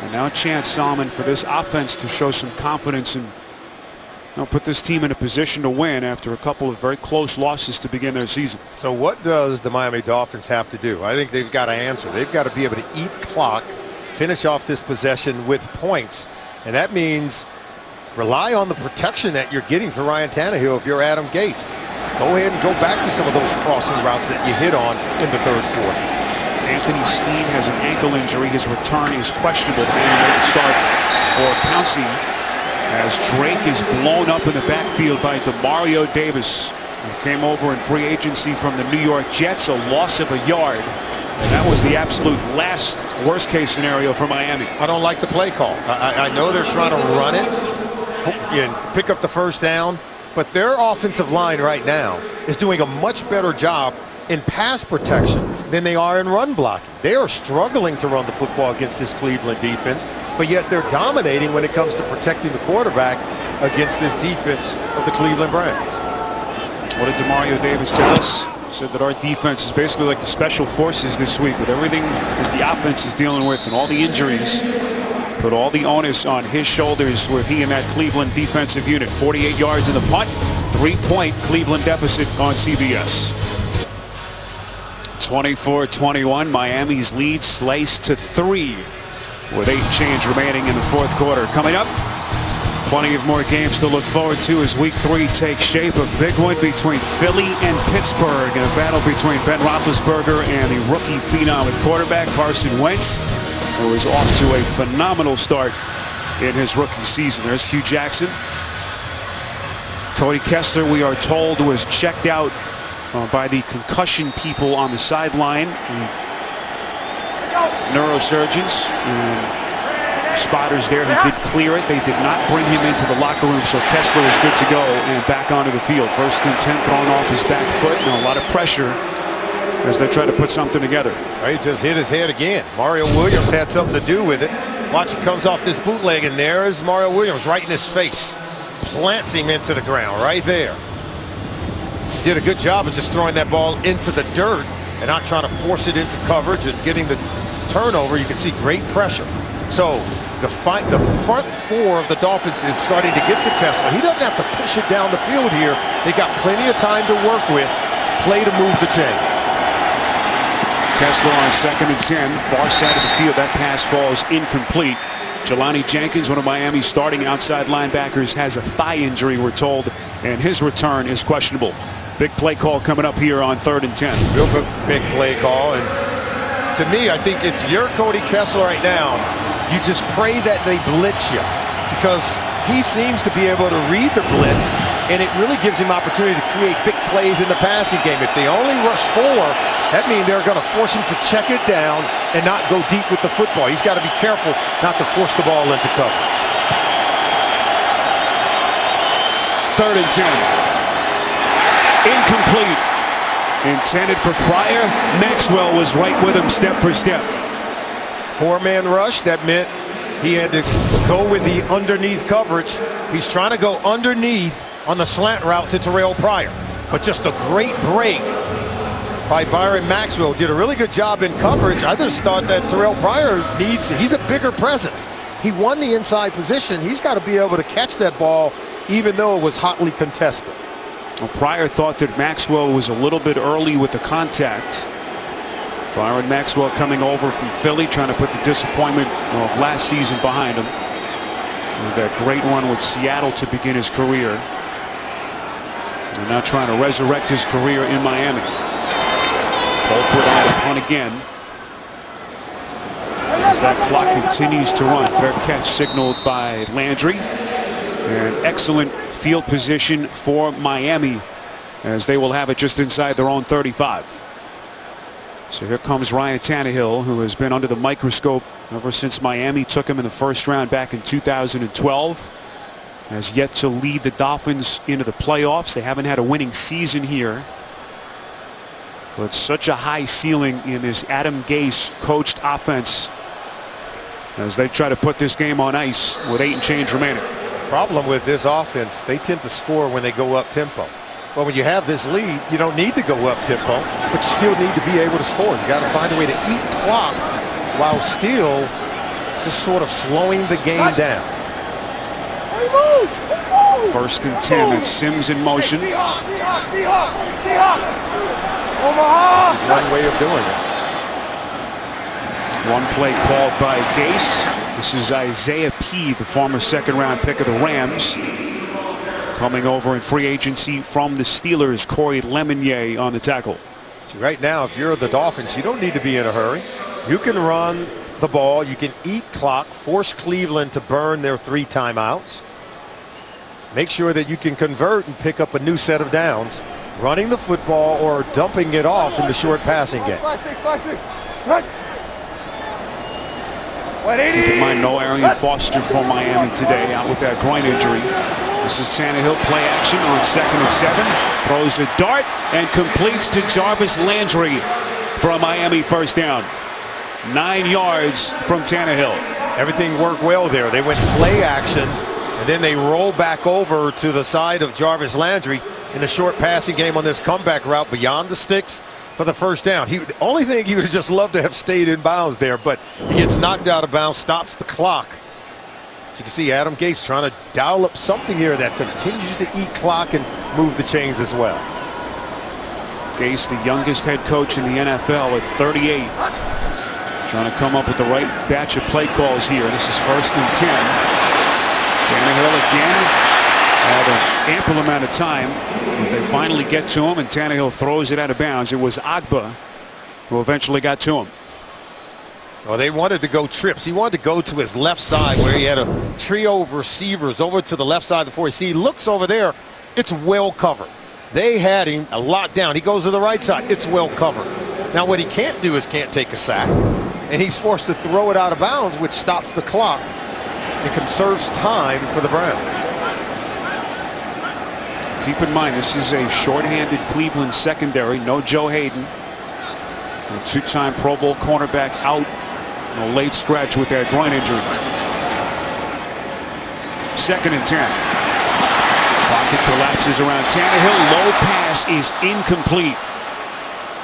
A: And now Chance Solomon for this offense to show some confidence and put this team in a position to win after a couple of very close losses to begin their season.
B: So what does the Miami Dolphins have to do? I think they've got to answer. They've got to be able to eat clock, finish off this possession with points. And that means rely on the protection that you're getting for Ryan Tannehill if you're Adam Gates. Go ahead and go back to some of those crossing routes that you hit on in the 3rd quarter.
A: Anthony Steen has an ankle injury. His return is questionable. The start for Pouncey as Drake is blown up in the backfield by Demario Davis, who came over in free agency from the New York Jets, a loss of a yard. And that was the absolute last worst-case scenario for Miami.
B: I don't like the play call. I know they're trying to run it and pick up the 1st down, but their offensive line right now is doing a much better job in pass protection than they are in run blocking. They are struggling to run the football against this Cleveland defense, but yet they're dominating when it comes to protecting the quarterback against this defense of the Cleveland Browns.
A: What did Demario Davis tell us? Said that our defense is basically like the special forces this week with everything that the offense is dealing with and all the injuries. Put all the onus on his shoulders with he and that Cleveland defensive unit. 48 yards in the punt, 3-point Cleveland deficit on CBS. 24-21, Miami's lead sliced to 3 with 8 change remaining in the 4th quarter. Coming up, plenty of more games to look forward to as Week 3 takes shape. A big one between Philly and Pittsburgh in a battle between Ben Roethlisberger and the rookie phenom at quarterback Carson Wentz, who is off to a phenomenal start in his rookie season. There's Hugh Jackson. Cody Kessler, we are told, was checked out by the concussion people on the sideline. Neurosurgeons and spotters there who did clear it. They did not bring him into the locker room, so Kessler is good to go and back onto the field. 1st and 10 thrown off his back foot, and a lot of pressure as they try to put something together.
B: He just hit his head again. Mario Williams had something to do with it. Watch, it comes off this bootleg, and there's Mario Williams right in his face. Plants him into the ground right there. He did a good job of just throwing that ball into the dirt and not trying to force it into coverage and getting the turnover. You can see great pressure. So the front 4 of the Dolphins is starting to get to Kessler. He doesn't have to push it down the field here. They got plenty of time to work with. Play to move the chains.
A: Kessler on 2nd and 10, far side of the field. That pass falls incomplete. Jelani Jenkins, one of Miami's starting outside linebackers, has a thigh injury, we're told, and his return is questionable. Big play call coming up here on 3rd and 10.
B: Real big play call, and to me, I think it's your Cody Kessler right now. You just pray that they blitz you, because he seems to be able to read the blitz, and it really gives him opportunity to create big plays in the passing game. If they only rush 4, that means they're going to force him to check it down and not go deep with the football. He's got to be careful not to force the ball into coverage.
A: 3rd and 10. Incomplete. Intended for Pryor. Maxwell was right with him step for step.
B: 4-man rush. That meant he had to go with the underneath coverage. He's trying to go underneath on the slant route to Terrell Pryor. But just a great break by Byron Maxwell. Did a really good job in coverage. I just thought that Terrell Pryor he's a bigger presence. He won the inside position. He's got to be able to catch that ball even though it was hotly contested.
A: Well, Pryor thought that Maxwell was a little bit early with the contact. Byron Maxwell coming over from Philly, trying to put the disappointment of last season behind him. With that great one with Seattle to begin his career. And now trying to resurrect his career in Miami. Colquitt on the punt again. As that clock continues to run. Fair catch signaled by Landry. And excellent field position for Miami, as they will have it just inside their own 35. So here comes Ryan Tannehill, who has been under the microscope ever since Miami took him in the first round back in 2012. Has yet to lead the Dolphins into the playoffs. They haven't had a winning season here. But such a high ceiling in this Adam Gase coached offense as they try to put this game on ice with 8 and change remaining.
B: Problem with this offense, they tend to score when they go up tempo. Well, when you have this lead, you don't need to go up tempo, but you still need to be able to score. You got to find a way to eat clock while still just sort of slowing the game down.
A: First and 10, and Sims in motion.
B: This is one way of doing it.
A: One play called by Gase. This is Isaiah P., the former second-round pick of the Rams. Coming over in free agency from the Steelers, Corey Lemonnier on the tackle.
B: So right now, if you're the Dolphins, you don't need to be in a hurry. You can run the ball. You can eat clock, force Cleveland to burn their 3 timeouts. Make sure that you can convert and pick up a new set of downs, running the football or dumping it off in the short passing game.
A: Keep in mind, no Arian Foster for Miami today, out with that groin injury. This is Tannehill, play action on 2nd and 7. Throws a dart and completes to Jarvis Landry for a Miami first down. 9 yards from Tannehill.
B: Everything worked well there. They went play action, and then they roll back over to the side of Jarvis Landry in the short passing game on this comeback route beyond the sticks for the first down. The only thing he would just love to have stayed in bounds there, but he gets knocked out of bounds, stops the clock. So you can see Adam Gase trying to dial up something here that continues to eat clock and move the chains as well.
A: Gase, the youngest head coach in the NFL at 38. Trying to come up with the right batch of play calls here. This is 1st and 10. Tannehill again had an ample amount of time. They finally get to him, and Tannehill throws it out of bounds. It was Agba who eventually got to him.
B: Well, they wanted to go trips. He wanted to go to his left side where he had a trio of receivers over to the left side before he looks over there. It's well covered. They had him a lot down. He goes to the right side. It's well covered. Now, what he can't do is can't take a sack, and he's forced to throw it out of bounds, which stops the clock and conserves time for the Browns.
A: Keep in mind, this is a shorthanded Cleveland secondary. No Joe Hayden. A 2-time Pro Bowl cornerback out in a late stretch with that groin injury. 2nd and 10. Pocket collapses around Tannehill. Low pass is incomplete.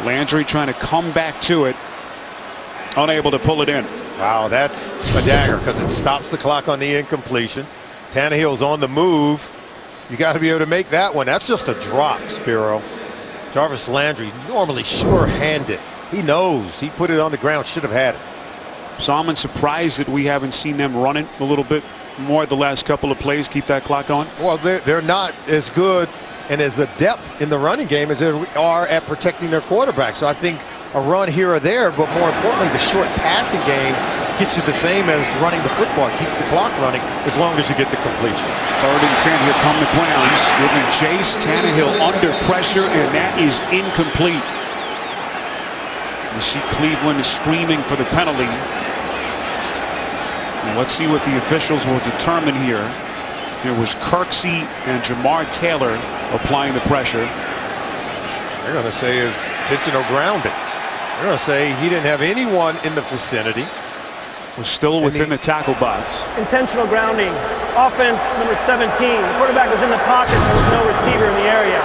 A: Landry trying to come back to it. Unable to pull it in.
B: Wow, that's a dagger because it stops the clock on the incompletion. Tannehill's on the move. You got to be able to make that one. That's just a drop, Spiro. Jarvis Landry, normally sure-handed. He knows. He put it on the ground, should have had it.
A: Salmon, surprised that we haven't seen them run it a little bit more the last couple of plays. Keep that clock on.
B: Well, they're not as good and as the depth in the running game as they are at protecting their quarterback. So I think a run here or there, but more importantly, the short passing game gets you the same as running the football. It keeps the clock running as long as you get the completion.
A: 3rd and 10. Here come the Browns. Giving chase. Tannehill under pressure, and that is incomplete. You see Cleveland screaming for the penalty. And let's see what the officials will determine here. It was Kirksey and Jamar Taylor applying the pressure.
B: They're going to say it's intentional grounding. They're going to say he didn't have anyone in the vicinity.
A: Was still within the tackle box.
C: Intentional grounding. Offense number 17. The quarterback was in the pocket. There was no receiver in the area.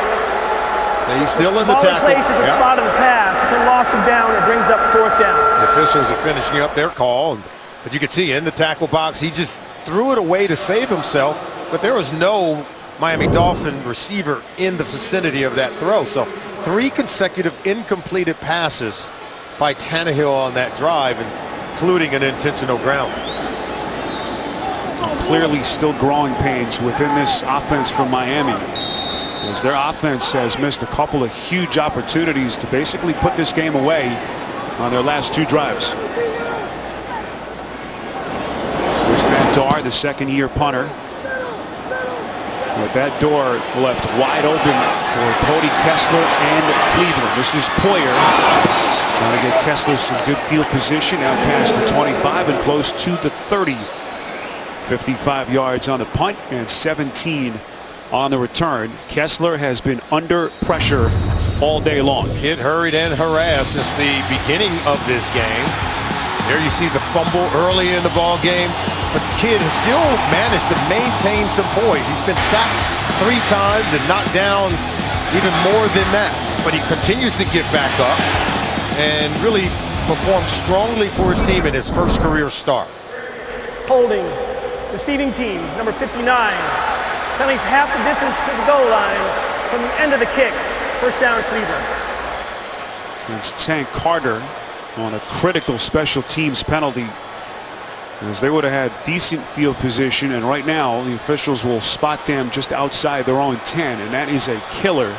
B: So he's still in the
C: Ball
B: tackle.
C: placed at the spot of the pass. It's a loss of down. It brings up 4th down.
B: The officials are finishing up their call. But you can see in the tackle box, he just threw it away to save himself. But there was no Miami Dolphin receiver in the vicinity of that throw. So 3 consecutive incompleted passes by Tannehill on that drive, including an intentional ground.
A: Clearly still growing pains within this offense from Miami, as their offense has missed a couple of huge opportunities to basically put this game away on their last 2 drives. There's Matt Darr, the second-year punter. With that door left wide open for Cody Kessler and Cleveland. This is Poyer trying to get Kessler some good field position out past the 25 and close to the 30. 55 yards on the punt and 17 on the return. Kessler has been under pressure all day long.
B: Hit, hurried, and harassed since the beginning of this game. There you see the fumble early in the ball game, but the kid has still managed to maintain some poise. He's been sacked 3 times and knocked down even more than that, but he continues to get back up and really perform strongly for his team in his first career start.
C: Holding, deceiving team, number 59. Penalties half the distance to the goal line from the end of the kick. First down, Cleveland.
A: It's Tank Carter on a critical special teams penalty, as they would have had decent field position, and right now the officials will spot them just outside their own 10, and that is a killer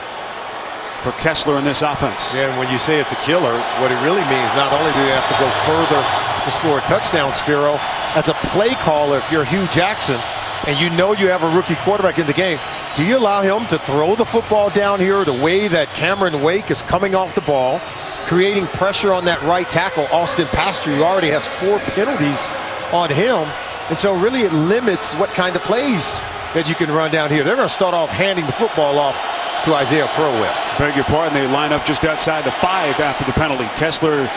A: for Kessler in this offense.
B: Yeah, and when you say it's a killer, what it really means, not only do you have to go further to score a touchdown, Spiro, as a play caller, if you're Hugh Jackson and you know you have a rookie quarterback in the game, do you allow him to throw the football down here the way that Cameron Wake is coming off the ball, creating pressure on that right tackle, Austin Pastor, who already has 4 penalties on him, and so really it limits what kind of plays that you can run down here. They're going to start off handing the football off to Isaiah Crowell.
A: Beg your pardon, they line up just outside the 5 after the penalty. Kessler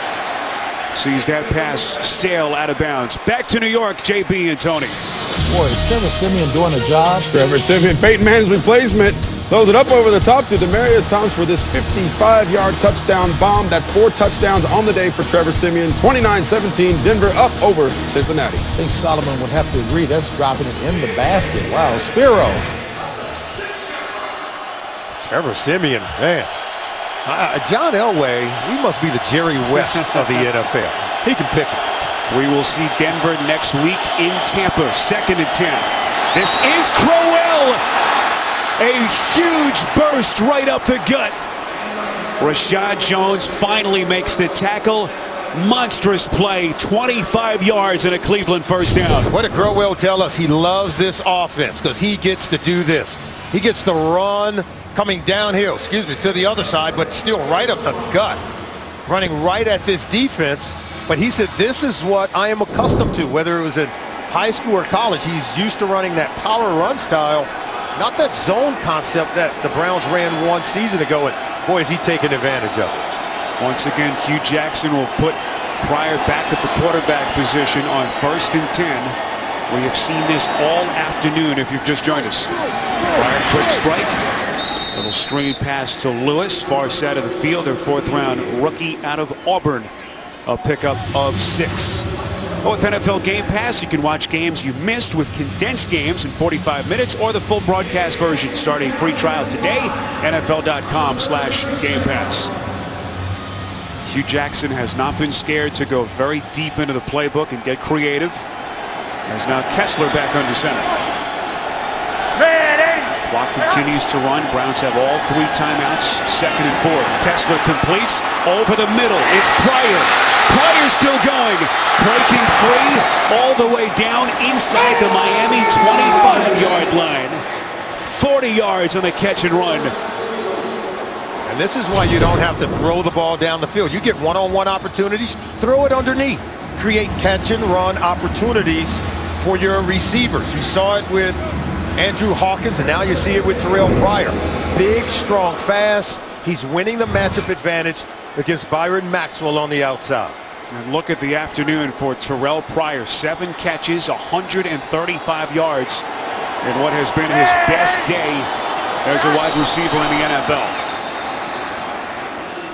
A: sees that pass sail out of bounds. Back to New York, JB and Tony.
E: Boy, is Trevor Siemian doing a job?
F: Trevor Siemian, Peyton Manning's replacement, throws it up over the top to Demaryius Thomas for this 55-yard touchdown bomb. That's 4 touchdowns on the day for Trevor Siemian. 29-17, Denver up over Cincinnati.
E: I think Solomon would have to agree. That's dropping it in the basket. Wow, Spiro.
B: Trevor Siemian, man. John Elway, he must be the Jerry West of the NFL. He can pick it.
A: We will see Denver next week in Tampa, 2nd and 10. This is Crowell. A huge burst right up the gut. Rashad Jones finally makes the tackle. Monstrous play, 25 yards and a Cleveland first down.
B: What did Crowell tell us? He loves this offense because he gets to do this. He gets to run coming downhill, to the other side, but still right up the gut, running right at this defense. But he said, this is what I am accustomed to, whether it was in high school or college. He's used to running that power run style, not that zone concept that the Browns ran 1 season ago, and boy, is he taking advantage of it.
A: Once again, Hugh Jackson will put Pryor back at the quarterback position on 1st and 10. We have seen this all afternoon if you've just joined us. Pryor, quick strike. Little screen pass to Lewis, far side of the field, their 4th-round rookie out of Auburn. A pickup of 6. With NFL Game Pass, you can watch games you missed with condensed games in 45 minutes or the full broadcast version. Start a free trial today, NFL.com/Game Pass. Hugh Jackson has not been scared to go very deep into the playbook and get creative. As now Kessler back under center. Clock continues to run. Browns have all 3 timeouts. 2nd and 4. Kessler completes over the middle. It's Pryor. Pryor still going. Breaking free all the way down inside the Miami 25-yard line. 40 yards on the catch and run.
B: And this is why you don't have to throw the ball down the field. You get one-on-one opportunities, throw it underneath. Create catch and run opportunities for your receivers. You saw it with Andrew Hawkins, and now you see it with Terrell Pryor. Big, strong, fast. He's winning the matchup advantage against Byron Maxwell on the outside.
A: And look at the afternoon for Terrell Pryor. 7 catches, 135 yards in what has been his best day as a wide receiver in the NFL.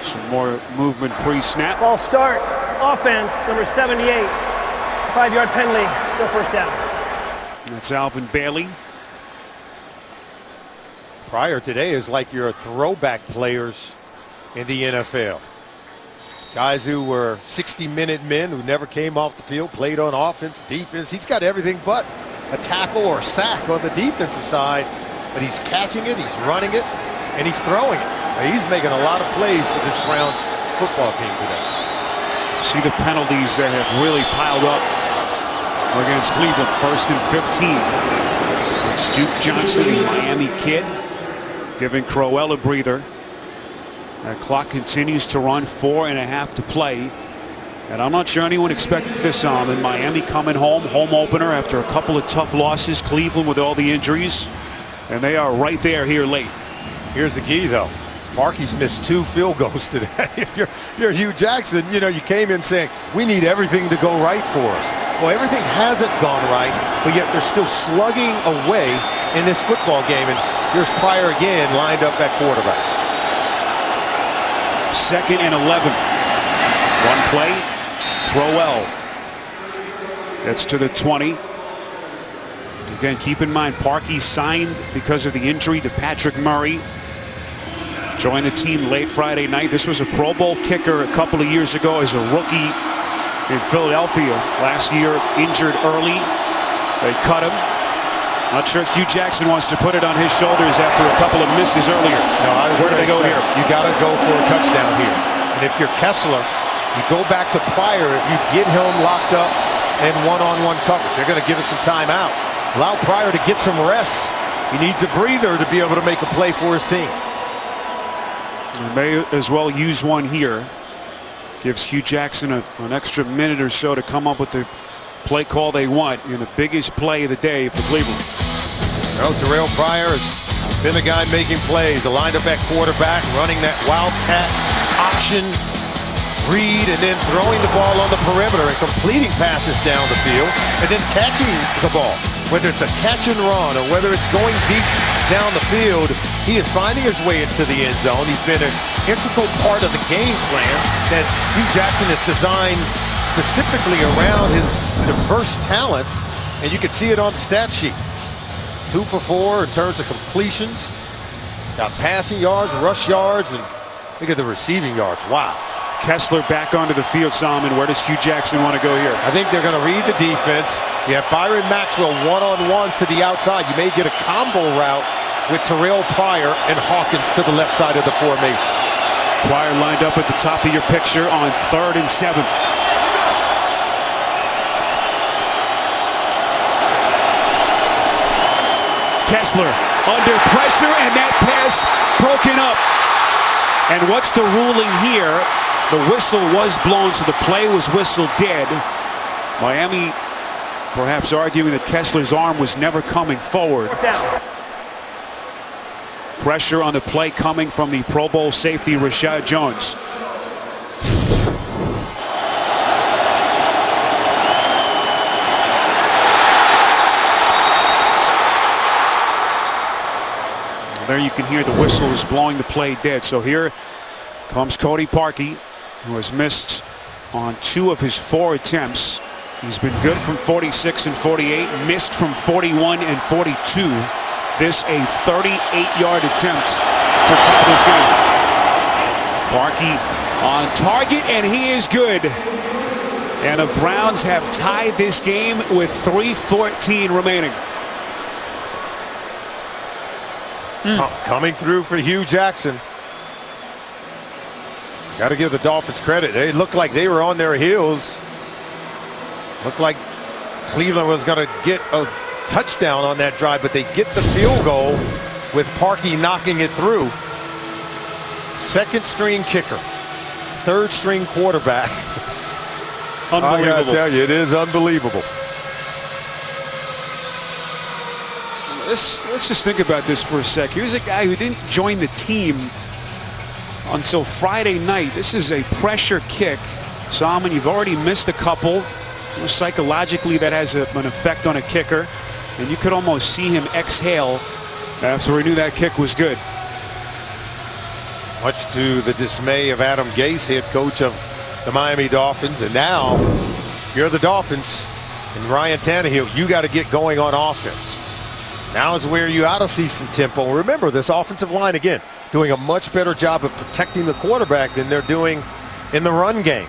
A: Some more movement pre-snap.
C: Ball start. Offense, number 78. It's a 5-yard penalty. Still first down.
A: That's Alvin Bailey.
B: Pryor today is like your throwback players in the NFL. Guys who were 60-minute men who never came off the field, played on offense, defense. He's got everything but a tackle or sack on the defensive side, but he's catching it, he's running it, and he's throwing it. He's making a lot of plays for this Browns football team today.
A: See the penalties that have really piled up against Cleveland. 1st and 15. It's Duke Johnson, the Miami kid, giving Crowell a breather. That clock continues to run, 4.5 to play. And I'm not sure anyone expected this in Miami coming home opener after a couple of tough losses. Cleveland with all the injuries. And they are right there here late.
B: Here's the key, though. Parkey's missed 2 field goals today. If you're Hugh Jackson, you know, you came in saying, we need everything to go right for us. Well, everything hasn't gone right, but yet they're still slugging away in this football game. And here's Pryor again lined up at quarterback.
A: 2nd and 11. One play. Crowell gets to the 20. Again, keep in mind, Parkey signed because of the injury to Patrick Murray. Joined the team late Friday night. This was a Pro Bowl kicker a couple of years ago as a rookie in Philadelphia. Last year, injured early. They cut him. Not sure Hugh Jackson wants to put it on his shoulders after a couple of misses earlier.
B: No,
A: where do they go here?
B: You got to go for a touchdown here. And if you're Kessler, you go back to Pryor. If you get him locked up in one-on-one coverage, they're going to give us some time out. Allow Pryor to get some rest. He needs a breather to be able to make a play for his team.
A: They may as well use one here. Gives Hugh Jackson an extra minute or so to come up with the play call they want in the biggest play of the day for Cleveland.
B: Well, Terrell Pryor has been the guy making plays. Lined up at quarterback, running that wildcat option read, and then throwing the ball on the perimeter and completing passes down the field, and then catching the ball. Whether it's a catch and run or whether it's going deep down the field, he is finding his way into the end zone. He's been an integral part of the game plan that Hugh Jackson has designed specifically around his diverse talents, and you can see it on the stat sheet. 2 for 4 in terms of completions. Got passing yards, rush yards, and look at the receiving yards. Wow.
A: Kessler back onto the field, Solomon. Where does Hugh Jackson want to go here?
B: I think they're going to read the defense. You have Byron Maxwell one-on-one to the outside. You may get a combo route with Terrell Pryor and Hawkins to the left side of the formation.
A: Pryor lined up at the top of your picture on 3rd and 7. Kessler under pressure, and that pass broken up. And what's the ruling here? The whistle was blown, so the play was whistled dead. Miami perhaps arguing that Kessler's arm was never coming forward. Pressure on the play coming from the Pro Bowl safety Rashad Jones. There you can hear the whistle is blowing the play dead. So here comes Cody Parkey, who has missed on 2 of his 4 attempts. He's been good from 46 and 48, missed from 41 and 42. This a 38-yard attempt to tie this game. Parkey on target, and he is good. And the Browns have tied this game with 3:14 remaining.
B: Coming through for Hugh Jackson. Got to give the Dolphins credit. They looked like they were on their heels. Looked like Cleveland was going to get a touchdown on that drive, but they get the field goal with Parkey knocking it through. 2nd string kicker, 3rd string quarterback.
A: Unbelievable.
B: I got to tell you, it is unbelievable.
A: Let's just think about this for a sec. Here's a guy who didn't join the team until Friday night. This is a pressure kick. Solomon, you've already missed a couple. Psychologically, that has an effect on a kicker. And you could almost see him exhale after he knew that kick was good.
B: Much to the dismay of Adam Gase, head coach of the Miami Dolphins. And now you're the Dolphins and Ryan Tannehill. You got to get going on offense. Now is where you ought to see some tempo. Remember, this offensive line, again, doing a much better job of protecting the quarterback than they're doing in the run game.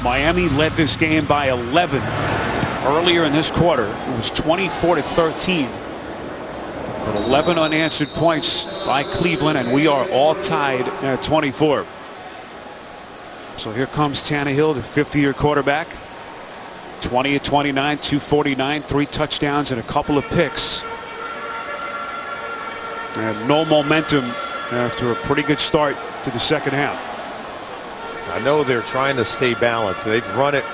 A: Miami led this game by 11 earlier in this quarter. It was 24-13. But 11 unanswered points by Cleveland, and we are all tied at 24. So here comes Tannehill, the 50-year quarterback. 20-29, 249, 3 touchdowns and a couple of picks. And no momentum after a pretty good start to the second half.
B: I know they're trying to stay balanced. They've run it.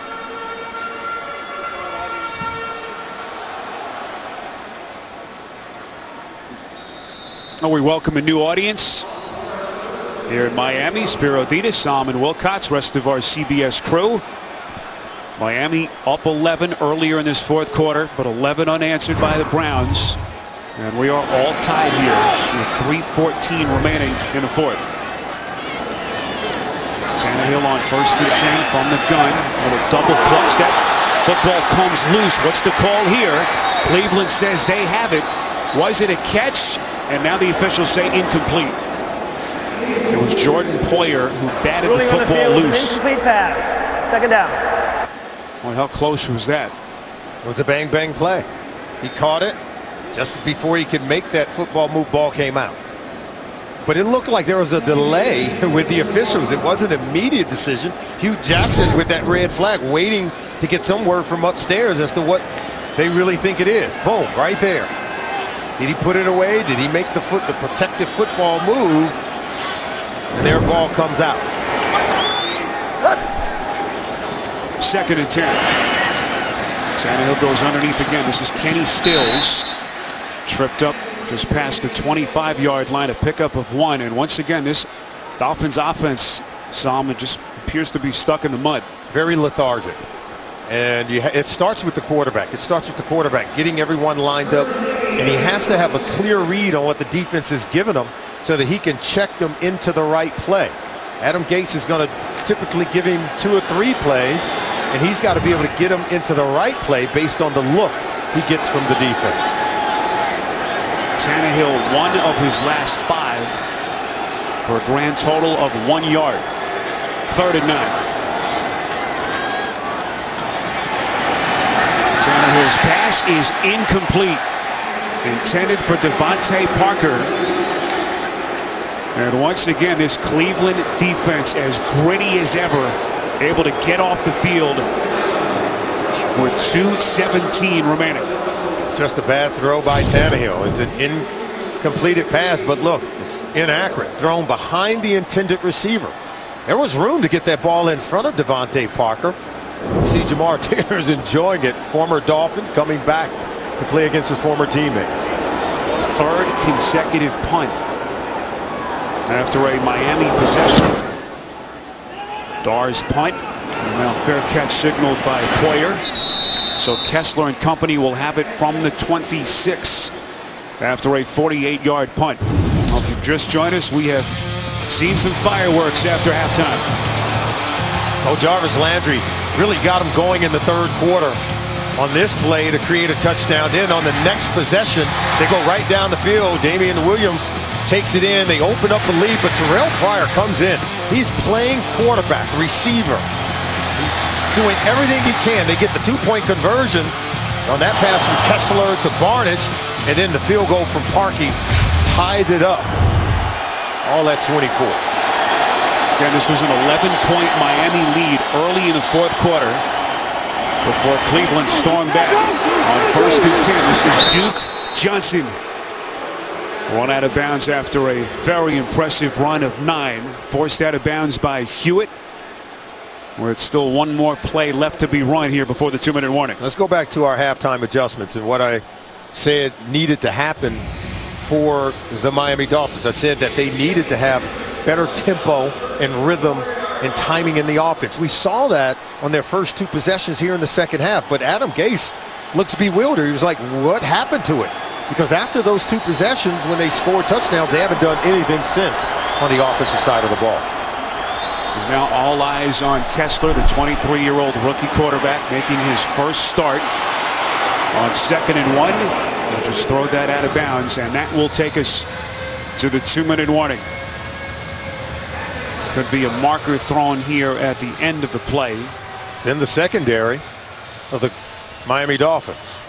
A: Oh, we welcome a new audience here in Miami. Spiro Dedes, Solomon Wilcots, rest of our CBS crew. Miami up 11 earlier in this fourth quarter, but 11 unanswered by the Browns. And we are all tied here with 3:14 remaining in the fourth. Tannehill on 1st and 10 from the gun. With a double clutch. That football comes loose. What's the call here? Cleveland says they have it. Was it a catch? And now the officials say incomplete. It was Jordan Poyer who batted the football loose.
C: Incomplete pass. Second down.
A: Well, how close was that?
B: It was a bang-bang play. He caught it just before he could make that football move. Ball came out. But it looked like there was a delay with the officials. It wasn't an immediate decision. Hugh Jackson with that red flag waiting to get some word from upstairs as to what they really think it is. Boom, right there. Did he put it away? Did he make the protective football move? And their ball comes out.
A: 2nd and 10. Tannehill goes underneath again. This is Kenny Stills. Tripped up just past the 25-yard line, a pickup of 1. And once again, this Dolphins offense, Solomon, just appears to be stuck in the mud.
B: Very lethargic. And it starts with the quarterback. It starts with the quarterback getting everyone lined up. And he has to have a clear read on what the defense is giving him so that he can check them into the right play. Adam Gase is going to typically give him 2 or 3 plays, and he's got to be able to get him into the right play based on the look he gets from the defense.
A: Tannehill, 1 of his last 5 for a grand total of 1 yard. 3rd and 9. Tannehill's pass is incomplete. Intended for Devontae Parker. And once again, this Cleveland defense, as gritty as ever, able to get off the field with 2:17 remaining.
B: Just a bad throw by Tannehill. It's an incompleted pass, but look, it's inaccurate. Thrown behind the intended receiver. There was room to get that ball in front of Devontae Parker. You see Jamar Taylor's enjoying it. Former Dolphin coming back to play against his former teammates.
A: 3rd consecutive punt after a Miami possession. Dar's punt. And now fair catch signaled by Poyer. So Kessler and company will have it from the 26 after a 48-yard punt. Well, if you've just joined us, we have seen some fireworks after halftime.
B: Oh, Jarvis Landry really got him going in the 3rd quarter on this play to create a touchdown. Then on the next possession, they go right down the field. Damian Williams takes it in. They open up the lead, but Terrell Pryor comes in. He's playing quarterback, receiver. He's doing everything he can. They get the 2-point conversion on that pass from Kessler to Barnidge, and then the field goal from Parkey ties it up. All at 24.
A: Again, this was an 11-point Miami lead early in the fourth quarter before Cleveland stormed back on 1st and 10. This is Duke Johnson. 1 out of bounds after a very impressive run of 9. Forced out of bounds by Hewitt. Where it's still 1 more play left to be run here before the 2-minute warning.
B: Let's go back to our halftime adjustments and what I said needed to happen for the Miami Dolphins. I said that they needed to have better tempo and rhythm and timing in the offense. We saw that on their first 2 possessions here in the second half, but Adam Gase looks bewildered. He was like, what happened to it? Because after those 2 possessions, when they scored touchdowns, they haven't done anything since on the offensive side of the ball.
A: And now all eyes on Kessler, the 23-year-old rookie quarterback, making his first start on 2nd and 1. We'll just throw that out of bounds, and that will take us to the 2-minute warning. Could be a marker thrown here at the end of the play.
B: It's in the secondary of the Miami Dolphins.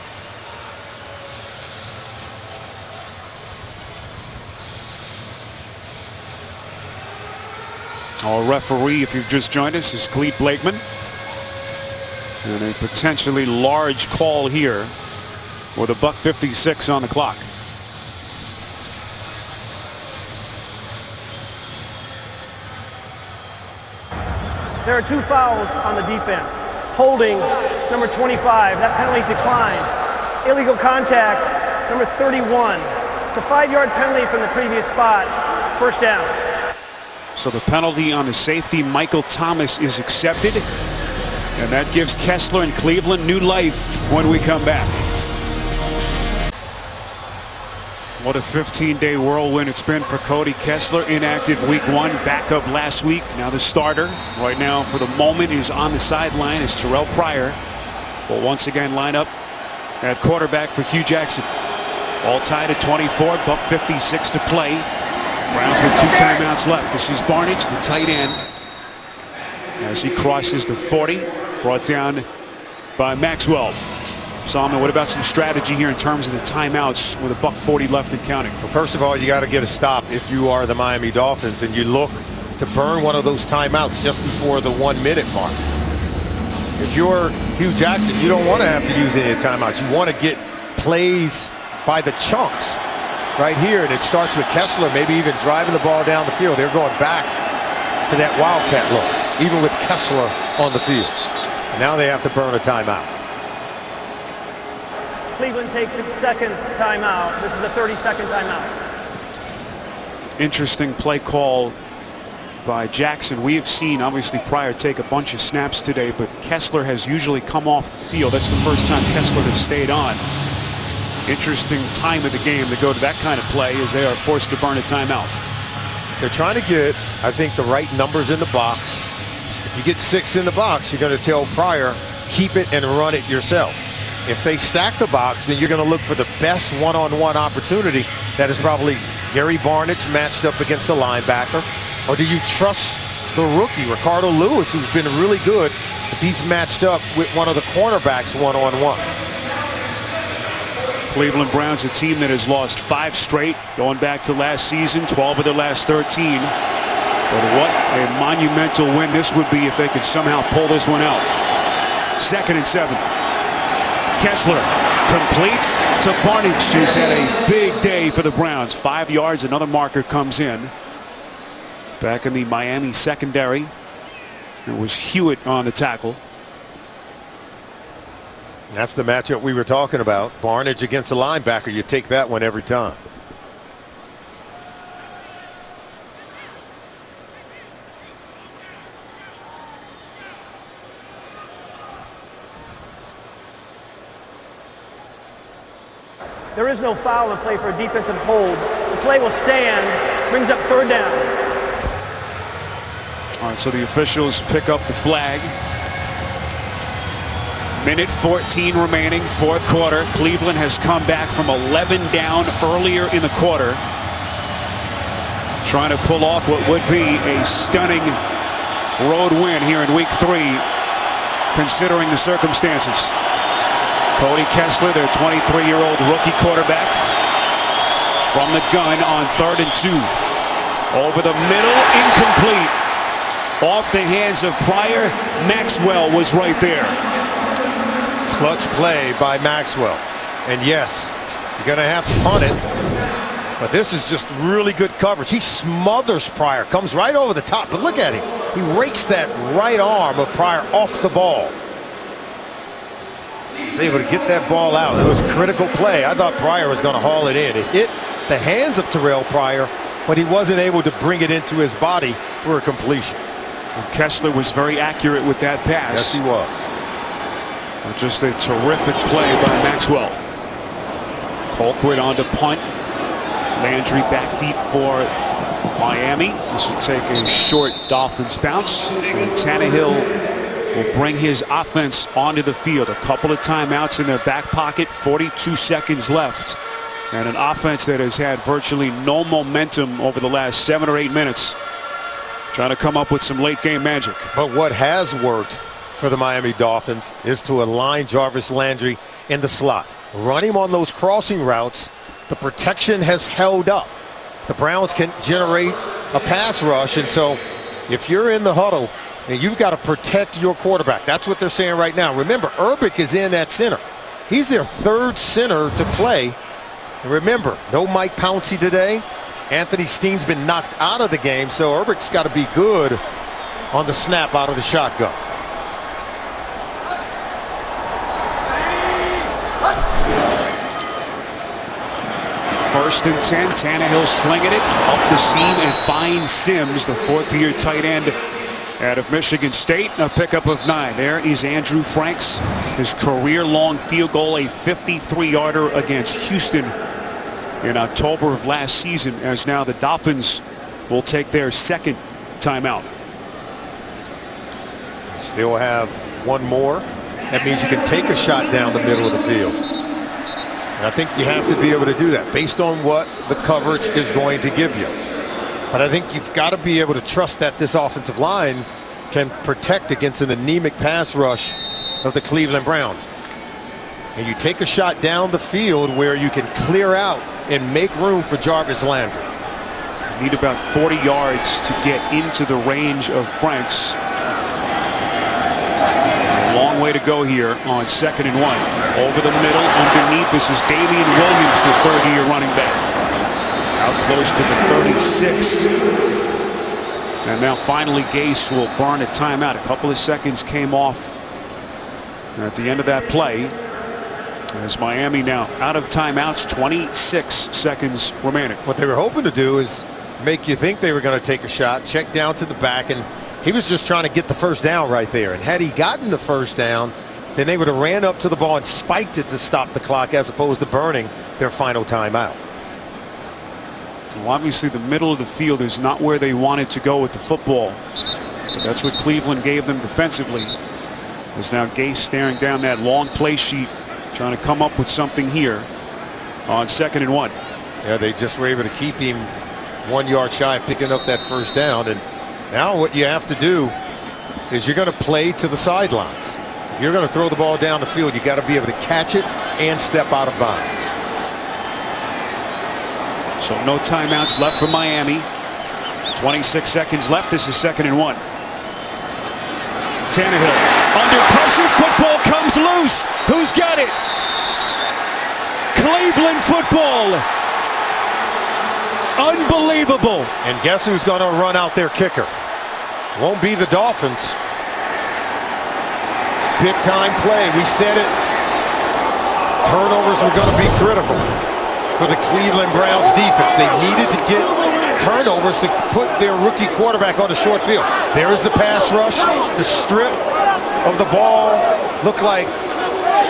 A: Our referee, if you've just joined us, is Clete Blakeman. And a potentially large call here with $1:56 on the clock.
C: There are 2 fouls on the defense. Holding, number 25, that penalty's declined. Illegal contact, number 31. It's a 5-yard penalty from the previous spot. First down.
A: So the penalty on the safety, Michael Thomas, is accepted. And that gives Kessler and Cleveland new life when we come back. What a 15-day whirlwind it's been for Cody Kessler. Inactive week 1, backup last week. Now the starter right now for the moment is on the sideline is Terrell Pryor. Will once again line up at quarterback for Hugh Jackson. All tied at 24, $1:56 to play. Browns with 2 timeouts left. This is Barnidge, the tight end, as he crosses the 40, brought down by Maxwell. Solomon, what about some strategy here in terms of the timeouts with $1:40 left and counting?
B: Well, first of all, you got to get a stop if you are the Miami Dolphins, and you look to burn one of those timeouts just before the 1-minute mark. If you're Hugh Jackson, you don't want to have to use any timeouts. You want to get plays by the chunks right here, and it starts with Kessler maybe even driving the ball down the field. They're going back to that wildcat look, even with Kessler on the field. Now they have to burn a timeout.
C: Cleveland takes its 2nd timeout. This is a 30-second timeout.
A: Interesting play call by Jackson. We have seen obviously Pryor take a bunch of snaps today, but Kessler has usually come off the field. That's the first time Kessler has stayed on. Interesting time of the game to go to that kind of play as they are forced to burn a timeout.
B: They're trying to get, I think, the right numbers in the box. If you get 6 in the box, you're going to tell Pryor, keep it and run it yourself. If they stack the box, then you're going to look for the best one-on-one opportunity. That is probably Gary Barnidge matched up against a linebacker. Or do you trust the rookie, Ricardo Lewis, who's been really good, if he's matched up with one of the cornerbacks one-on-one?
A: Cleveland Browns, a team that has lost 5 straight going back to last season, 12 of their last 13. But what a monumental win this would be if they could somehow pull this one out. 2nd and 7. Kessler completes to Barnidge, who's had a big day for the Browns. 5 yards, another marker comes in. Back in the Miami secondary, it was Hewitt on the tackle.
B: That's the matchup we were talking about. Barnidge against a linebacker. You take that one every time.
C: There is no foul in play for a defensive hold. The play will stand, brings up 3rd down.
A: All right, so the officials pick up the flag. Minute 14 remaining, 4th quarter. Cleveland has come back from 11 down earlier in the quarter, trying to pull off what would be a stunning road win here in week 3, considering the circumstances. Cody Kessler, their 23-year-old rookie quarterback, from the gun on 3rd and 2. Over the middle, incomplete. Off the hands of Pryor. Maxwell was right there.
B: Clutch play by Maxwell. And yes, you're going to have to punt it. But this is just really good coverage. He smothers Pryor, comes right over the top. But look at him. He rakes that right arm of Pryor off the ball. He's able to get that ball out. It was a critical play. I thought Pryor was going to haul it in. It hit the hands of Terrell Pryor, but he wasn't able to bring it into his body for a completion.
A: And Kessler was very accurate with that pass.
B: Yes, he was.
A: Just a terrific play by Maxwell. Colquitt on to punt. Landry back deep for Miami. This will take a short Dolphins bounce. And Tannehill will bring his offense onto the field. A couple of timeouts in their back pocket. 42 seconds left. And an offense that has had virtually no momentum over the last 7 or 8 minutes. Trying to come up with some late game magic.
B: But what has worked for the Miami Dolphins is to align Jarvis Landry in the slot. Run him on those crossing routes. The protection has held up. The Browns can generate a pass rush, and so if you're in the huddle and you've got to protect your quarterback, that's what they're saying right now. Remember, Urbic is in at center. He's their third center to play. And remember, no Mike Pouncey today. Anthony Steen's been knocked out of the game, so Urbic's got to be good on the snap out of the shotgun.
A: First and 10, Tannehill slinging it up the seam and finds Sims, the fourth-year tight end out of Michigan State. A pickup of 9. There is Andrew Franks, his career-long field goal, a 53-yarder against Houston in October of last season, as now the Dolphins will take their second timeout.
B: Still have one more. That means you can take a shot down the middle of the field. And I think you have to be able to do that based on what the coverage is going to give you. But I think you've got to be able to trust that this offensive line can protect against an anemic pass rush of the Cleveland Browns. And you take a shot down the field where you can clear out and make room for Jarvis Landry.
A: You need about 40 yards to get into the range of Franks. Long way to go here on 2nd and 1. Over the middle, underneath. This is Damian Williams, the third-year running back. Out close to the 36. And now finally Gase will burn a timeout. A couple of seconds came off at the end of that play. As Miami now out of timeouts, 26 seconds remaining.
B: What they were hoping to do is make you think they were going to take a shot, check down to the back, and he was just trying to get the first down right there. And had he gotten the first down, then they would have ran up to the ball and spiked it to stop the clock as opposed to burning their final timeout.
A: Well, obviously the middle of the field is not where they wanted to go with the football. But that's what Cleveland gave them defensively. As now Gase staring down that long play sheet, trying to come up with something here on 2nd and 1.
B: Yeah, they just were able to keep him 1 yard shy of picking up that first down. And now what you have to do is you're going to play to the sidelines. If you're going to throw the ball down the field, you got to be able to catch it and step out of bounds.
A: So no timeouts left for Miami. 26 seconds left. This is 2nd and 1. Tannehill under pressure. Football comes loose. Who's got it? Cleveland football. Unbelievable.
B: And guess who's going to run out their kicker? Won't be the Dolphins. Big time play. We said it. Turnovers were going to be critical for the Cleveland Browns defense. They needed to get turnovers to put their rookie quarterback on the short field. There is the pass rush. The strip of the ball looked like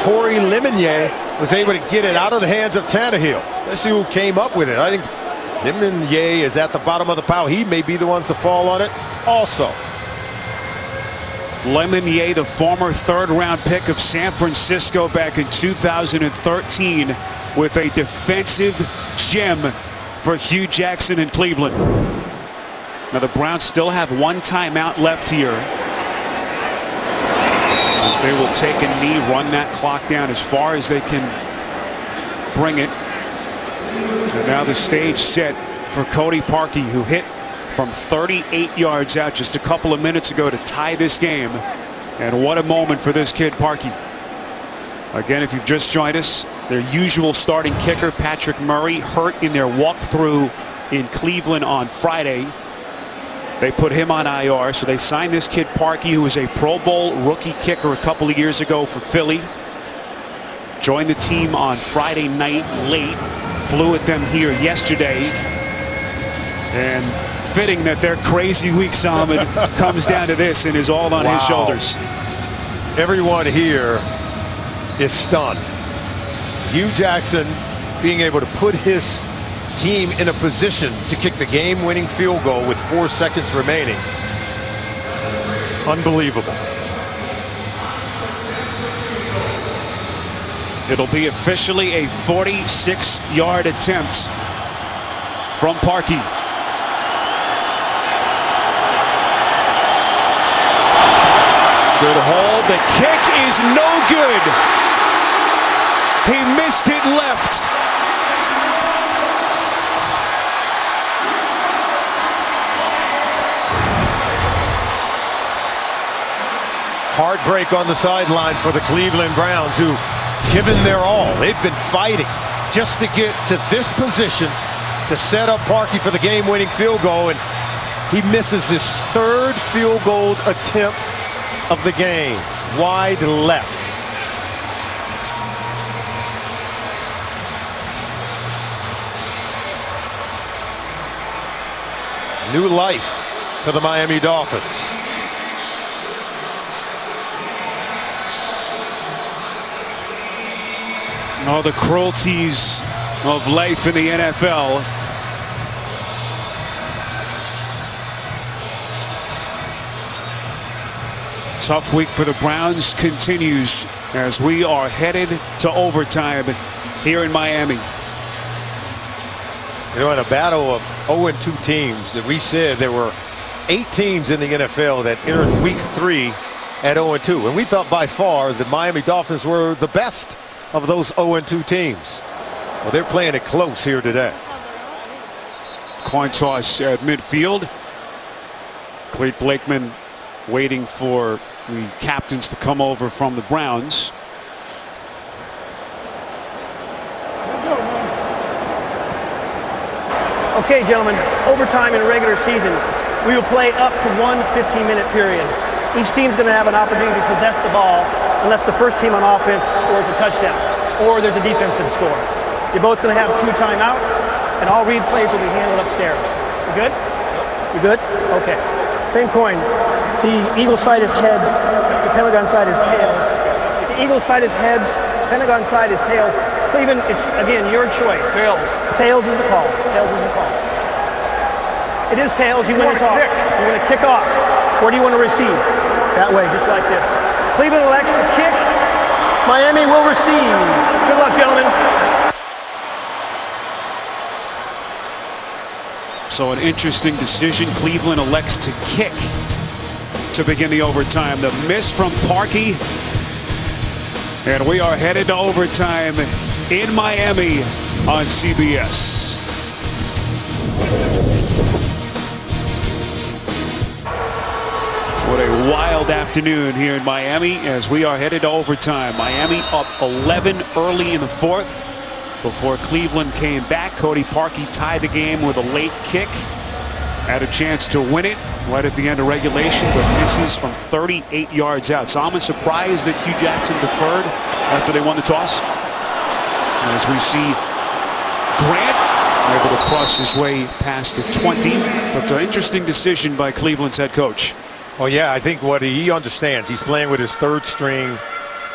B: Corey Lemonier was able to get it out of the hands of Tannehill. Let's see who came up with it. I think Lemonier is at the bottom of the pile. He may be the ones to fall on it also.
A: Lemonier, the former 3rd-round pick of San Francisco back in 2013, with a defensive gem for Hugh Jackson in Cleveland. Now the Browns still have 1 timeout left here, as they will take a knee, run that clock down as far as they can bring it. And now the stage set for Cody Parkey, who hit from 38 yards out just a couple of minutes ago to tie this game. And what a moment for this kid Parkey. Again, if you've just joined us, their usual starting kicker Patrick Murray hurt in their walkthrough in Cleveland on Friday. They put him on IR, so they signed this kid Parkey, who was a Pro Bowl rookie kicker a couple of years ago for Philly. Joined the team on Friday night late, flew with them here yesterday, and fitting that their crazy week, Solomon, comes down to this and is all on his shoulders.
B: Everyone here is stunned. Hugh Jackson being able to put his team in a position to kick the game-winning field goal with 4 seconds remaining. Unbelievable.
A: It'll be officially a 46-yard attempt from Parkey. Good hold. The kick is no good. He missed it left.
B: Heartbreak on the sideline for the Cleveland Browns, who given their all. They've been fighting just to get to this position to set up Parkey for the game-winning field goal, and he misses his 3rd field goal attempt of the game. Wide left. New life for the Miami Dolphins.
A: Oh, the cruelties of life in the NFL. Tough week for the Browns continues as we are headed to overtime here in Miami.
B: You know, in a battle of 0-2 teams, that we said there were 8 teams in the NFL that entered week 3 at 0-2. And we thought by far the Miami Dolphins were the best of those 0-2 teams. Well, they're playing it close here today.
A: Coin toss at midfield. Clete Blakeman waiting for the captains to come over from the Browns.
C: Okay, gentlemen, overtime in a regular season, we will play up to 1 15-minute period. Each team's going to have an opportunity to possess the ball unless the first team on offense scores a touchdown or there's a defensive score. You're both going to have 2 timeouts, and all read plays will be handled upstairs. You good? You good? Okay. Same coin. The eagle side is heads. The Pentagon side is tails. The eagle side is heads. Pentagon side is tails. Cleveland, it's, again, your choice.
H: Tails.
C: Tails is the call. Tails is the call. It is tails. You win the toss. You're going to kick off. Where do you want to receive? That way, just like this. Cleveland elects to kick. Miami will receive. Good luck, gentlemen.
A: So an interesting decision. Cleveland elects to kick to begin the overtime. The miss from Parkey. And we are headed to overtime in Miami on CBS. What a wild afternoon here in Miami as we are headed to overtime. Miami up 11 early in the 4th before Cleveland came back. Cody Parkey tied the game with a late kick. Had a chance to win it right at the end of regulation, but misses from 38 yards out. Solomon surprised that Hugh Jackson deferred after they won the toss. As we see Grant able to cross his way past the 20. But an interesting decision by Cleveland's head coach.
B: Well, yeah, I think what he understands, he's playing with his 3rd string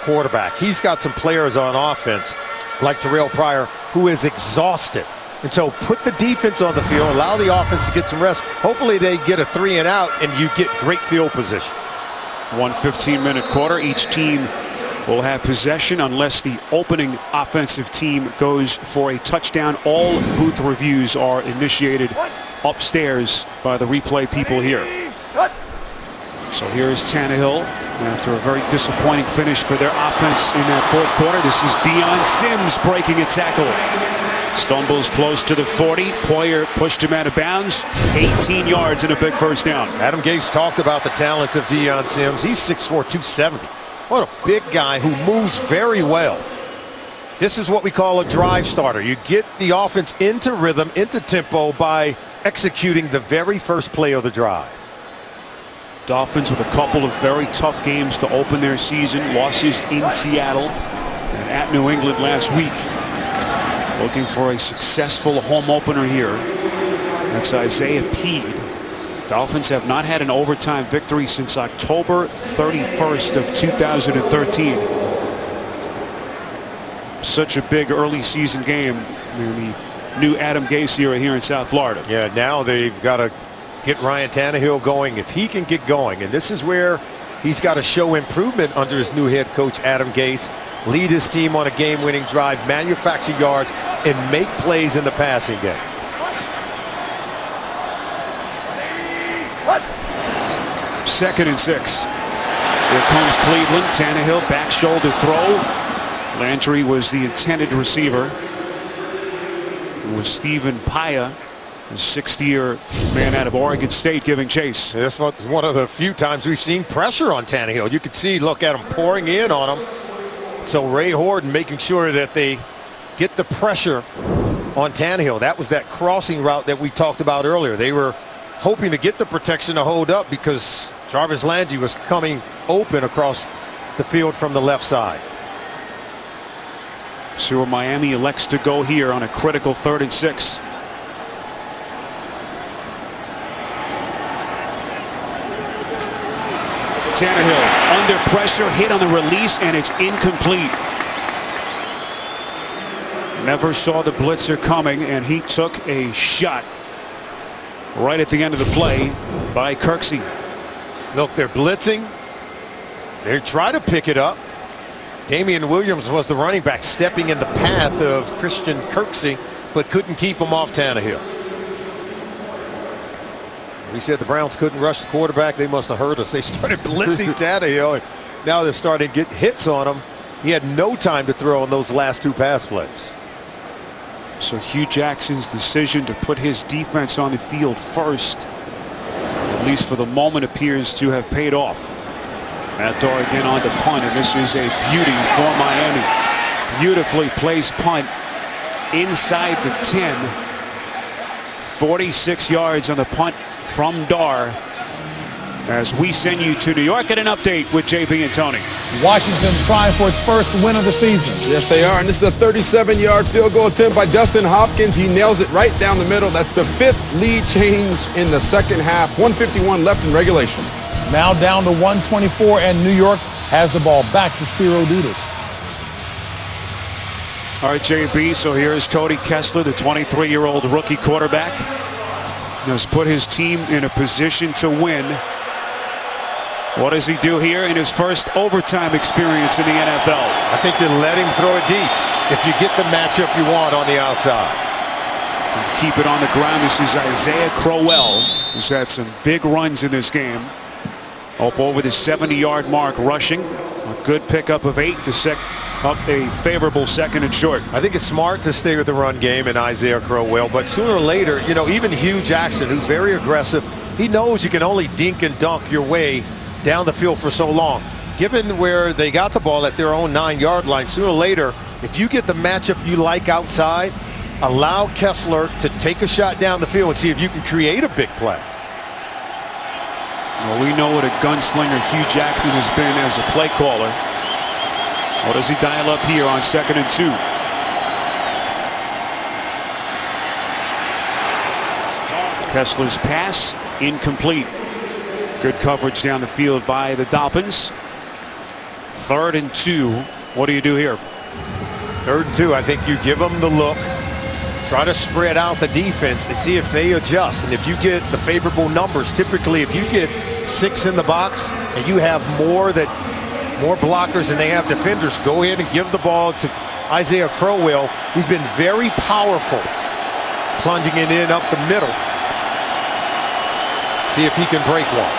B: quarterback. He's got some players on offense like Terrell Pryor who is exhausted. And so put the defense on the field, allow the offense to get some rest. Hopefully they get a 3 and out and you get great field position.
A: 1 15-minute quarter. Each team will have possession unless the opening offensive team goes for a touchdown. All booth reviews are initiated upstairs by the replay people here. So here is Tannehill after a very disappointing finish for their offense in that 4th quarter. This is Deion Sims breaking a tackle. Stumbles close to the 40. Poyer pushed him out of bounds. 18 yards and a big first down.
B: Adam Gase talked about the talents of Deion Sims. He's 6'4", 270. What a big guy who moves very well. This is what we call a drive starter. You get the offense into rhythm, into tempo by executing the very first play of the drive.
A: Dolphins with a couple of very tough games to open their season. Losses in Seattle and at New England last week. Looking for a successful home opener here. That's Isaiah Pead. Dolphins have not had an overtime victory since October 31st of 2013. Such a big early season game. The new Adam Gase era here in South Florida.
B: Yeah, now they've got to get Ryan Tannehill going. If he can get going, and this is where he's got to show improvement under his new head coach, Adam Gase, lead his team on a game-winning drive, manufacture yards, and make plays in the passing game.
A: Second and 6. Here comes Cleveland. Tannehill, back shoulder throw. Landry was the intended receiver. It was Stephen Paya, a 6th-year man out of Oregon State, giving chase.
B: This was one of the few times we've seen pressure on Tannehill. You could see, look at him pouring in on him. So Ray Horton making sure that they get the pressure on Tannehill. That was that crossing route that we talked about earlier. They were hoping to get the protection to hold up because Jarvis Landry was coming open across the field from the left side.
A: So Miami elects to go here on a critical 3rd and 6. Tannehill under pressure, hit on the release, and it's incomplete. Never saw the blitzer coming, and he took a shot right at the end of the play by Kirksey.
B: Look, they're blitzing. They try to pick it up. Damian Williams was the running back stepping in the path of Christian Kirksey, but couldn't keep him off Tannehill. We said the Browns couldn't rush the quarterback. They must have heard us. They started blitzing Tannehill, and now they're starting to get hits on him. He had no time to throw on those last 2 pass plays.
A: So Hugh Jackson's decision to put his defense on the field first, at least for the moment, appears to have paid off. Matt Dorr again on the punt, and this is a beauty for Miami. Beautifully placed punt inside the 10. 46 yards on the punt from Dar. As we send you to New York, get an update with JB and Tony.
E: Washington trying for its first win of the season.
F: Yes, they are. And this is a 37-yard field goal attempt by Dustin Hopkins. He nails it right down the middle. That's the 5th lead change in the second half. 1:51 left in regulation.
E: Now down to 124, and New York has the ball. Back to Spiro Dudas.
A: All right, JB, so here's Cody Kessler, the 23-year-old rookie quarterback. Has put his team in a position to win. What does he do here in his first overtime experience in the NFL?
B: I think they let him throw it deep if you get the matchup you want on the outside.
A: And keep it on the ground. This is Isaiah Crowell, who's had some big runs in this game. Up over the 70-yard mark rushing. A good pickup of 8 to set up a favorable 2nd and short.
B: I think it's smart to stay with the run game and Isaiah Crowell, but sooner or later, you know, even Hugh Jackson, who's very aggressive, he knows you can only dink and dunk your way down the field for so long. Given where they got the ball at their own 9-yard line, sooner or later, if you get the matchup you like outside, allow Kessler to take a shot down the field and see if you can create a big play.
A: Well, we know what a gunslinger Hugh Jackson has been as a play caller. What does he dial up here on 2nd and 2? Kessler's pass incomplete. Good coverage down the field by the Dolphins. 3rd and 2. What do you do here?
B: 3rd and 2. I think you give them the look. Try to spread out the defense and see if they adjust. And if you get the favorable numbers, typically if you get 6 in the box and you have more blockers than they have defenders, go ahead and give the ball to Isaiah Crowell. He's been very powerful, plunging it in up the middle. See if he can break one.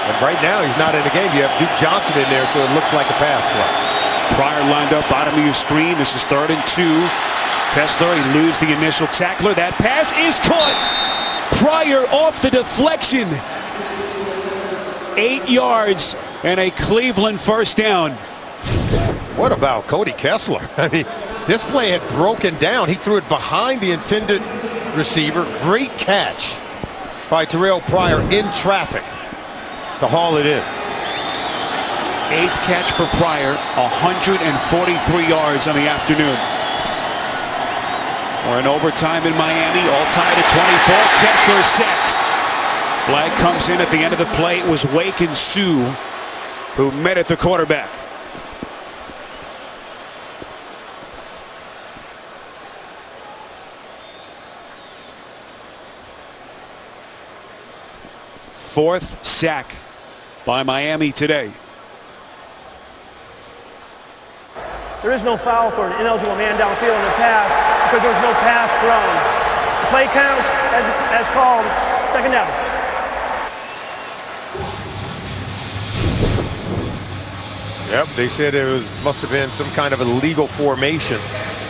B: And right now he's not in the game. You have Duke Johnson in there, so it looks like a pass play.
A: Pryor lined up bottom of your screen. This is 3rd and 2. Kessler eludes the initial tackler. That pass is caught. Pryor off the deflection. 8 yards and a Cleveland first down.
B: What about Cody Kessler? I mean, this play had broken down. He threw it behind the intended receiver. Great catch by Terrell Pryor in traffic to haul it in.
A: 8th catch for Pryor. 143 yards on the afternoon. We're in overtime in Miami, all tied at 24. Kessler sacked. Flag comes in at the end of the play. It was Wake and Sue who met at the quarterback. 4th sack by Miami today.
C: There is no foul for an ineligible man downfield in the pass because there was no pass thrown. The play counts as called. Second down.
B: Yep, they said it must have been some kind of illegal formation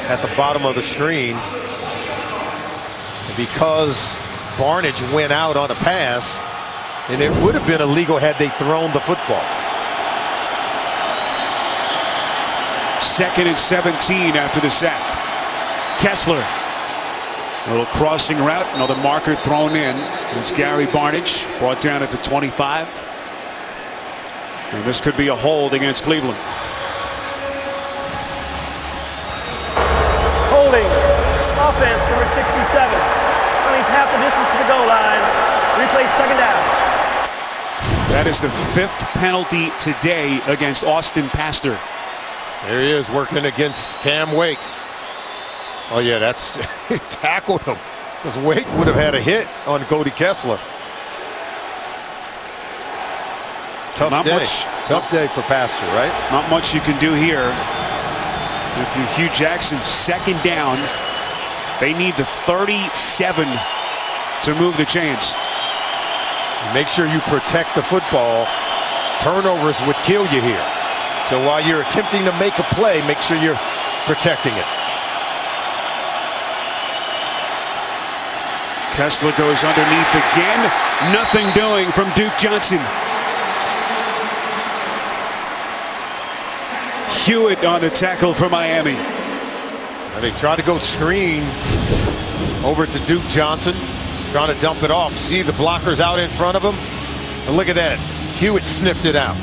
B: at the bottom of the screen. And because Barnidge went out on a pass, and it would have been illegal had they thrown the football.
A: 2nd and 17 after the sack. Kessler. A little crossing route. Another marker thrown in. It's Gary Barnidge brought down at the 25. And this could be a hold against Cleveland.
C: Holding. Offense, number 67. He's half the distance to the goal line. Replay second down.
A: That is the 5th penalty today against Austin Pastor.
B: There he is working against Cam Wake. Oh yeah, that's he tackled him. Because Wake would have had a hit on Cody Kessler. Tough day for Pastor, right?
A: Not much you can do here. If you're Hugh Jackson, 2nd down. They need the 37 to move the chains.
B: Make sure you protect the football. Turnovers would kill you here. So while you're attempting to make a play, make sure you're protecting it.
A: Kessler goes underneath again. Nothing doing from Duke Johnson. Hewitt on the tackle for Miami.
B: They try to go screen over to Duke Johnson, trying to dump it off. See the blockers out in front of him? And look at that. Hewitt sniffed it out.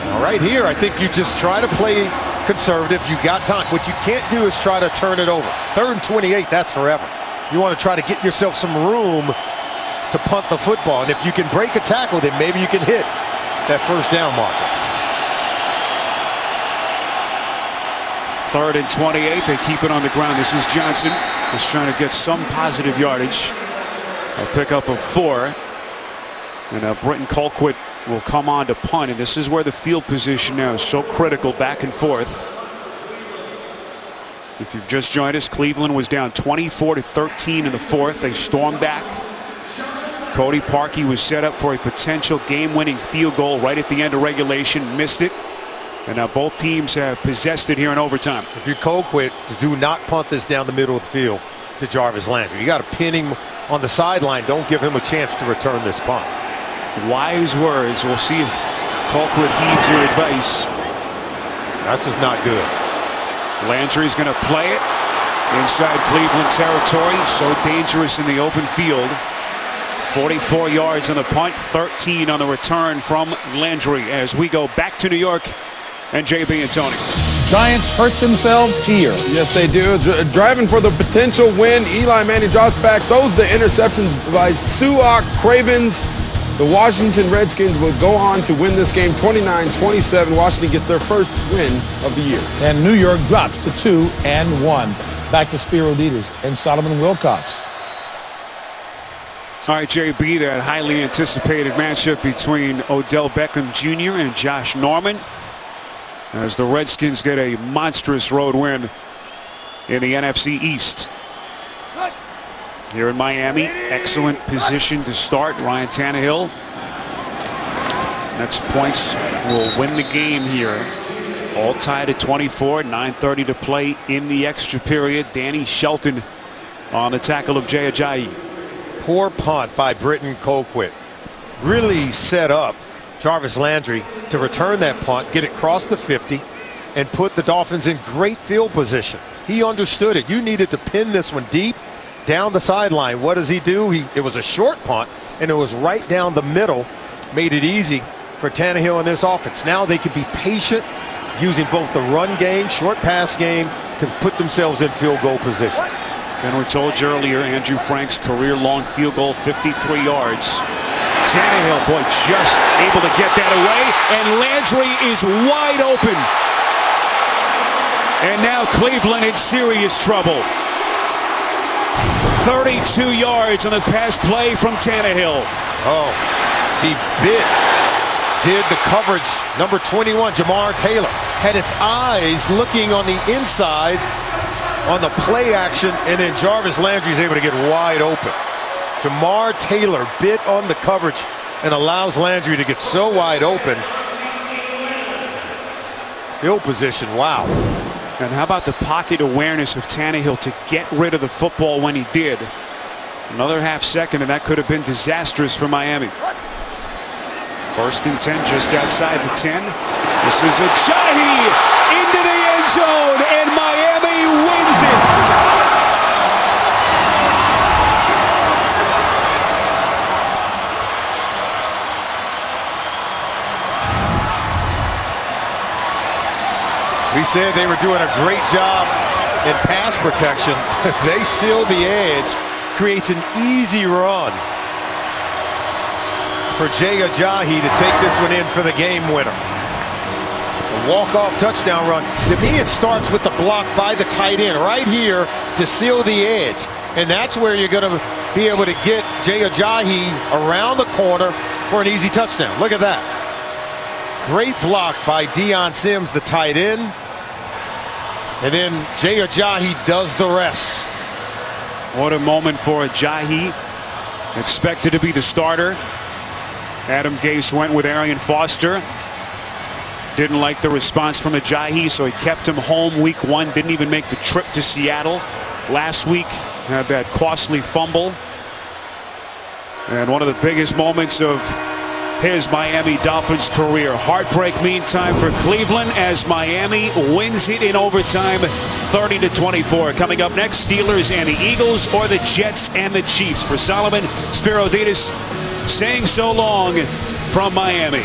B: Now right here, I think you just try to play conservative. You got time. What you can't do is try to turn it over. 3rd and 28, that's forever. You want to try to get yourself some room to punt the football. And if you can break a tackle, then maybe you can hit that first down marker.
A: 3rd and 28. They keep it on the ground. This is Johnson. Just trying to get some positive yardage. A pickup of 4. And Britton Colquitt will come on to punt. And this is where the field position now is so critical, back and forth. If you've just joined us, Cleveland was down 24-13 in the 4th. They stormed back. Cody Parkey was set up for a potential game-winning field goal right at the end of regulation. Missed it. And now both teams have possessed it here in overtime.
B: If you're Colquitt, do not punt this down the middle of the field to Jarvis Landry. You got to pin him on the sideline. Don't give him a chance to return this punt.
A: Wise words. We'll see if Colquitt heeds your advice.
B: That's just not good.
A: Landry's going to play it inside Cleveland territory. So dangerous in the open field. 44 yards on the punt, 13 on the return from Landry as we go back to New York. And JB and Tony.
E: Giants hurt themselves here.
F: Yes, they do. Driving for the potential win. Eli Manning drops back. Those are the interceptions by Suak, Cravens. The Washington Redskins will go on to win this game 29-27. Washington gets their first win of the year.
E: And New York drops to 2-1. Back to Spiro Dedes and Solomon Wilcots.
A: All right, JB, that highly anticipated matchup between Odell Beckham Jr. and Josh Norman, as the Redskins get a monstrous road win in the NFC East. Here in Miami, excellent position to start. Ryan Tannehill. Next points will win the game here. All tied at 24, 9:30 to play in the extra period. Danny Shelton on the tackle of Jay Ajayi.
B: Poor punt by Britton Colquitt. Really set up Jarvis Landry to return that punt, get it across the 50, and put the Dolphins in great field position. He understood it. You needed to pin this one deep down the sideline. What does he do? It was a short punt, and it was right down the middle. Made it easy for Tannehill and this offense. Now they can be patient, using both the run game, short pass game, to put themselves in field goal position.
A: And we told you earlier, Andrew Frank's career-long field goal, 53 yards. Tannehill, boy, just able to get that away, and Landry is wide open. And now Cleveland in serious trouble. 32 yards on the pass play from Tannehill.
B: Oh, he did the coverage. Number 21, Jamar Taylor, had his eyes looking on the inside on the play action, and then Jarvis Landry is able to get wide open. Jamar Taylor bit on the coverage and allows Landry to get so wide open. Field position, wow.
A: And how about the pocket awareness of Tannehill to get rid of the football when he did? Another half second, and that could have been disastrous for Miami. 1st and 10, just outside the 10. This is Ajayi into the end zone, and Miami wins it.
B: We said they were doing a great job in pass protection. They seal the edge, creates an easy run for Jay Ajayi to take this one in for the game winner. A walk-off touchdown run. To me, it starts with the block by the tight end right here to seal the edge. And that's where you're going to be able to get Jay Ajayi around the corner for an easy touchdown. Look at that. Great block by Deion Sims, the tight end. And then Jay Ajayi does the rest.
A: What a moment for Ajayi. Expected to be the starter. Adam Gase went with Arian Foster. Didn't like the response from Ajayi, so he kept him home week 1. Didn't even make the trip to Seattle. Last week, had that costly fumble. And one of the biggest moments of his Miami Dolphins career. Heartbreak meantime for Cleveland as Miami wins it in overtime, 30-24. Coming up next, Steelers and the Eagles, or the Jets and the Chiefs. For Solomon, Spiro Dedes saying so long from Miami.